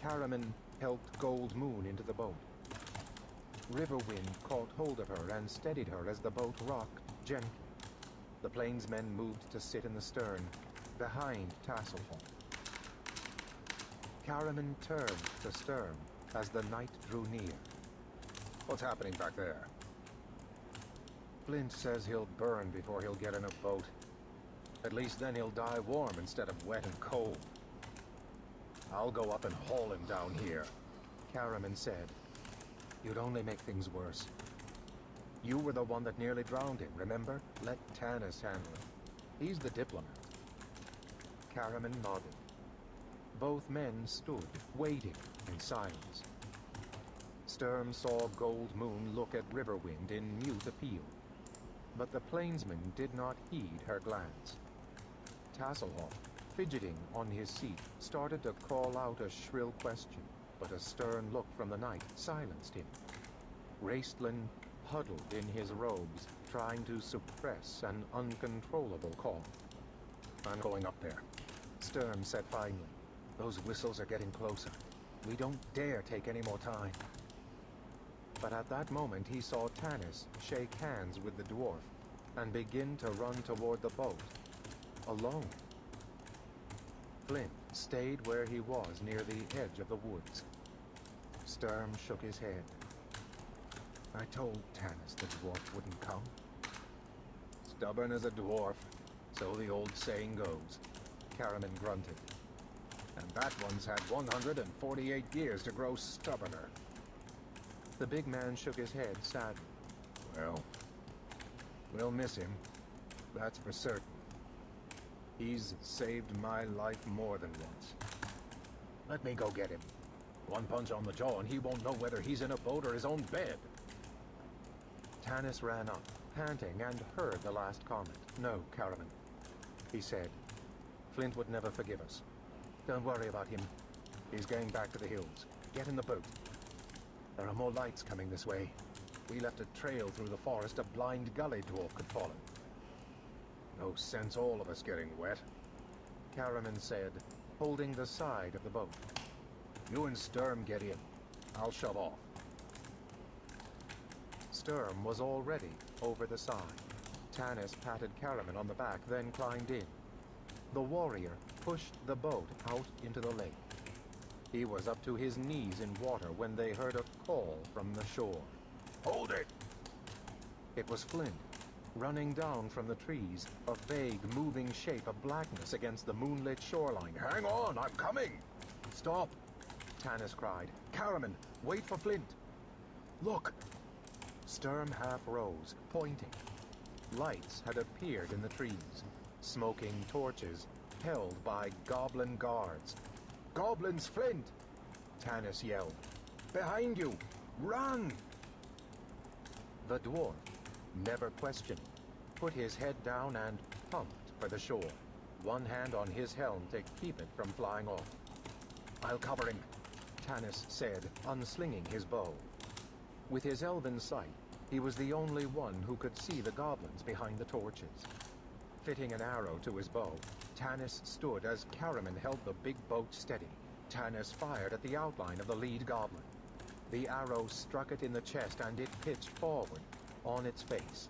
Caraman helped Gold Moon into the boat. Riverwind caught hold of her and steadied her as the boat rocked gently. The plainsmen moved to sit in the stern, behind Tasselhorn. Caraman turned to Sturm as the night drew near. What's happening back there? Flint says he'll burn before he'll get in a boat. At least then he'll die warm instead of wet and cold. I'll go up and haul him down here, Caraman said. You'd only make things worse. You were the one that nearly drowned him, remember? Let Tanis handle it. He's the diplomat. Caraman nodded. Both men stood, waiting in silence. Sturm saw Gold Moon look at Riverwind in mute appeal, but the plainsman did not heed her glance. Tasselhoff, fidgeting on his seat, started to call out a shrill question, but a stern look from the night silenced him. Raistlin huddled in his robes, trying to suppress an uncontrollable call. I'm going up there, Sturm said finally. Those whistles are getting closer. We don't dare take any more time. But at that moment he saw Tanis shake hands with the dwarf and begin to run toward the boat, alone. Flint stayed where he was near the edge of the woods. Sturm shook his head. I told Tanis the dwarf wouldn't come. Stubborn as a dwarf, so the old saying goes, Caraman grunted. And that one's had 148 years to grow stubborner. The big man shook his head sadly. Well, we'll miss him, that's for certain. He's saved my life more than once. Let me go get him. One punch on the jaw and he won't know whether he's in a boat or his own bed. Tanis ran up, panting, and heard the last comment. No, Caraman, he said. Flint would never forgive us. Don't worry about him. He's going back to the hills. Get in the boat. There are more lights coming this way. We left a trail through the forest a blind gully dwarf could follow. No sense all of us getting wet, Caraman said, holding the side of the boat. You and Sturm get in. I'll shove off. Sturm was already over the side. Tanis patted Caraman on the back, then climbed in. The warrior pushed the boat out into the lake. He was up to his knees in water when they heard a call from the shore. Hold it! It was Flint, running down from the trees, a vague, moving shape of blackness against the moonlit shoreline. Hang on, I'm coming! Stop! Tanis cried. Caraman, wait for Flint! Look! Sturm half rose, pointing. Lights had appeared in the trees, smoking torches held by goblin guards. Goblins, Flint! Tanis yelled. Behind you! Run! The dwarf, never questioning, put his head down and pumped for the shore, one hand on his helm to keep it from flying off. I'll cover him, Tanis said, unslinging his bow. With his elven sight, he was the only one who could see the goblins behind the torches. Fitting an arrow to his bow, Tanis stood as Caraman held the big boat steady. Tanis fired at the outline of the lead goblin. The arrow struck it in the chest and it pitched forward, on its face.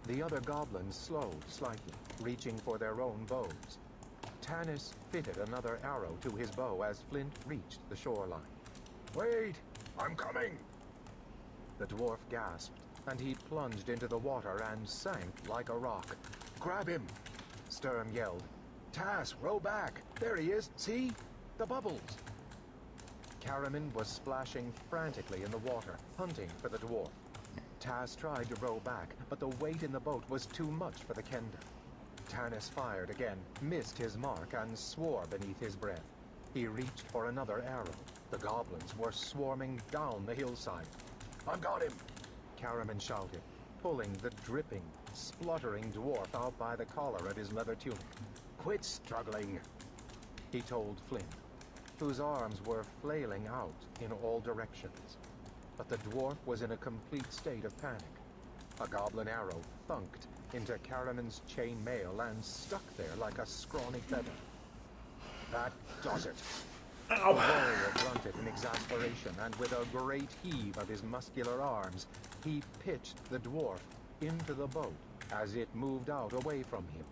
The other goblins slowed slightly, reaching for their own bows. Tanis fitted another arrow to his bow as Flint reached the shoreline. Wait! I'm coming! The dwarf gasped, and he plunged into the water and sank like a rock. Grab him! Sturm yelled. Tas, row back! There he is! See? The bubbles! Caraman was splashing frantically in the water, hunting for the dwarf. Tas tried to row back, but the weight in the boat was too much for the Kender. Tanis fired again, missed his mark, and swore beneath his breath. He reached for another arrow. The goblins were swarming down the hillside. I've got him! Caraman shouted, pulling the dripping, spluttering dwarf out by the collar of his leather tunic. Quit struggling! He told Flint, whose arms were flailing out in all directions. But the dwarf was in a complete state of panic. A goblin arrow thunked into Caraman's chain mail and stuck there like a scrawny feather. That does it. The warrior grunted in exasperation, and with a great heave of his muscular arms, he pitched the dwarf into the boat as it moved out away from him.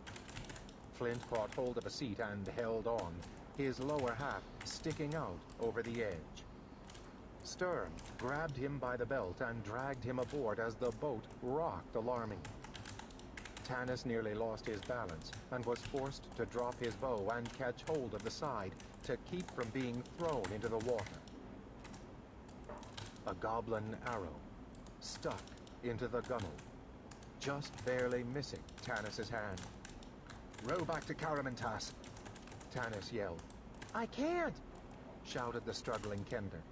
Flint caught hold of a seat and held on, his lower half sticking out over the edge. Sturm grabbed him by the belt and dragged him aboard as the boat rocked alarmingly. Tanis nearly lost his balance and was forced to drop his bow and catch hold of the side to keep from being thrown into the water. A goblin arrow stuck into the gunwale, just barely missing Tanis's hand. Row back to Caraman, Tas. Tanis yelled. I can't! Shouted the struggling Kender.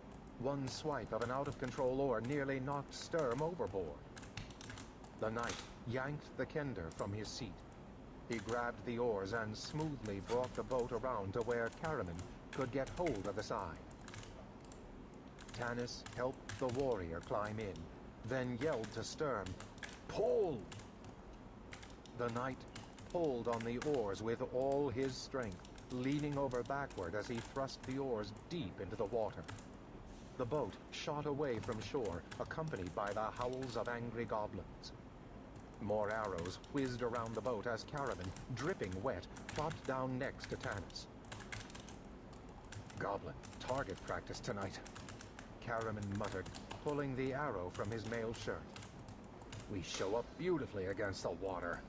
One swipe of an out-of-control oar nearly knocked Sturm overboard. The knight yanked the Kender from his seat. He grabbed the oars and smoothly brought the boat around to where Caraman could get hold of the side. Tanis helped the warrior climb in, then yelled to Sturm, Pull! The knight pulled on the oars with all his strength, leaning over backward as he thrust the oars deep into the water. The boat shot away from shore, accompanied by the howls of angry goblins. More arrows whizzed around the boat as Caraman, dripping wet, plopped down next to Tanis. Goblin target practice tonight, Caraman muttered, pulling the arrow from his mail shirt. We show up beautifully against the water.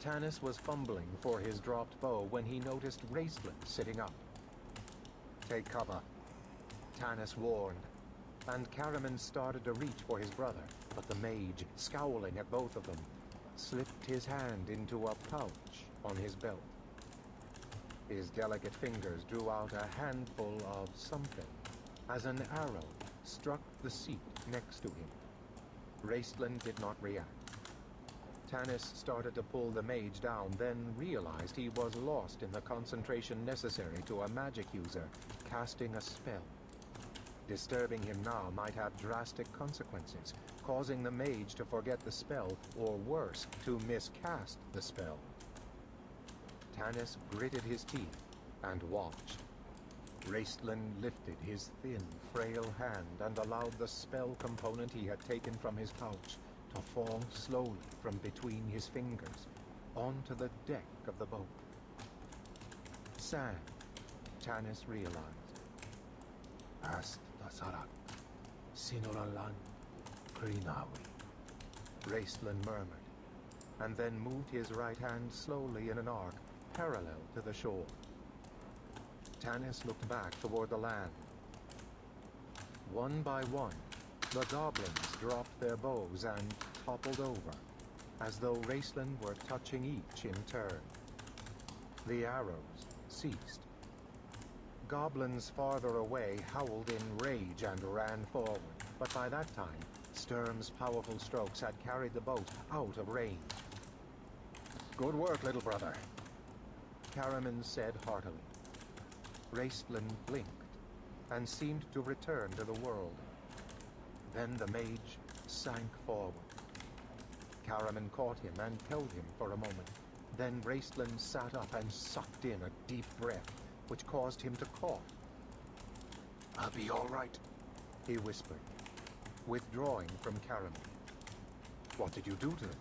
Tanis was fumbling for his dropped bow when he noticed Raistlin sitting up. Take cover, Tanis warned, and Caraman started to reach for his brother, but the mage, scowling at both of them, slipped his hand into a pouch on his belt. His delicate fingers drew out a handful of something as an arrow struck the seat next to him. Raistlin did not react. Tanis started to pull the mage down, then realized he was lost in the concentration necessary to a magic user casting a spell. Disturbing him now might have drastic consequences, causing the mage to forget the spell, or worse, to miscast the spell. Tanis gritted his teeth and watched. Raistlin lifted his thin, frail hand and allowed the spell component he had taken from his pouch to fall slowly from between his fingers onto the deck of the boat. Sand, Tanis realized. Ast Sarak, Sinoralan, Krinawi, Raistlin murmured, and then moved his right hand slowly in an arc parallel to the shore. Tanis looked back toward the land. One by one, the goblins dropped their bows and toppled over, as though Raistlin were touching each in turn. The arrows ceased. Goblins farther away howled in rage and ran forward, but by that time, Sturm's powerful strokes had carried the boat out of range. "Good work, little brother," Caramin said heartily. Raistlin blinked and seemed to return to the world. Then the mage sank forward. Caramin caught him and held him for a moment. Then Raistlin sat up and sucked in a deep breath, which caused him to cough. "I'll be all right," he whispered, withdrawing from Caramin. "What did you do to them?"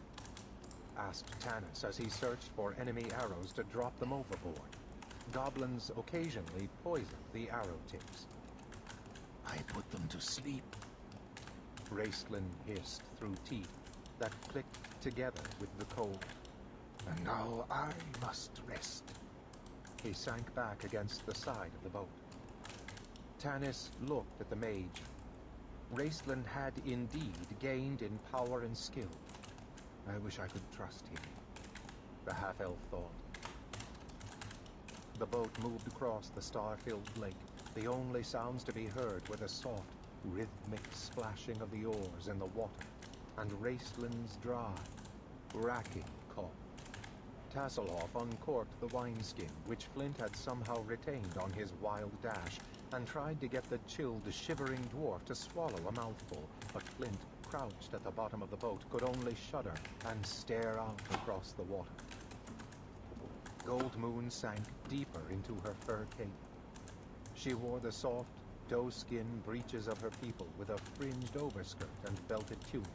asked Tanis as he searched for enemy arrows to drop them overboard. Goblins occasionally poisoned the arrow tips. "I put them to sleep," Raistlin hissed through teeth that clicked together with the cold. "and now I must rest." He sank back against the side of the boat. Tanis looked at the mage. Raistlin had indeed gained in power and skill. I wish I could trust him, the half-elf thought. The boat moved across the star-filled lake. The only sounds to be heard were the soft, rhythmic splashing of the oars in the water, and Raistlin's dry, racking cough. Tasselhoff uncorked the wineskin, which Flint had somehow retained on his wild dash, and tried to get the chilled, shivering dwarf to swallow a mouthful, but Flint, crouched at the bottom of the boat, could only shudder and stare out across the water. Goldmoon sank deeper into her fur cape. She wore the soft, doe-skin breeches of her people with a fringed overskirt and belted tunic.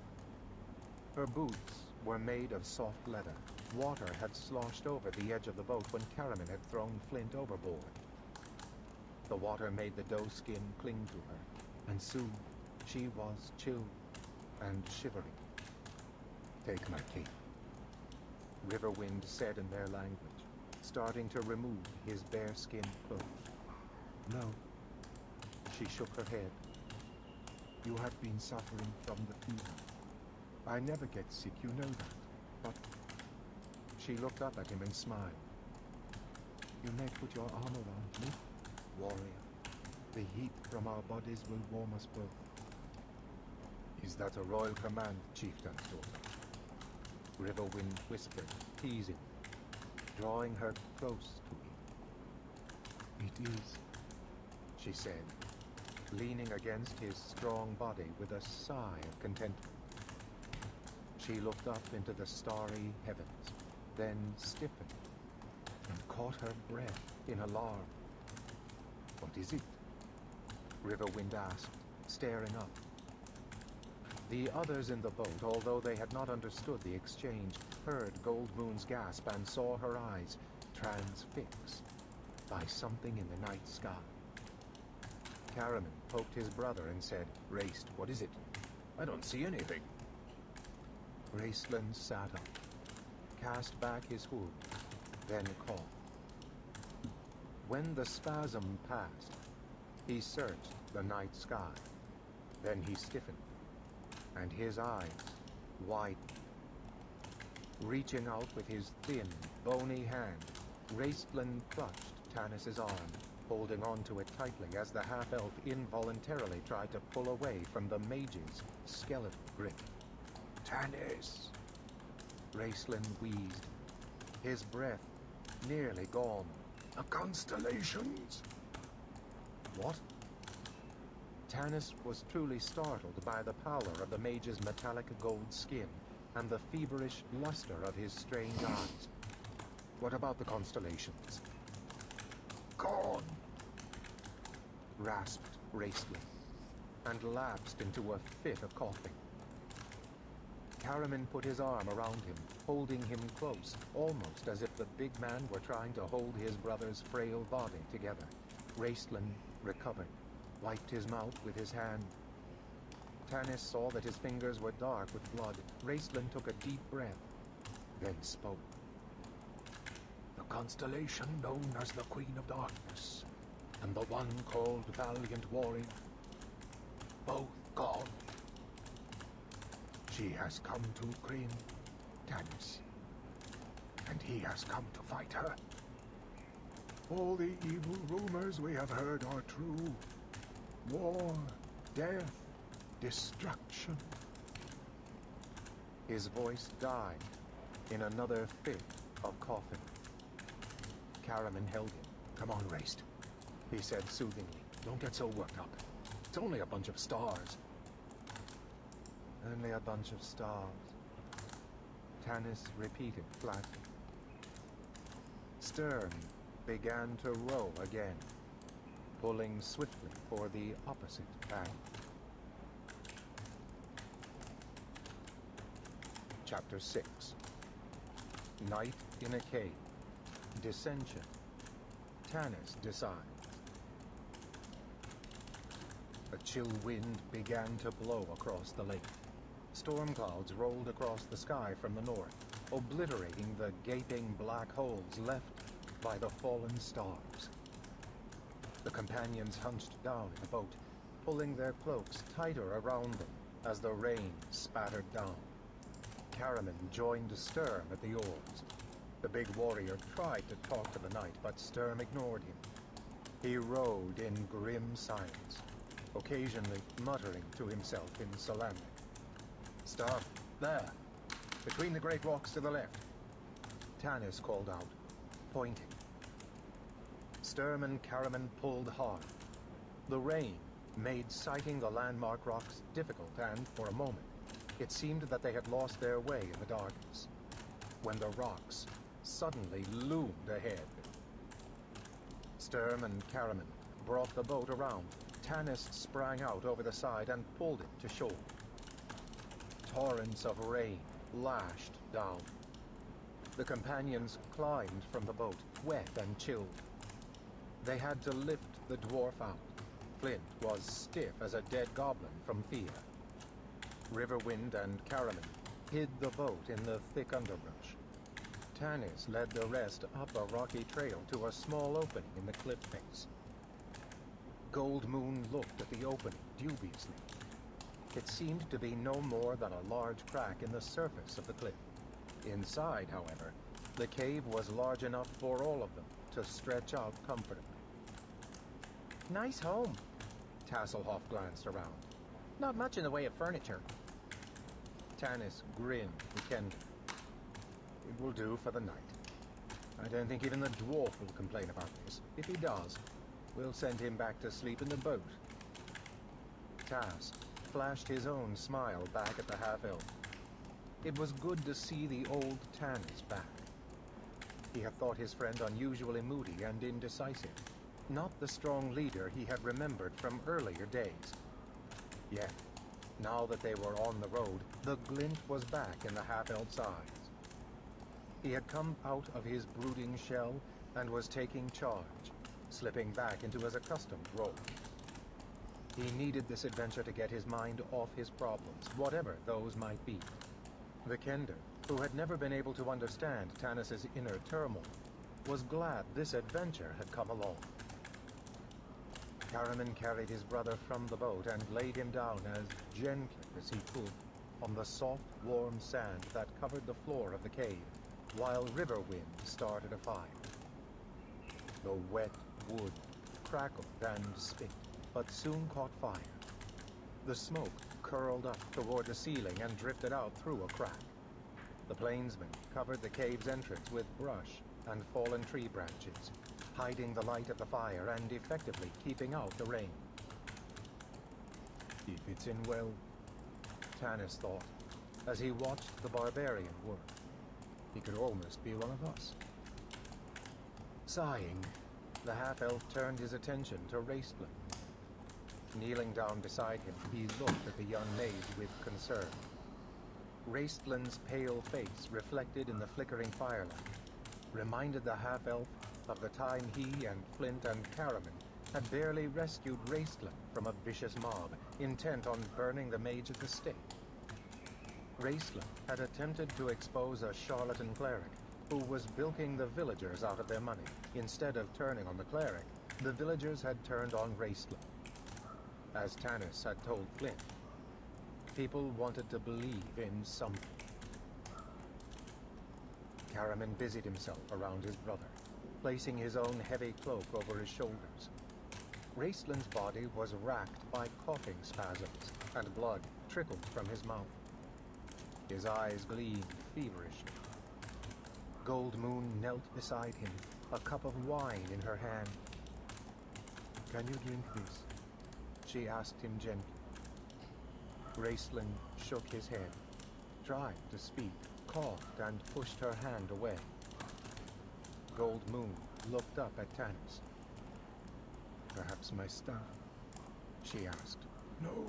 Her boots were made of soft leather. Water had sloshed over the edge of the boat when Caramin had thrown Flint overboard. The water made the doe-skin cling to her, and soon she was chilled and shivering. "Take my cape," Riverwind said in their language, starting to remove his bearskin clothes. "No." She shook her head. "You have been suffering from the fever. I never get sick, you know that, but..." She looked up at him and smiled. "You may put your arm around me, warrior. The heat from our bodies will warm us both." "Is that a royal command, chieftain's daughter?" Riverwind whispered, teasing, drawing her close to him. "It is," she said, leaning against his strong body with a sigh of contentment. She looked up into the starry heavens, then stiffened and caught her breath in alarm. "What is it?" Riverwind asked, staring up. The others in the boat, although they had not understood the exchange, heard Goldmoon's gasp and saw her eyes transfixed by something in the night sky. Caramin poked his brother and said, "Raist, what is it?" "I don't see anything." Raistlin sat up, cast back his hood, then coughed. When the spasm passed, he searched the night sky. Then he stiffened, and his eyes widened. Reaching out with his thin, bony hand, Raistlin clutched Tanis's arm, holding on to it tightly as the half-elf involuntarily tried to pull away from the mage's skeletal grip. "Tanis!" Raistlin wheezed, his breath nearly gone. "The constellations!" What? Tanis was truly startled by the pallor of the mage's metallic gold skin and the feverish luster of his strange eyes. "What about the constellations?" "Gone!" rasped Raistlin, and lapsed into a fit of coughing. Caramin put his arm around him, holding him close, almost as if the big man were trying to hold his brother's frail body together. Raistlin recovered, wiped his mouth with his hand. Tanis saw that his fingers were dark with blood. Raistlin took a deep breath, then spoke. The constellation known as the Queen of Darkness, and the one called Valiant Warrior, both gone. She has come to Kryn, Tanis, and he has come to fight her. All the evil rumors we have heard are true. War, death, destruction. His voice died in another fit of coughing. Caraman held him. Come on, Raist, He said soothingly. don't get so worked up. It's only a bunch of stars. Only a bunch of stars. Tanis repeated flatly. Stern began to row again, pulling swiftly for the opposite bank. Chapter 6. Night in a cave. Dissension. Tanis decides. A chill wind began to blow across the lake. Storm clouds rolled across the sky from the north, obliterating the gaping black holes left by the fallen stars. The companions hunched down in the boat, pulling their cloaks tighter around them as the rain spattered down. Caraman joined Sturm at the oars. The big warrior tried to talk to the knight, but Sturm ignored him. He rowed in grim silence, occasionally muttering to himself in Salamnic. "Stop, there, between the great rocks to the left," Tanis called out, pointing. Sturm and Caraman pulled hard. The rain made sighting the landmark rocks difficult, and for a moment, it seemed that they had lost their way in the darkness, when the rocks suddenly loomed ahead. Sturm and Caraman brought the boat around. Tanis sprang out over the side and pulled it to shore. Torrents of rain lashed down. The companions climbed from the boat, wet and chilled. They had to lift the dwarf out. Flint was stiff as a dead goblin from fear. Riverwind and Caraman hid the boat in the thick underbrush. Tanis led the rest up a rocky trail to a small opening in the cliff face. Gold Moon looked at the opening dubiously. It seemed to be no more than a large crack in the surface of the cliff. Inside, however, the cave was large enough for all of them to stretch out comfortably. "Nice home." Tasselhoff glanced around. "Not much in the way of furniture." Tanis grinned to Kendall. "It will do for the night. I don't think even the dwarf will complain about this. If he does, we'll send him back to sleep in the boat." Tas flashed his own smile back at the half-elf. It was good to see the old Tanis back. He had thought his friend unusually moody and indecisive, not the strong leader he had remembered from earlier days. Yet, now that they were on the road, the glint was back in the half-elf's eyes. He had come out of his brooding shell and was taking charge, slipping back into his accustomed role. He needed this adventure to get his mind off his problems, whatever those might be. The Kender, who had never been able to understand Tanis's inner turmoil, was glad this adventure had come along. Caraman carried his brother from the boat and laid him down as gently as he could on the soft, warm sand that covered the floor of the cave, while Riverwind started a fire. The wet wood crackled and spit, but soon caught fire. The smoke curled up toward the ceiling and drifted out through a crack. The plainsmen covered the cave's entrance with brush and fallen tree branches, hiding the light of the fire and effectively keeping out the rain. "He fits in well," Tanis thought, as he watched the barbarian work. "He could almost be one of us." Sighing, the half-elf turned his attention to Raistlin. Kneeling down beside him, he looked at the young maid with concern. Raistlin's pale face, reflected in the flickering firelight, reminded the half-elf of the time he and Flint and Caraman had barely rescued Raistland from a vicious mob intent on burning the mage at the stake. Raistland had attempted to expose a charlatan cleric who was bilking the villagers out of their money. Instead of turning on the cleric, the villagers had turned on Raistland. As Tanis had told Flint, people wanted to believe in something. Caraman busied himself around his brother, placing his own heavy cloak over his shoulders. Raistland's body was racked by coughing spasms, and blood trickled from his mouth. His eyes gleamed feverishly. Gold Moon knelt beside him, a cup of wine in her hand. "Can you drink this?" she asked him gently. Raistland shook his head, tried to speak, coughed, and pushed her hand away. Gold Moon looked up at Tanis. "Perhaps my staff?" she asked. No.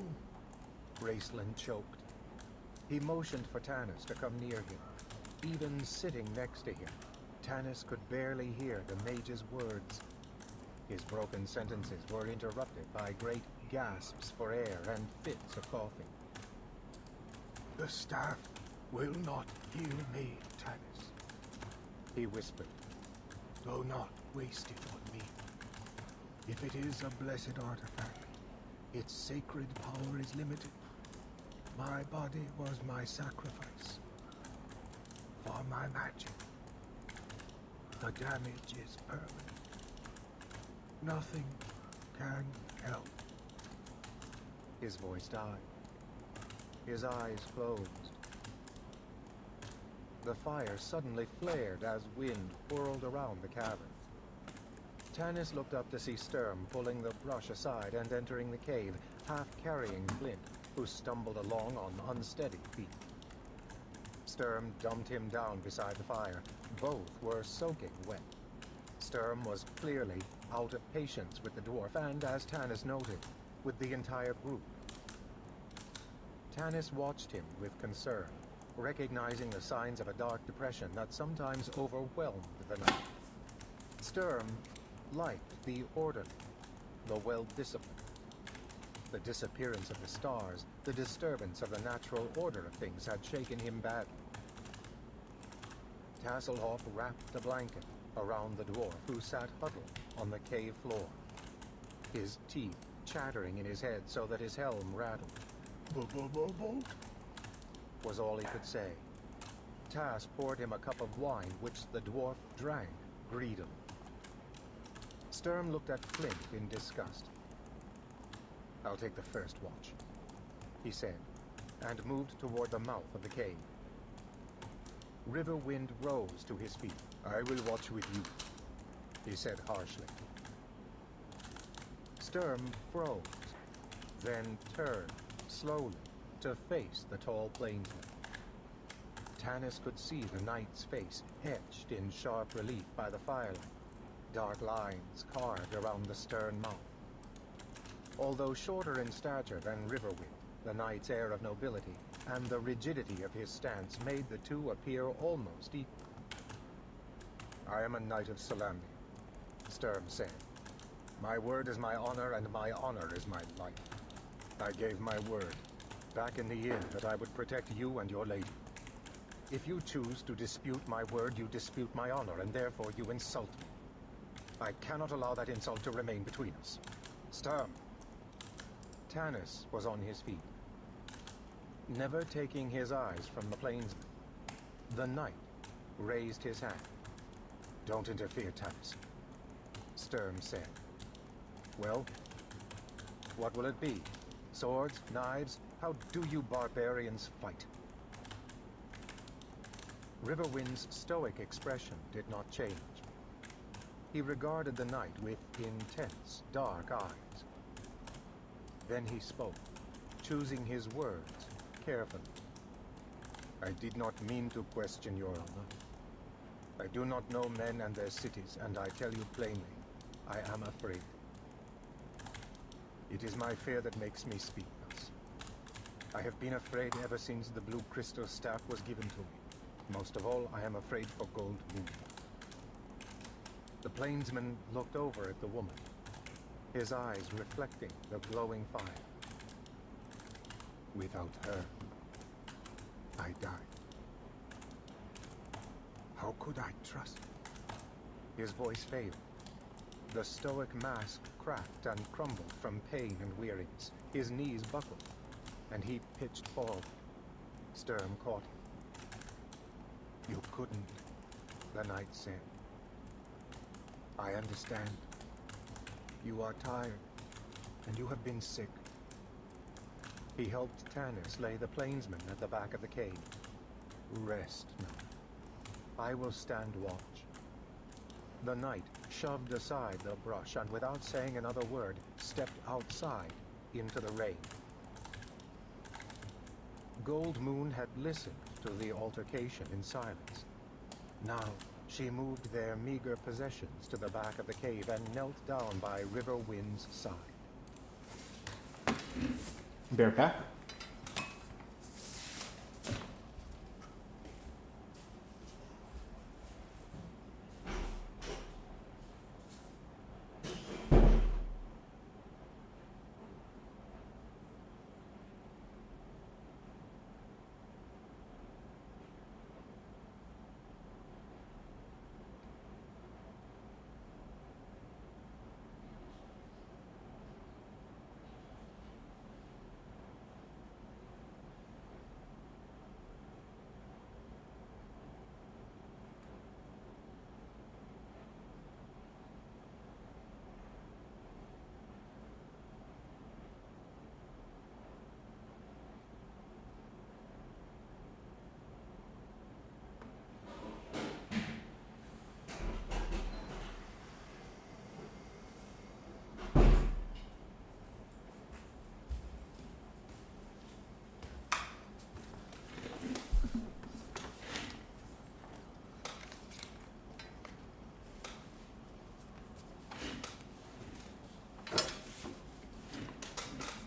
Raistland choked. He motioned for Tanis to come near him. Even sitting next to him, Tanis could barely hear the mage's words. His broken sentences were interrupted by great gasps for air and fits of coughing. The staff will not heal me, Tanis. He whispered. Do not waste it on me. If it is a blessed artifact, its sacred power is limited. My body was my sacrifice for my magic. The damage is permanent. Nothing can help. His voice died. His eyes closed. The fire suddenly flared as wind whirled around the cavern. Tanis looked up to see Sturm pulling the brush aside and entering the cave, half carrying Flint, who stumbled along on unsteady feet. Sturm dumped him down beside the fire. Both were soaking wet. Sturm was clearly out of patience with the dwarf and, as Tanis noted, with the entire group. Tanis watched him with concern, recognizing the signs of a dark depression that sometimes overwhelmed the night. Sturm liked the orderly, the well-disciplined. The disappearance of the stars, the disturbance of the natural order of things had shaken him badly. Tasselhoff wrapped a blanket around the dwarf, who sat huddled on the cave floor, his teeth chattering in his head so that his helm rattled. Bolt. Was all he could say. Tas poured him a cup of wine, which the dwarf drank greedily. Sturm looked at Flint in disgust. "I'll take the first watch," he said, and moved toward the mouth of the cave. Riverwind rose to his feet. "I will watch with you," he said harshly. Sturm froze, then turned slowly to face the tall plainsman. Tanis could see the knight's face etched in sharp relief by the firelight, dark lines carved around the stern mouth. Although shorter in stature than Riverwind, the knight's air of nobility and the rigidity of his stance made the two appear almost equal. "I am a knight of Salamnia," Sturm said. "My word is my honor, and my honor is my life. I gave my word, back in the inn, that I would protect you and your lady. If you choose to dispute my word, you dispute my honor, and therefore you insult me. I cannot allow that insult to remain between us. Sturm!" Tanis was on his feet, never taking his eyes from the plainsman. The knight raised his hand. "Don't interfere, Tanis," Sturm said. "Well, what will it be? Swords? Knives? How do you barbarians fight?" Riverwind's stoic expression did not change. He regarded the knight with intense, dark eyes. Then he spoke, choosing his words carefully. "I did not mean to question your honor. I do not know men and their cities, and I tell you plainly, I am afraid. It is my fear that makes me speak thus. I have been afraid ever since the blue crystal staff was given to me. Most of all, I am afraid for Gold Moon." The plainsman looked over at the woman. his eyes reflecting the glowing fire. Without her, I died. How could I trust? His voice failed. The stoic mask cracked and crumbled from pain and weariness. His knees buckled, and he pitched forward. Sturm caught him. You couldn't, the knight said. I understand. You are tired, and you have been sick. He helped Tanis lay the plainsman at the back of the cave. Rest now. I will stand watch. The knight shoved aside the brush and without saying another word, stepped outside into the rain. Goldmoon had listened to the altercation in silence. Now, she moved their meager possessions to the back of the cave and knelt down by Riverwind's side. Bear pack.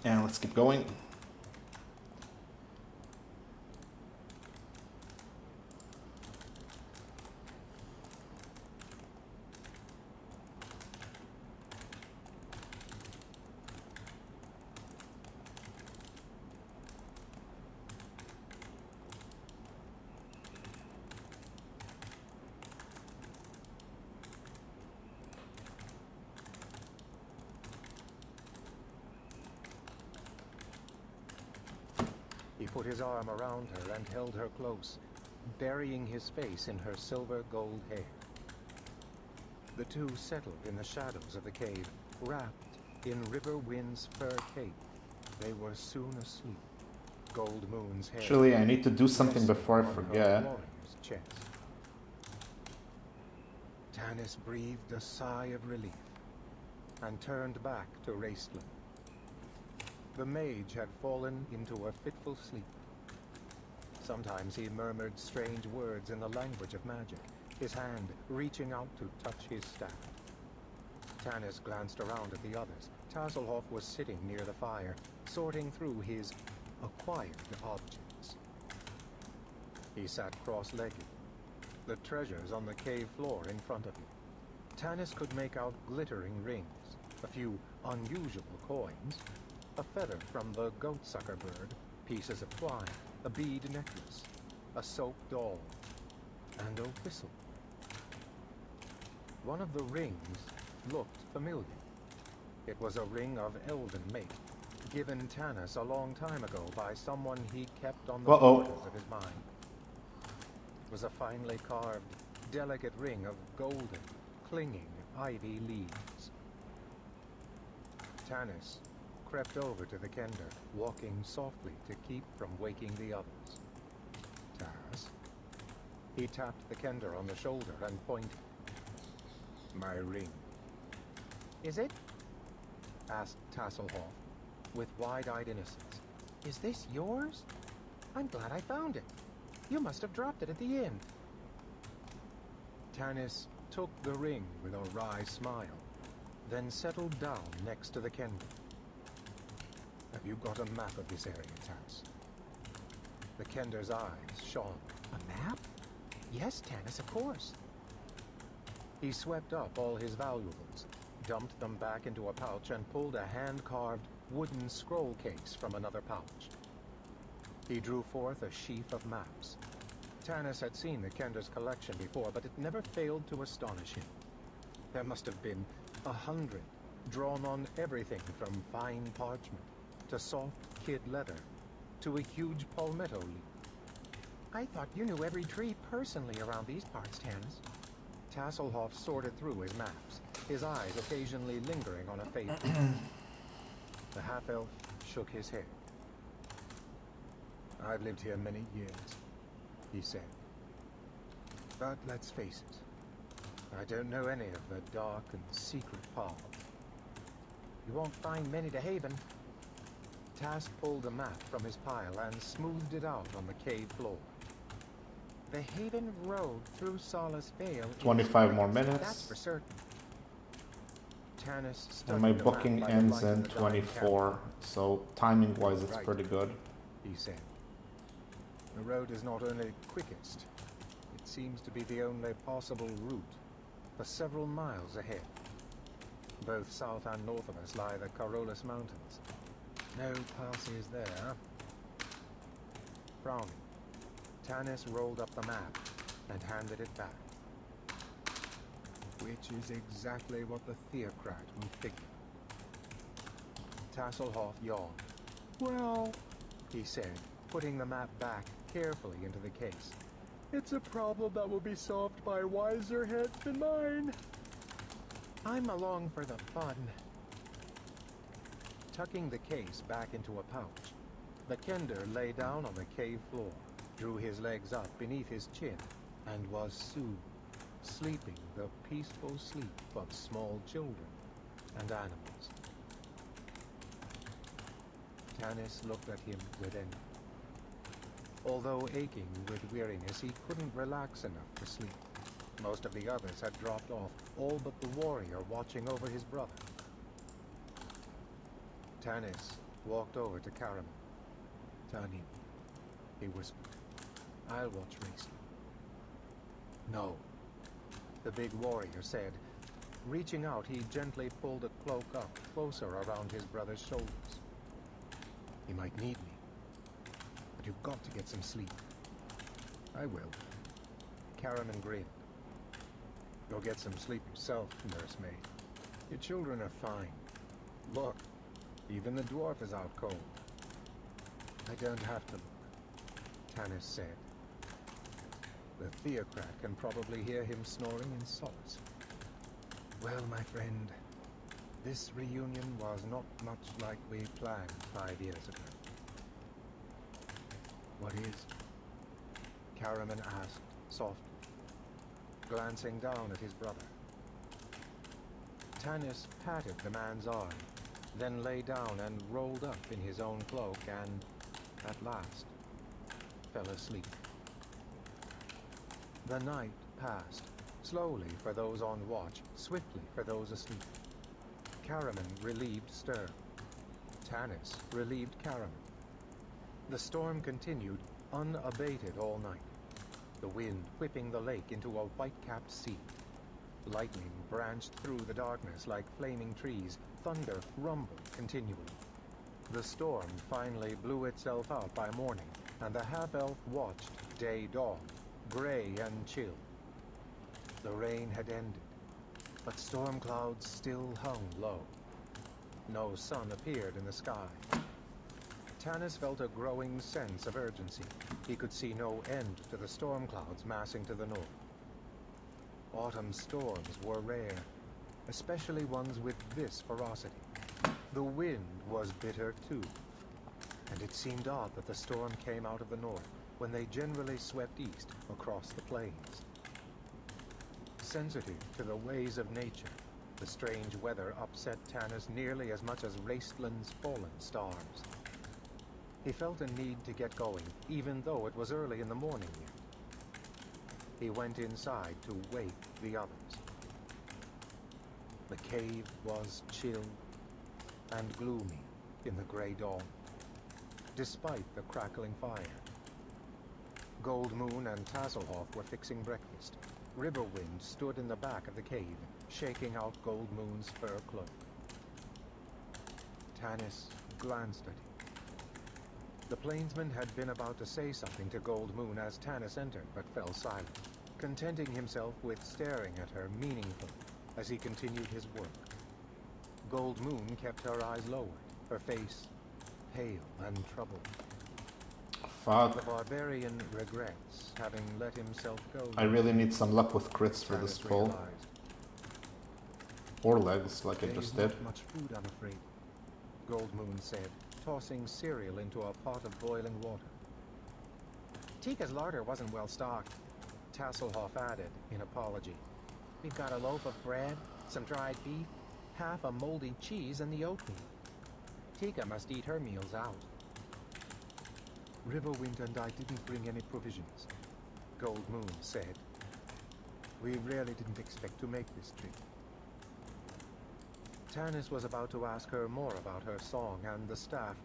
And let's keep going. He put his arm around her and held her close, burying his face in her silver gold hair. The two settled in the shadows of the cave, wrapped in Riverwind's fur cape. They were soon asleep. Goldmoon's hair. Actually, I need to do something rested before I on her forget. warrior's chest. Tanis breathed a sigh of relief and turned back to Raistland. The mage had fallen into a fitful sleep. Sometimes he murmured strange words in the language of magic, his hand reaching out to touch his staff. Tanis glanced around at the others. Tasselhoff was sitting near the fire, sorting through his acquired objects. He sat cross-legged, the treasures on the cave floor in front of him. Tanis could make out glittering rings, a few unusual coins, a feather from the goatsucker bird, pieces of twine, a bead necklace, a soap doll, and a whistle. One of the rings looked familiar. It was a ring of elven make, given Tanis a long time ago by someone he kept on the borders of his mind. It was a finely carved, delicate ring of golden, clinging ivy leaves. Tanis crept over to the kender, walking softly to keep from waking the others. Tas. He tapped the kender on the shoulder and pointed. My ring. Is it? Asked Tasselhoff, with wide-eyed innocence. Is this yours? I'm glad I found it. You must have dropped it at the inn. Tanis took the ring with a wry smile, then settled down next to the kender. Have you got a map of this area, Tas? The kender's eyes shone. A map? Yes, Tanis, of course. He swept up all his valuables, dumped them back into a pouch and pulled a hand-carved wooden scroll case from another pouch. He drew forth a sheaf of maps. Tanis had seen the Kender's collection before, but it never failed to astonish him. There must have been 100, drawn on everything from fine parchment to soft kid leather to a huge palmetto leaf. I thought you knew every tree personally around these parts, Tanis. Tasselhoff sorted through his maps, his eyes occasionally lingering on a favorite. The half-elf shook his head. "I've lived here many years," he said. "But let's face it, I don't know any of the dark and secret paths. You won't find many to Haven." Tass pulled a map from his pile and smoothed it out on the cave floor. The Haven Road through Solace Vale. 25 more minutes. That's for certain. Tanis And studied my the booking map by ends the light in of the dying 24, so timing-wise it's Right. pretty good. he said. "The road is not only quickest, it seems to be the only possible route for several miles ahead. Both south and north of us lie the Carolus Mountains. No passes there." Frowning, Tanis rolled up the map and handed it back. "Which is exactly what the theocrat would figure." Tasselhoff yawned. "Well," he said, putting the map back carefully into the case, "it's a problem that will be solved by wiser heads than mine." I'm along for the fun. Tucking the case back into a pouch, the Kender lay down on the cave floor, drew his legs up beneath his chin, and was soothed, sleeping the peaceful sleep of small children and animals. Tanis looked at him with envy. Although aching with weariness, he couldn't relax enough for sleep. Most of the others had dropped off, all but the warrior watching over his brother. Tanis walked over to Karaman. "Tani," he whispered, "I'll watch Raistlin." "No," the big warrior said. Reaching out, he gently pulled a cloak up closer around his brother's shoulders. "He might need me, but you've got to get some sleep." "I will." Karaman grinned. "Go get some sleep yourself, nursemaid. Your children are fine. Look, even the dwarf is out cold." "I don't have to look," Tanis said. "The theocrat can probably hear him snoring in solace." "Well, my friend, this reunion was not much like we planned 5 years ago." "What is?" Karaman asked softly, glancing down at his brother. Tanis patted the man's arm, then lay down and rolled up in his own cloak and, at last, fell asleep. The night passed, slowly for those on watch, swiftly for those asleep. Karaman relieved Sturm. Tanis relieved Karaman. The storm continued, unabated all night, the wind whipping the lake into a white-capped sea. Lightning branched through the darkness like flaming trees. Thunder rumbled continually. The storm finally blew itself out by morning, and the half-elf watched day dawn, gray and chill. The rain had ended, but storm clouds still hung low. No sun appeared in the sky. Tanis felt a growing sense of urgency. He could see no end to the storm clouds massing to the north. Autumn storms were rare, especially ones with this ferocity. The wind was bitter too, and it seemed odd that the storm came out of the north when they generally swept east across the plains. Sensitive to the ways of nature, the strange weather upset Tanis nearly as much as Raistlin's fallen stars. He felt a need to get going, even though it was early in the morning yet. He went inside to wake the others. The cave was chill and gloomy in the gray dawn, despite the crackling fire. Goldmoon and Tasselhoff were fixing breakfast. Riverwind stood in the back of the cave, shaking out Goldmoon's fur cloak. Tanis glanced at him. The plainsman had been about to say something to Goldmoon as Tanis entered, but fell silent, contenting himself with staring at her meaningfully as he continued his work. Goldmoon kept her eyes lowered, her face pale and troubled. Fuck. The barbarian regrets having let himself go. I really need some luck with crits for Tanis this pull. realized. Or legs, like I There just is did. not much food, I'm afraid, Goldmoon said, tossing cereal into a pot of boiling water. Tika's larder wasn't well stocked, Tasselhoff added in apology. we've got a loaf of bread, some dried beef, half a moldy cheese, and the oatmeal. Tika must eat her meals out. Riverwind and I didn't bring any provisions, Goldmoon said. We really didn't expect to make this trip. Tanis was about to ask her more about her song and the staff,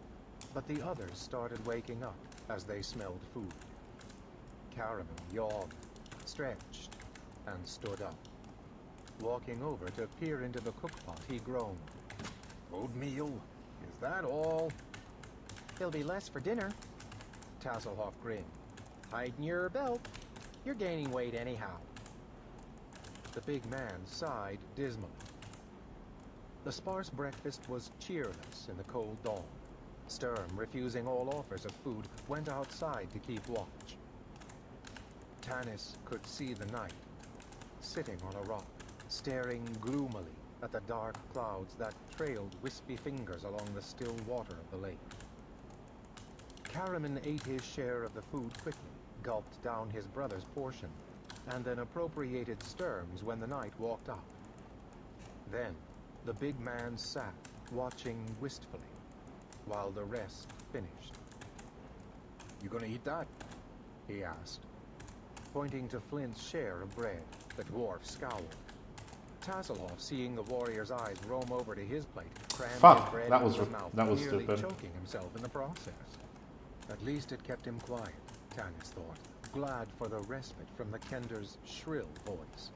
but the others started waking up as they smelled food. Caramel yawned, stretched, and stood up. Walking over to peer into the cookpot, he groaned. Oatmeal? Is that all? There'll be less for dinner. Tasselhoff grinned. Tighten your belt. You're gaining weight anyhow. The big man sighed dismally. The sparse breakfast was cheerless in the cold dawn. Sturm, refusing all offers of food, went outside to keep watch. Tanis could see the night, sitting on a rock, staring gloomily at the dark clouds that trailed wispy fingers along the still water of the lake. Karaman ate his share of the food quickly, gulped down his brother's portion, and then appropriated Sturm's when the knight walked up. Then, the big man sat, watching wistfully, while the rest finished. "You gonna eat that?" he asked, pointing to Flint's share of bread. The dwarf scowled. Tasselhoff, seeing the warrior's eyes roam over to his plate, crammed Fuck, his bread that into was his mouth, that was nearly stupid. choking himself in the process. At least it kept him quiet, Tanis thought, glad for the respite from the Kender's shrill voice.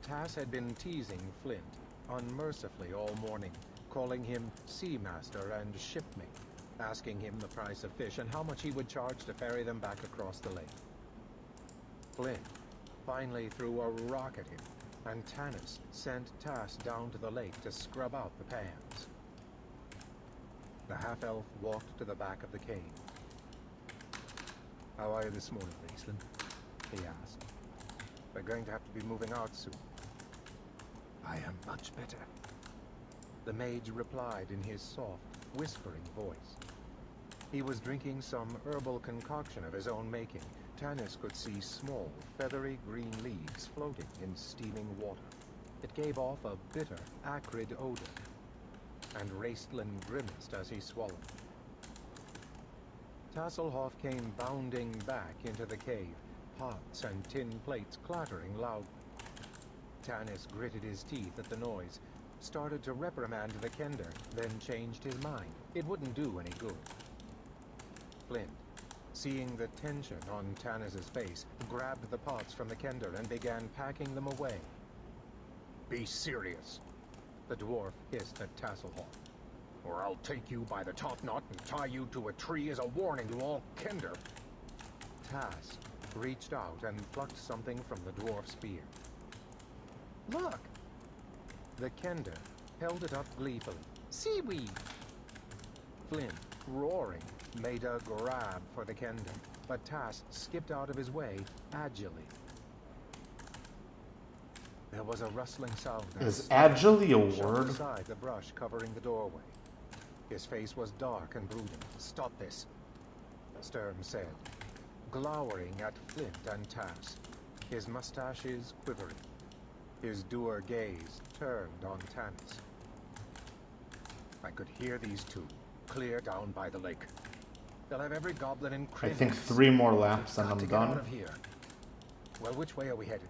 Tass had been teasing Flint unmercifully all morning, calling him Seamaster and shipmate, asking him the price of fish and how much he would charge to ferry them back across the lake. Flint finally threw a rock at him, and Tanis sent Tass down to the lake to scrub out the pans. The half-elf walked to the back of the cave. "How are you this morning, Raistlin?" he asked. "We're going to have to be moving out soon." "I am much better," the mage replied in his soft, whispering voice. He was drinking some herbal concoction of his own making. Tanis could see small, feathery green leaves floating in steaming water. It gave off a bitter, acrid odor, and Raistlin grimaced as he swallowed. Tasselhoff came bounding back into the cave, pots and tin plates clattering loudly. Tanis gritted his teeth at the noise, started to reprimand the Kender, then changed his mind. It wouldn't do any good. Flint, seeing the tension on Tanis's face, grabbed the pots from the Kender and began packing them away. "Be serious," the dwarf hissed at Tasselhoff, "or I'll take you by the top knot and tie you to a tree as a warning to all Kender." Tass reached out and plucked something from the dwarf's beard. "Look!" The Kender held it up gleefully. "Seaweed!" Flint, roaring, made a grab for the Kender, but Tass skipped out of his way agilely. There was a rustling sound. Is agilely a Shoved word? aside the brush covering the doorway. His face was dark and brooding. "Stop this," Sturm said, glowering at Flint and Tass, his mustaches quivering. His dour gaze turned on Tanis. "I could hear these two, clear down by the lake. They'll have every goblin in I Kryn. think 3 more laps and Got to I'm get out done. of here. Well, which way are we headed?"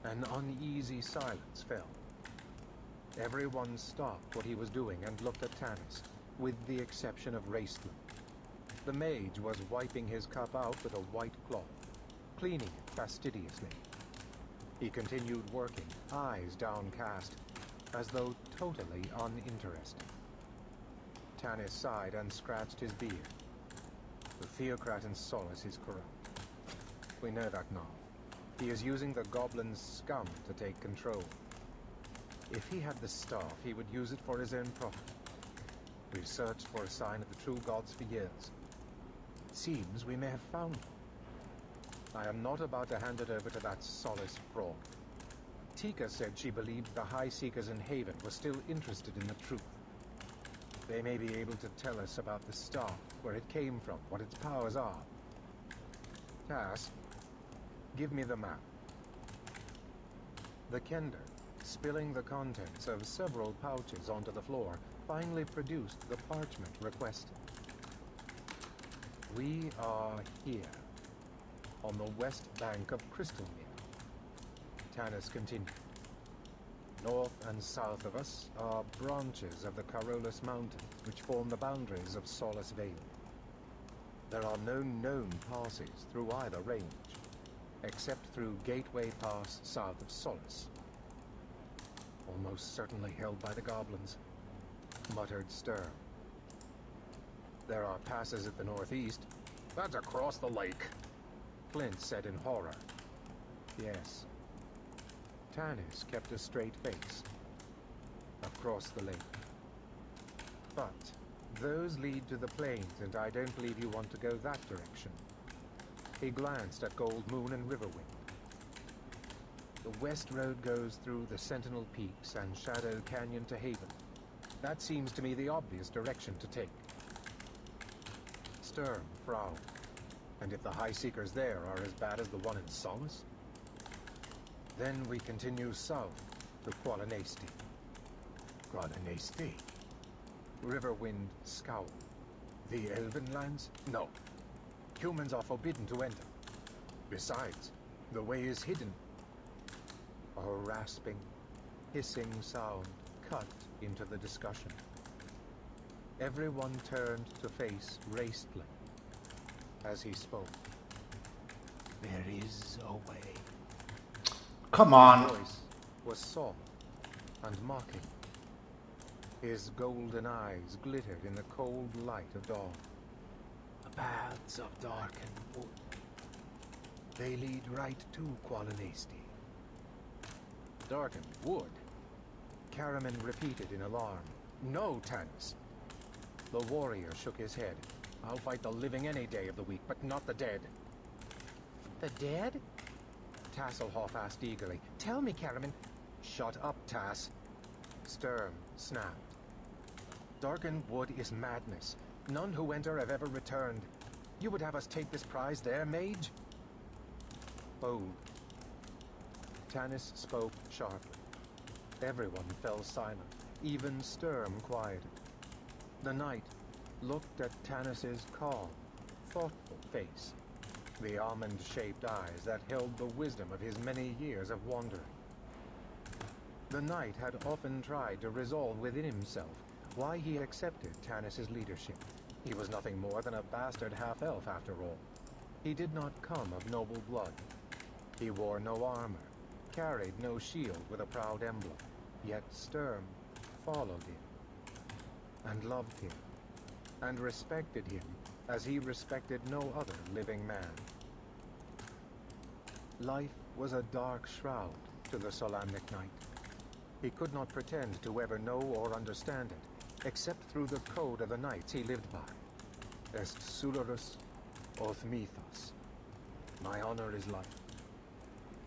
An uneasy silence fell. Everyone stopped what he was doing and looked at Tanis, with the exception of Raistlin. The mage was wiping his cup out with a white cloth. cleaning it fastidiously. He continued working, eyes downcast, as though totally uninterested. Tanis sighed and scratched his beard. The Theocrat in Solace is corrupt. We know that now. He is using the goblin's scum to take control. If he had the staff, he would use it for his own profit. We've searched for a sign of the true gods for years. It seems we may have found one. I am not about to hand it over to that Solace fraud. Tika said she believed the High Seekers in Haven were still interested in the truth. They may be able to tell us about the star, where it came from, what its powers are. Tass, give me the map. The Kender, spilling the contents of several pouches onto the floor, finally produced the parchment requested. We are here, on the west bank of Crystalmere. Tanis continued. North and south of us are branches of the Carolus Mountain, which form the boundaries of Solace Vale. There are no known passes through either range, except through Gateway Pass south of Solace. Almost certainly held by the goblins, muttered Sturm. There are passes at the northeast. That's across the lake, Flint said in horror. Yes. Tanis kept a straight face. Across the lake. But those lead to the plains, and I don't believe you want to go that direction. He glanced at Gold Moon and Riverwind. The west road goes through the Sentinel Peaks and Shadow Canyon to Haven. That seems to me the obvious direction to take. Sturm frowned. And if the High Seekers there are as bad as the one in Solace? Then we continue south to Qualinasti. Qualinasti? Riverwind scowled. The Elven lands? No. Humans are forbidden to enter. Besides, the way is hidden. A rasping, hissing sound cut into the discussion. Everyone turned to face Raistling as he spoke. There is a way. Come on. His voice was soft and mocking. His golden eyes glittered in the cold light of dawn. The paths of darkened wood. They lead right to Qualinasti. Darkened wood? Caraman repeated in alarm. No, Tanis. The warrior shook his head. I'll fight the living any day of the week, but not the dead. The dead? Tasselhoff asked eagerly. Tell me, Caraman. Shut up, Tass. Sturm snapped. Darkened wood is madness. None who enter have ever returned. You would have us take this prize there, mage? Bold. Tanis spoke sharply. Everyone fell silent. Even Sturm quieted. The knight looked at Tanis's calm, thoughtful face, the almond-shaped eyes that held the wisdom of his many years of wandering. The knight had often tried to resolve within himself why he accepted Tanis's leadership. He was nothing more than a bastard half-elf after all. He did not come of noble blood. He wore no armor, carried no shield with a proud emblem. Yet Sturm followed him, and loved him, and respected him as he respected no other living man. Life was a dark shroud to the Solamnic knight. He could not pretend to ever know or understand it, except through the code of the knights he lived by. Est Sulerus oth mythos. My honor is life.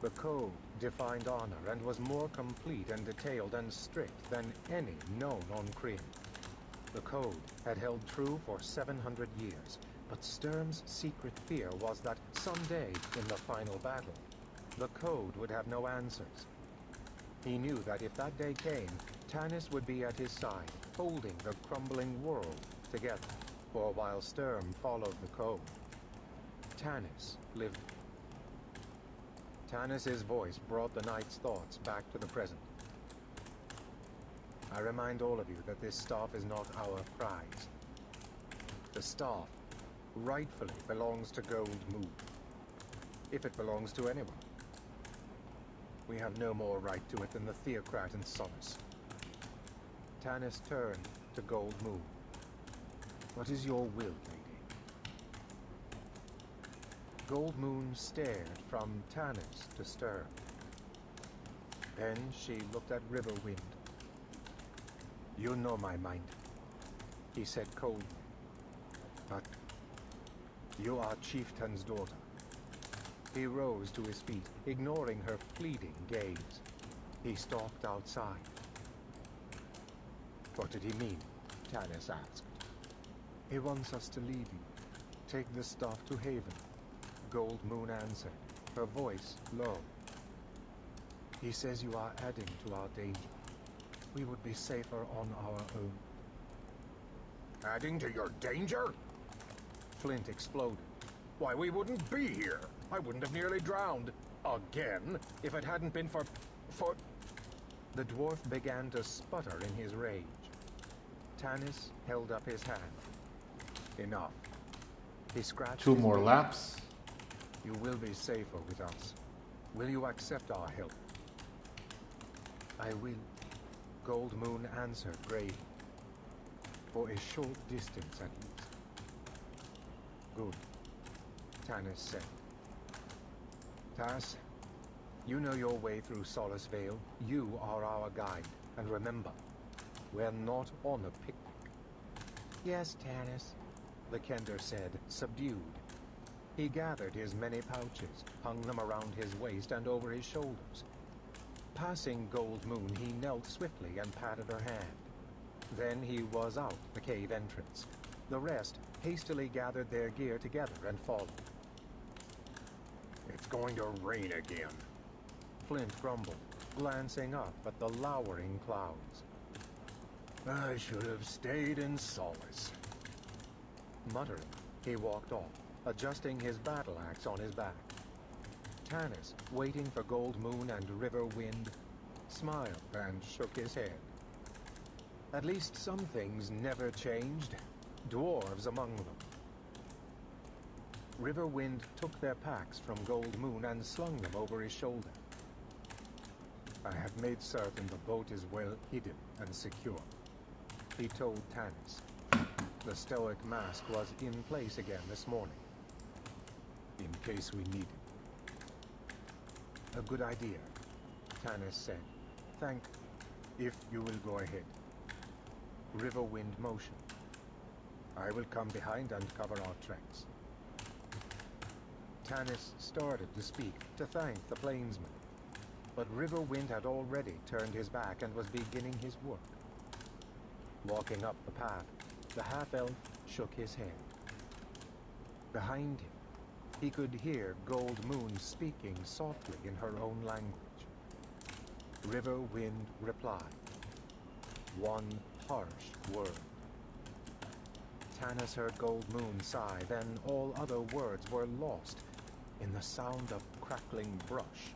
The code defined honor and was more complete and detailed and strict than any known on Kryn. The code had held true for 700 years, but Sturm's secret fear was that someday, in the final battle, the code would have no answers. He knew that if that day came, Tanis would be at his side, holding the crumbling world together, for while Sturm followed the code, Tanis lived. Tanis's voice brought the knight's thoughts back to the present. I remind all of you that this staff is not our prize. The staff rightfully belongs to Gold Moon. if it belongs to anyone. We have no more right to it than the Theocrat and Solace. Tanis turned to Gold Moon. What is your will, lady? Gold Moon stared from Tanis to Stern. Then she looked at Riverwind. You know my mind, he said coldly. But you are Chieftain's daughter. He rose to his feet, ignoring her pleading gaze. He stalked outside. What did he mean? Tanis asked. He wants us to leave you. Take the stuff to Haven, Gold Moon answered, her voice low. He says you are adding to our danger. We would be safer on our own. Adding to your danger? Flint exploded. Why, we wouldn't be here. I wouldn't have nearly drowned. Again, if it hadn't been for... The dwarf began to sputter in his rage. Tanis held up his hand. Enough. He scratched 2 his more knee. laps. You will be safer with us. Will you accept our help? I will, Gold Moon answered gravely. For a short distance at least. Good, Tanis said. Tas, you know your way through Solace Vale. You are our guide. And remember, we're not on a picnic. Yes, Tanis, the Kender said, subdued. He gathered his many pouches, hung them around his waist and over his shoulders. Passing Gold Moon, he knelt swiftly and patted her hand. Then he was out the cave entrance. The rest hastily gathered their gear together and followed. It's going to rain again. Flint grumbled, glancing up at the lowering clouds. I should have stayed in Solace. Muttering, he walked off, adjusting his battle axe on his back. Tanis, waiting for Gold Moon and Riverwind, smiled and shook his head. At least some things never changed, dwarves among them. Riverwind took their packs from Gold Moon and slung them over his shoulder. I have made certain the boat is well hidden and secure, he told Tanis. The stoic mask was in place again this morning, in case we need it. A good idea, Tanis said. Thank, if you will go ahead. Riverwind motioned. I will come behind and cover our tracks. Tanis started to speak, to thank the plainsman. But Riverwind had already turned his back and was beginning his work. Walking up the path, the half-elf shook his head. Behind him, he could hear Gold Moon speaking softly in her own language. Riverwind replied. One harsh word. Tanis heard Gold Moon sigh, then all other words were lost in the sound of crackling brush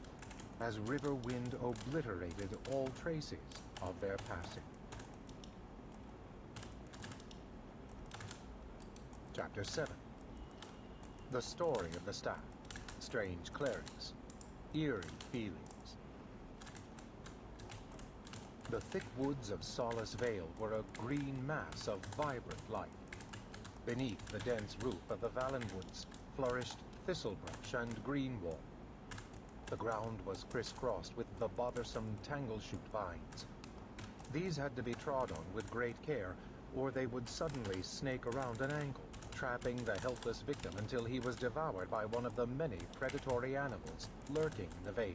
as Riverwind obliterated all traces of their passing. Chapter 7. The story of the staff. Strange clerics. Eerie feelings. The thick woods of Solace Vale were a green mass of vibrant life. Beneath the dense roof of the Valenwoods flourished thistlebrush and greenwall. The ground was crisscrossed with the bothersome tangleshoot vines. These had to be trod on with great care, or they would suddenly snake around an ankle, trapping the helpless victim until he was devoured by one of the many predatory animals lurking in the vale,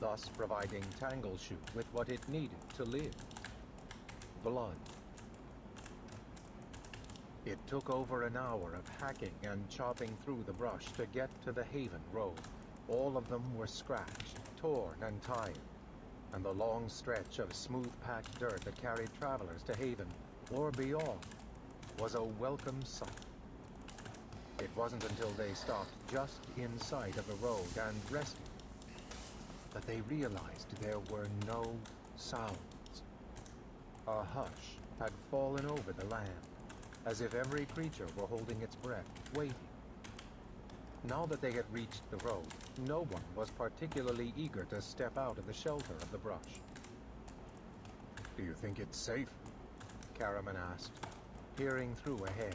thus providing Tangleshoot with what it needed to live: blood. It took over an hour of hacking and chopping through the brush to get to the Haven Road. All of them were scratched, torn, and tired, and the long stretch of smooth-packed dirt that carried travelers to Haven, or beyond, was a welcome sight. It wasn't until they stopped just in sight of the road and rested that they realized there were no sounds. A hush had fallen over the land, as if every creature were holding its breath, waiting. Now that they had reached the road, no one was particularly eager to step out of the shelter of the brush. Do you think it's safe? Caraman asked, peering through a hedge.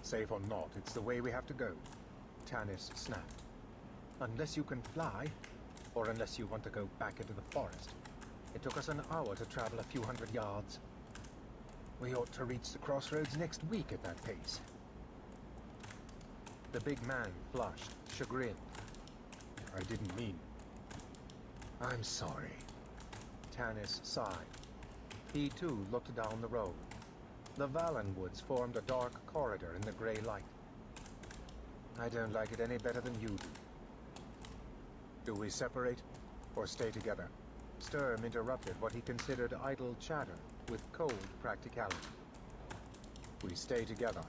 Safe or not, it's the way we have to go. Tanis snapped. Unless you can fly, or unless you want to go back into the forest. It took us an hour to travel a few hundred yards. We ought to reach the crossroads next week at that pace. The big man flushed, chagrined. I didn't mean... I'm sorry. Tanis sighed. He too looked down the road. The Valen woods formed a dark corridor in the grey light. I don't like it any better than you do. Do we separate, or stay together? Sturm interrupted what he considered idle chatter with cold practicality. We stay together,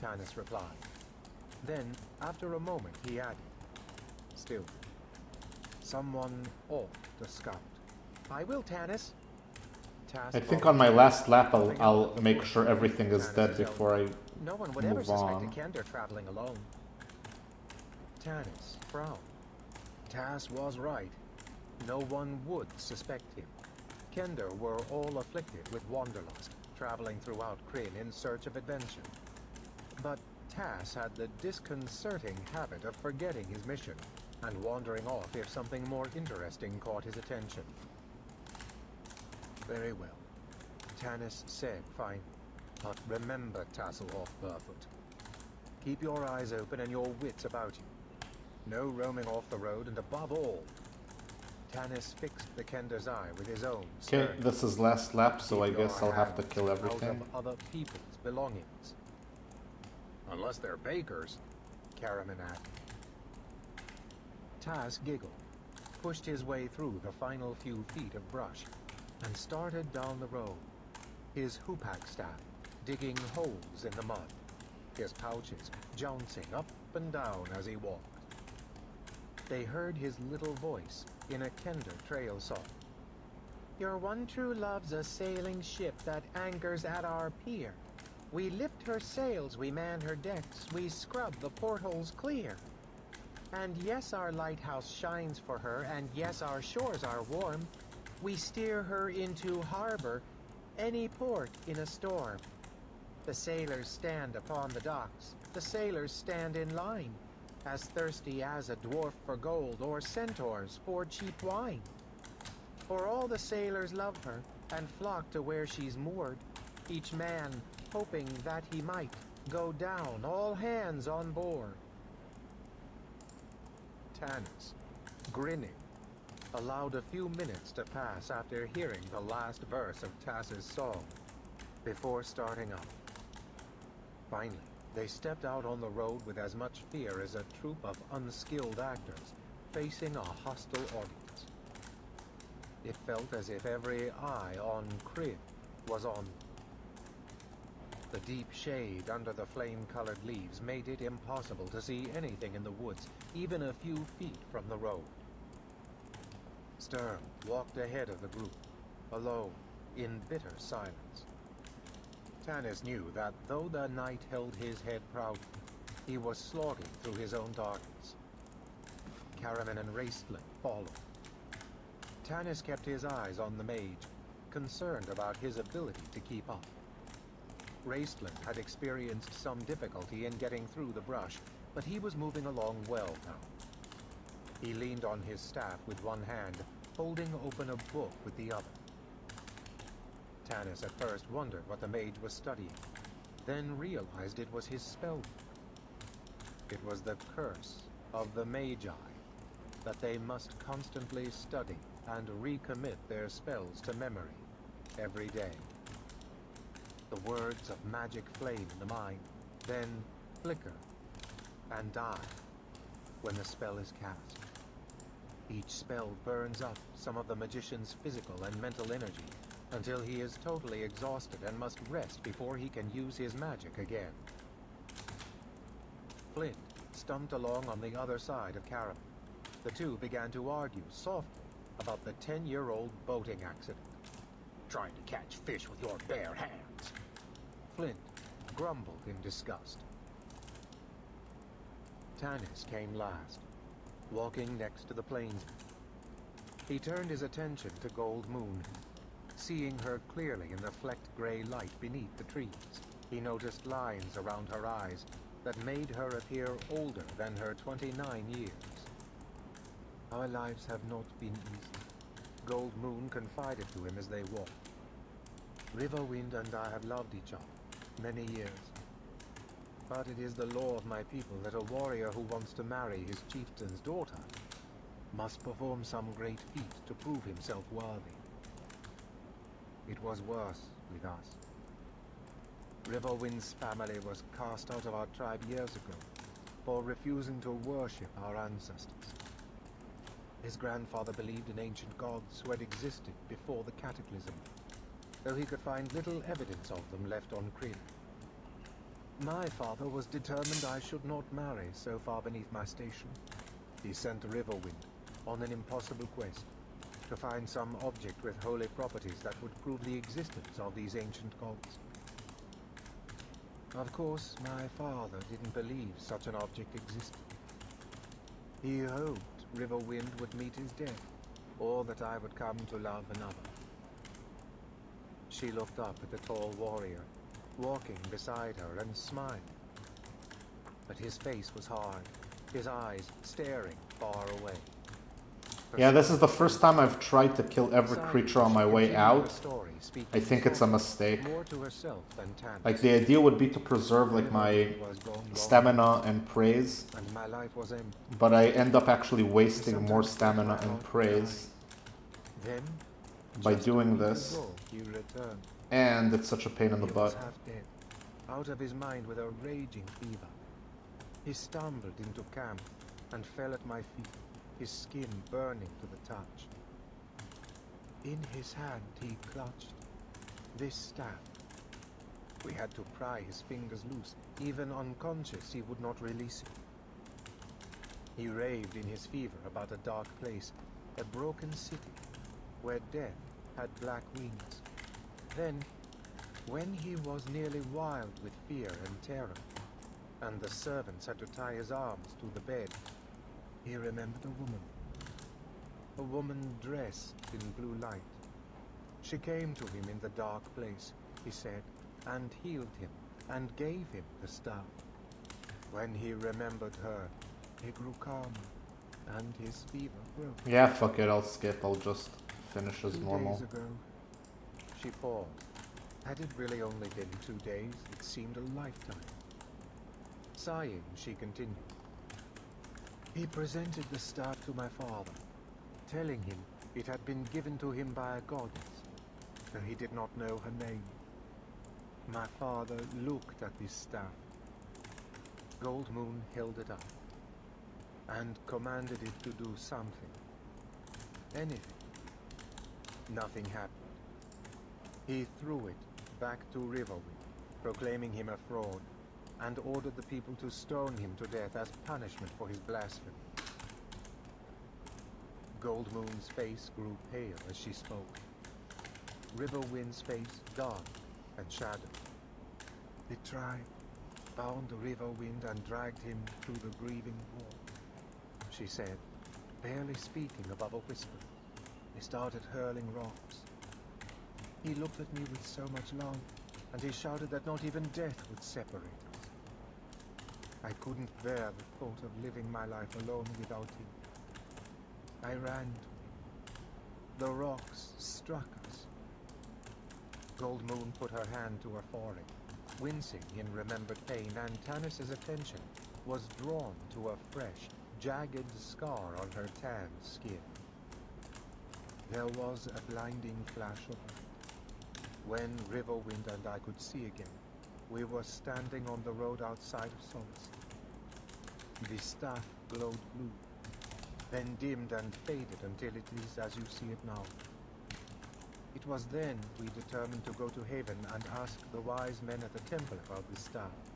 Tanis replied. Then, after a moment, he added, still, someone ought to scout. I will, Tanis. I think on my last lap I'll make sure everything is dead before I No one would ever move suspect on. a Kender traveling alone. Tanis frowned. Tass was right. No one would suspect him. Kender were all afflicted with wanderlust, traveling throughout Kryn in search of adventure. But Tass had the disconcerting habit of forgetting his mission and wandering off if something more interesting caught his attention. Very well, Tanis said finally. But remember, Tasselhoff Burfoot. Keep your eyes open and your wits about you. No roaming off the road, and above all, Tanis fixed the Kender's eye with his own. Okay, this is last lap, so I Keep your guess I'll have to hands kill out everything. of other people's belongings. unless they're bakers. Caraman added. Tass giggled, pushed his way through the final few feet of brush, and started down the road, his hoopak staff digging holes in the mud, his pouches jouncing up and down as he walked. They heard his little voice in a Kender trail song. Your one true love's a sailing ship that anchors at our pier. We lift her sails, we man her decks, we scrub the portholes clear. And yes, our lighthouse shines for her, and yes, our shores are warm. We steer her into harbor, any port in a storm. The sailors stand upon the docks, the sailors stand in line, as thirsty as a dwarf for gold, or centaurs for cheap wine. For all the sailors love her, and flock to where she's moored, each man hoping that he might go down, all hands on board. Tanis, grinning, allowed a few minutes to pass after hearing the last verse of Tass's song, before starting up. Finally, they stepped out on the road with as much fear as a troupe of unskilled actors facing a hostile audience. It felt as if every eye on Kryn was on them. The deep shade under the flame-colored leaves made it impossible to see anything in the woods, even a few feet from the road. Sturm walked ahead of the group, alone, in bitter silence. Tanis knew that though the knight held his head proudly, he was slogging through his own darkness. Caraman and Raistlin followed. Tanis kept his eyes on the mage, concerned about his ability to keep up. Raistlin had experienced some difficulty in getting through the brush, but he was moving along well now. He leaned on his staff with one hand, holding open a book with the other. Tanis at first wondered what the mage was studying, then realized it was his spell. It was the curse of the Magi, that they must constantly study and recommit their spells to memory every day. The words of magic flame in the mind, then flicker and die when the spell is cast. Each spell burns up some of the magician's physical and mental energy until he is totally exhausted and must rest before he can use his magic again. Flint stumped along on the other side of Caraman. The two began to argue softly about the 10-year-old boating accident. Trying to catch fish with your bare hands. Flint grumbled in disgust. Tanis came last, walking next to the plains. He turned his attention to Gold Moon. Seeing her clearly in the flecked grey light beneath the trees, he noticed lines around her eyes that made her appear older than her 29 years. Our lives have not been easy, Gold Moon confided to him as they walked. Riverwind and I have loved each other many years. But it is the law of my people that a warrior who wants to marry his chieftain's daughter must perform some great feat to prove himself worthy. It was worse with us. Riverwind's family was cast out of our tribe years ago for refusing to worship our ancestors. His grandfather believed in ancient gods who had existed before the cataclysm, though he could find little evidence of them left on Kryn. My father was determined I should not marry so far beneath my station. He sent Riverwind on an impossible quest to find some object with holy properties that would prove the existence of these ancient gods. Of course, my father didn't believe such an object existed. He hoped Riverwind would meet his death, or that I would come to love another. She looked up at the tall warrior, walking beside her, and smiled. But his face was hard, his eyes staring far away. Yeah, this is the first time I've tried to kill every creature on my way out. I think it's a mistake. Like, the idea would be to preserve, like, my stamina and praise. But I end up actually wasting more stamina and praise by doing this. And it's such a pain in the butt. Out of his mind with a raging fever. He stumbled into camp and fell at my feet, his skin burning to the touch. In his hand he clutched this staff. We had to pry his fingers loose. Even unconscious, he would not release it. He raved in his fever about a dark place, a broken city, where death had black wings. Then, when he was nearly wild with fear and terror, and the servants had to tie his arms to the bed, he remembered a woman dressed in blue light. She came to him in the dark place, he said, and healed him, and gave him the staff. When he remembered her, he grew calmer, and his fever broke. Yeah, fuck it, I'll skip, I'll just finish as normal. 2 days ago, she paused. Had it really only been 2 days, it seemed a lifetime. Sighing, she continued. He presented the staff to my father, telling him it had been given to him by a goddess, though he did not know her name. My father looked at this staff. Gold Moon held it up, and commanded it to do something. Anything. Nothing happened. He threw it back to Riverwind, proclaiming him a fraud, and ordered the people to stone him to death as punishment for his blasphemy. Gold Moon's face grew pale as she spoke. Riverwind's face dark and shadowed. The tribe found Riverwind and dragged him through the grieving wall, she said, barely speaking above a whisper. They started hurling rocks. He looked at me with so much love, and he shouted that not even death would separate us. I couldn't bear the thought of living my life alone without him. I ran to him. The rocks struck us. Gold Moon put her hand to her forehead, wincing in remembered pain, and Tanis's attention was drawn to a fresh, jagged scar on her tan skin. There was a blinding flash of light. When Riverwind and I could see again, we were standing on the road outside of Solace. The staff glowed blue, then dimmed and faded until it is as you see it now. It was then we determined to go to Haven and ask the wise men at the temple about the staff.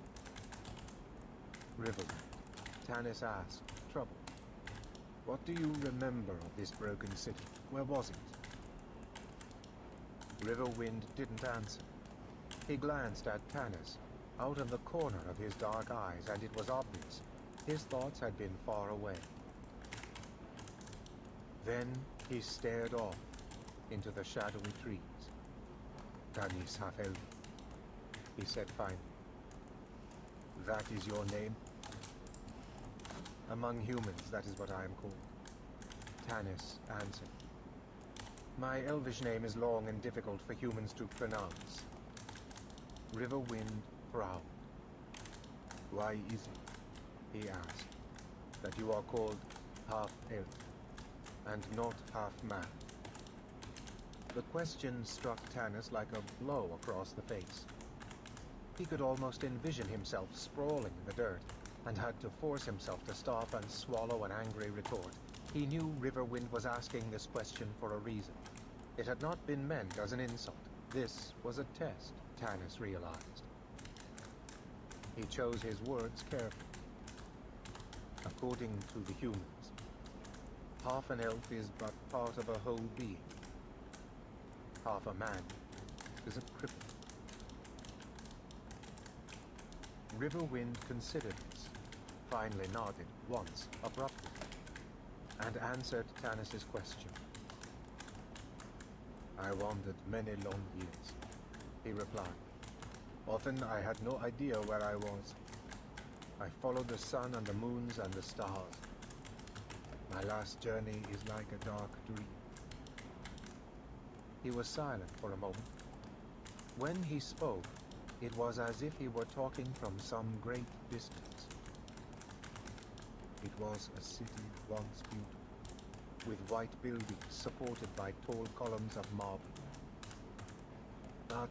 Riverwind, Tanis asked, troubled. What do you remember of this broken city? Where was it? Riverwind didn't answer. He glanced at Tanis, out of the corner of his dark eyes, and it was obvious His thoughts had been far away. Then he stared off into the shadowy trees. Tanis Hafeldi, he said finally. That is your name? Among humans, that is what I am called. Tanis answered. My elvish name is long and difficult for humans to pronounce. Riverwind frowned. Why is it, he asked, that you are called half-elf and not half-man? The question struck Tanis like a blow across the face. He could almost envision himself sprawling in the dirt, and had to force himself to stop and swallow an angry retort. He knew Riverwind was asking this question for a reason. It had not been meant as an insult. This was a test, Tanis realized. He chose his words carefully. According to the humans, half an elf is but part of a whole being. Half a man is a cripple. Riverwind considered this, finally nodded once abruptly, and answered Tanis's question. I wandered many long years, he replied. Often I had no idea where I was. I followed the sun and the moons and the stars. My last journey is like a dark dream. He was silent for a moment. When he spoke, it was as if he were talking from some great distance. It was a city once beautiful, with white buildings supported by tall columns of marble. But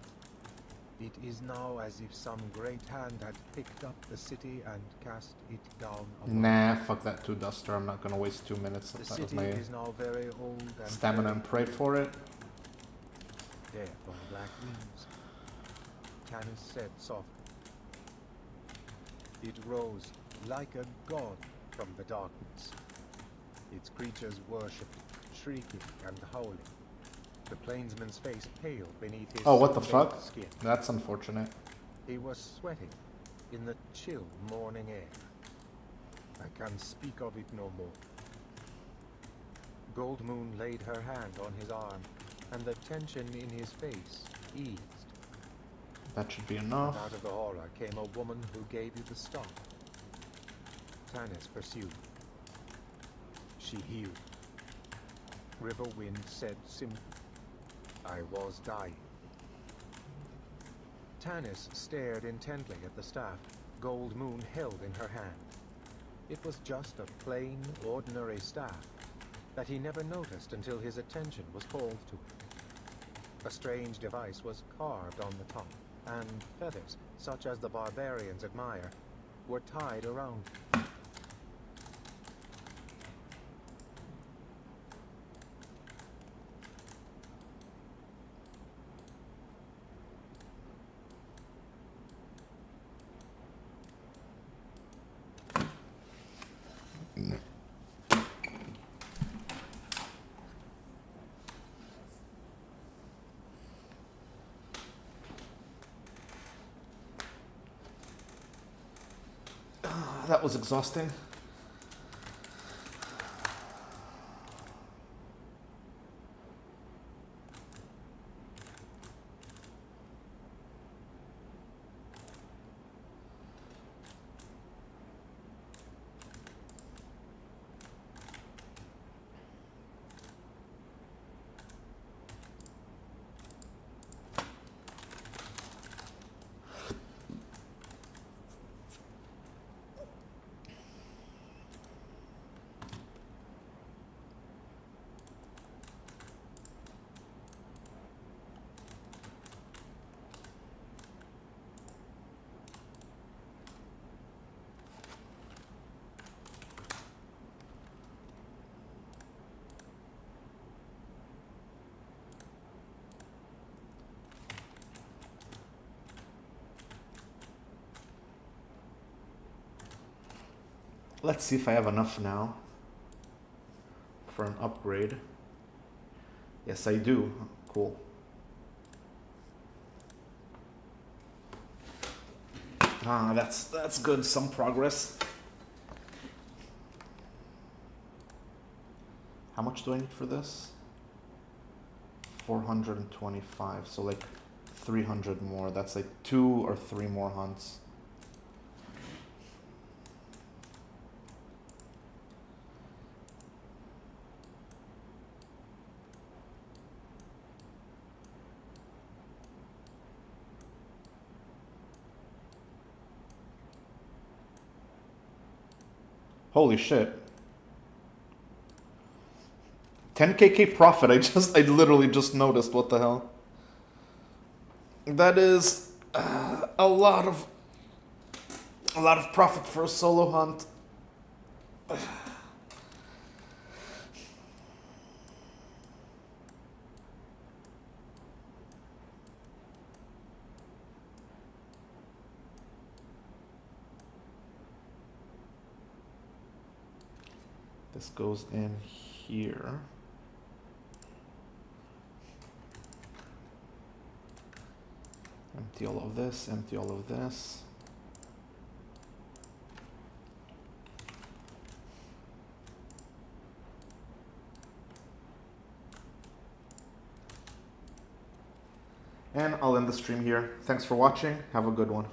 it is now as if some great hand had picked up the city and cast it down. Nah, fuck that 2-duster. I'm not gonna waste 2 minutes The of city my is now very old and stamina very and pray for it. death on black wings. Tanis said softly. It rose like a god from the darkness. Its creatures worshipped, shrieking and howling. The plainsman's face pale beneath his Oh, what the fuck? skin. That's unfortunate. He was sweating in the chill morning air. I can speak of it no more. Goldmoon laid her hand on his arm, and the tension in his face eased. That should be enough. Out of the horror came a woman who gave you the stop. Tanis pursued. She healed. Riverwind said simply, I was dying. Tanis stared intently at the staff Goldmoon held in her hand. It was just a plain, ordinary staff that he never noticed until his attention was called to it. A strange device was carved on the top, and feathers, such as the barbarians admire, were tied around it. That was exhausting. Let's see if I have enough now for an upgrade. Yes, I do. Cool. Ah, that's good. Some progress. How much do I need for this? 425, so like 300 more. That's like 2 or 3 more hunts. Holy shit. 10kk profit. I literally just noticed. What the hell? That is a lot of profit for a solo hunt. This goes in here. Empty all of this, empty all of this. And I'll end the stream here. Thanks for watching. Have a good one.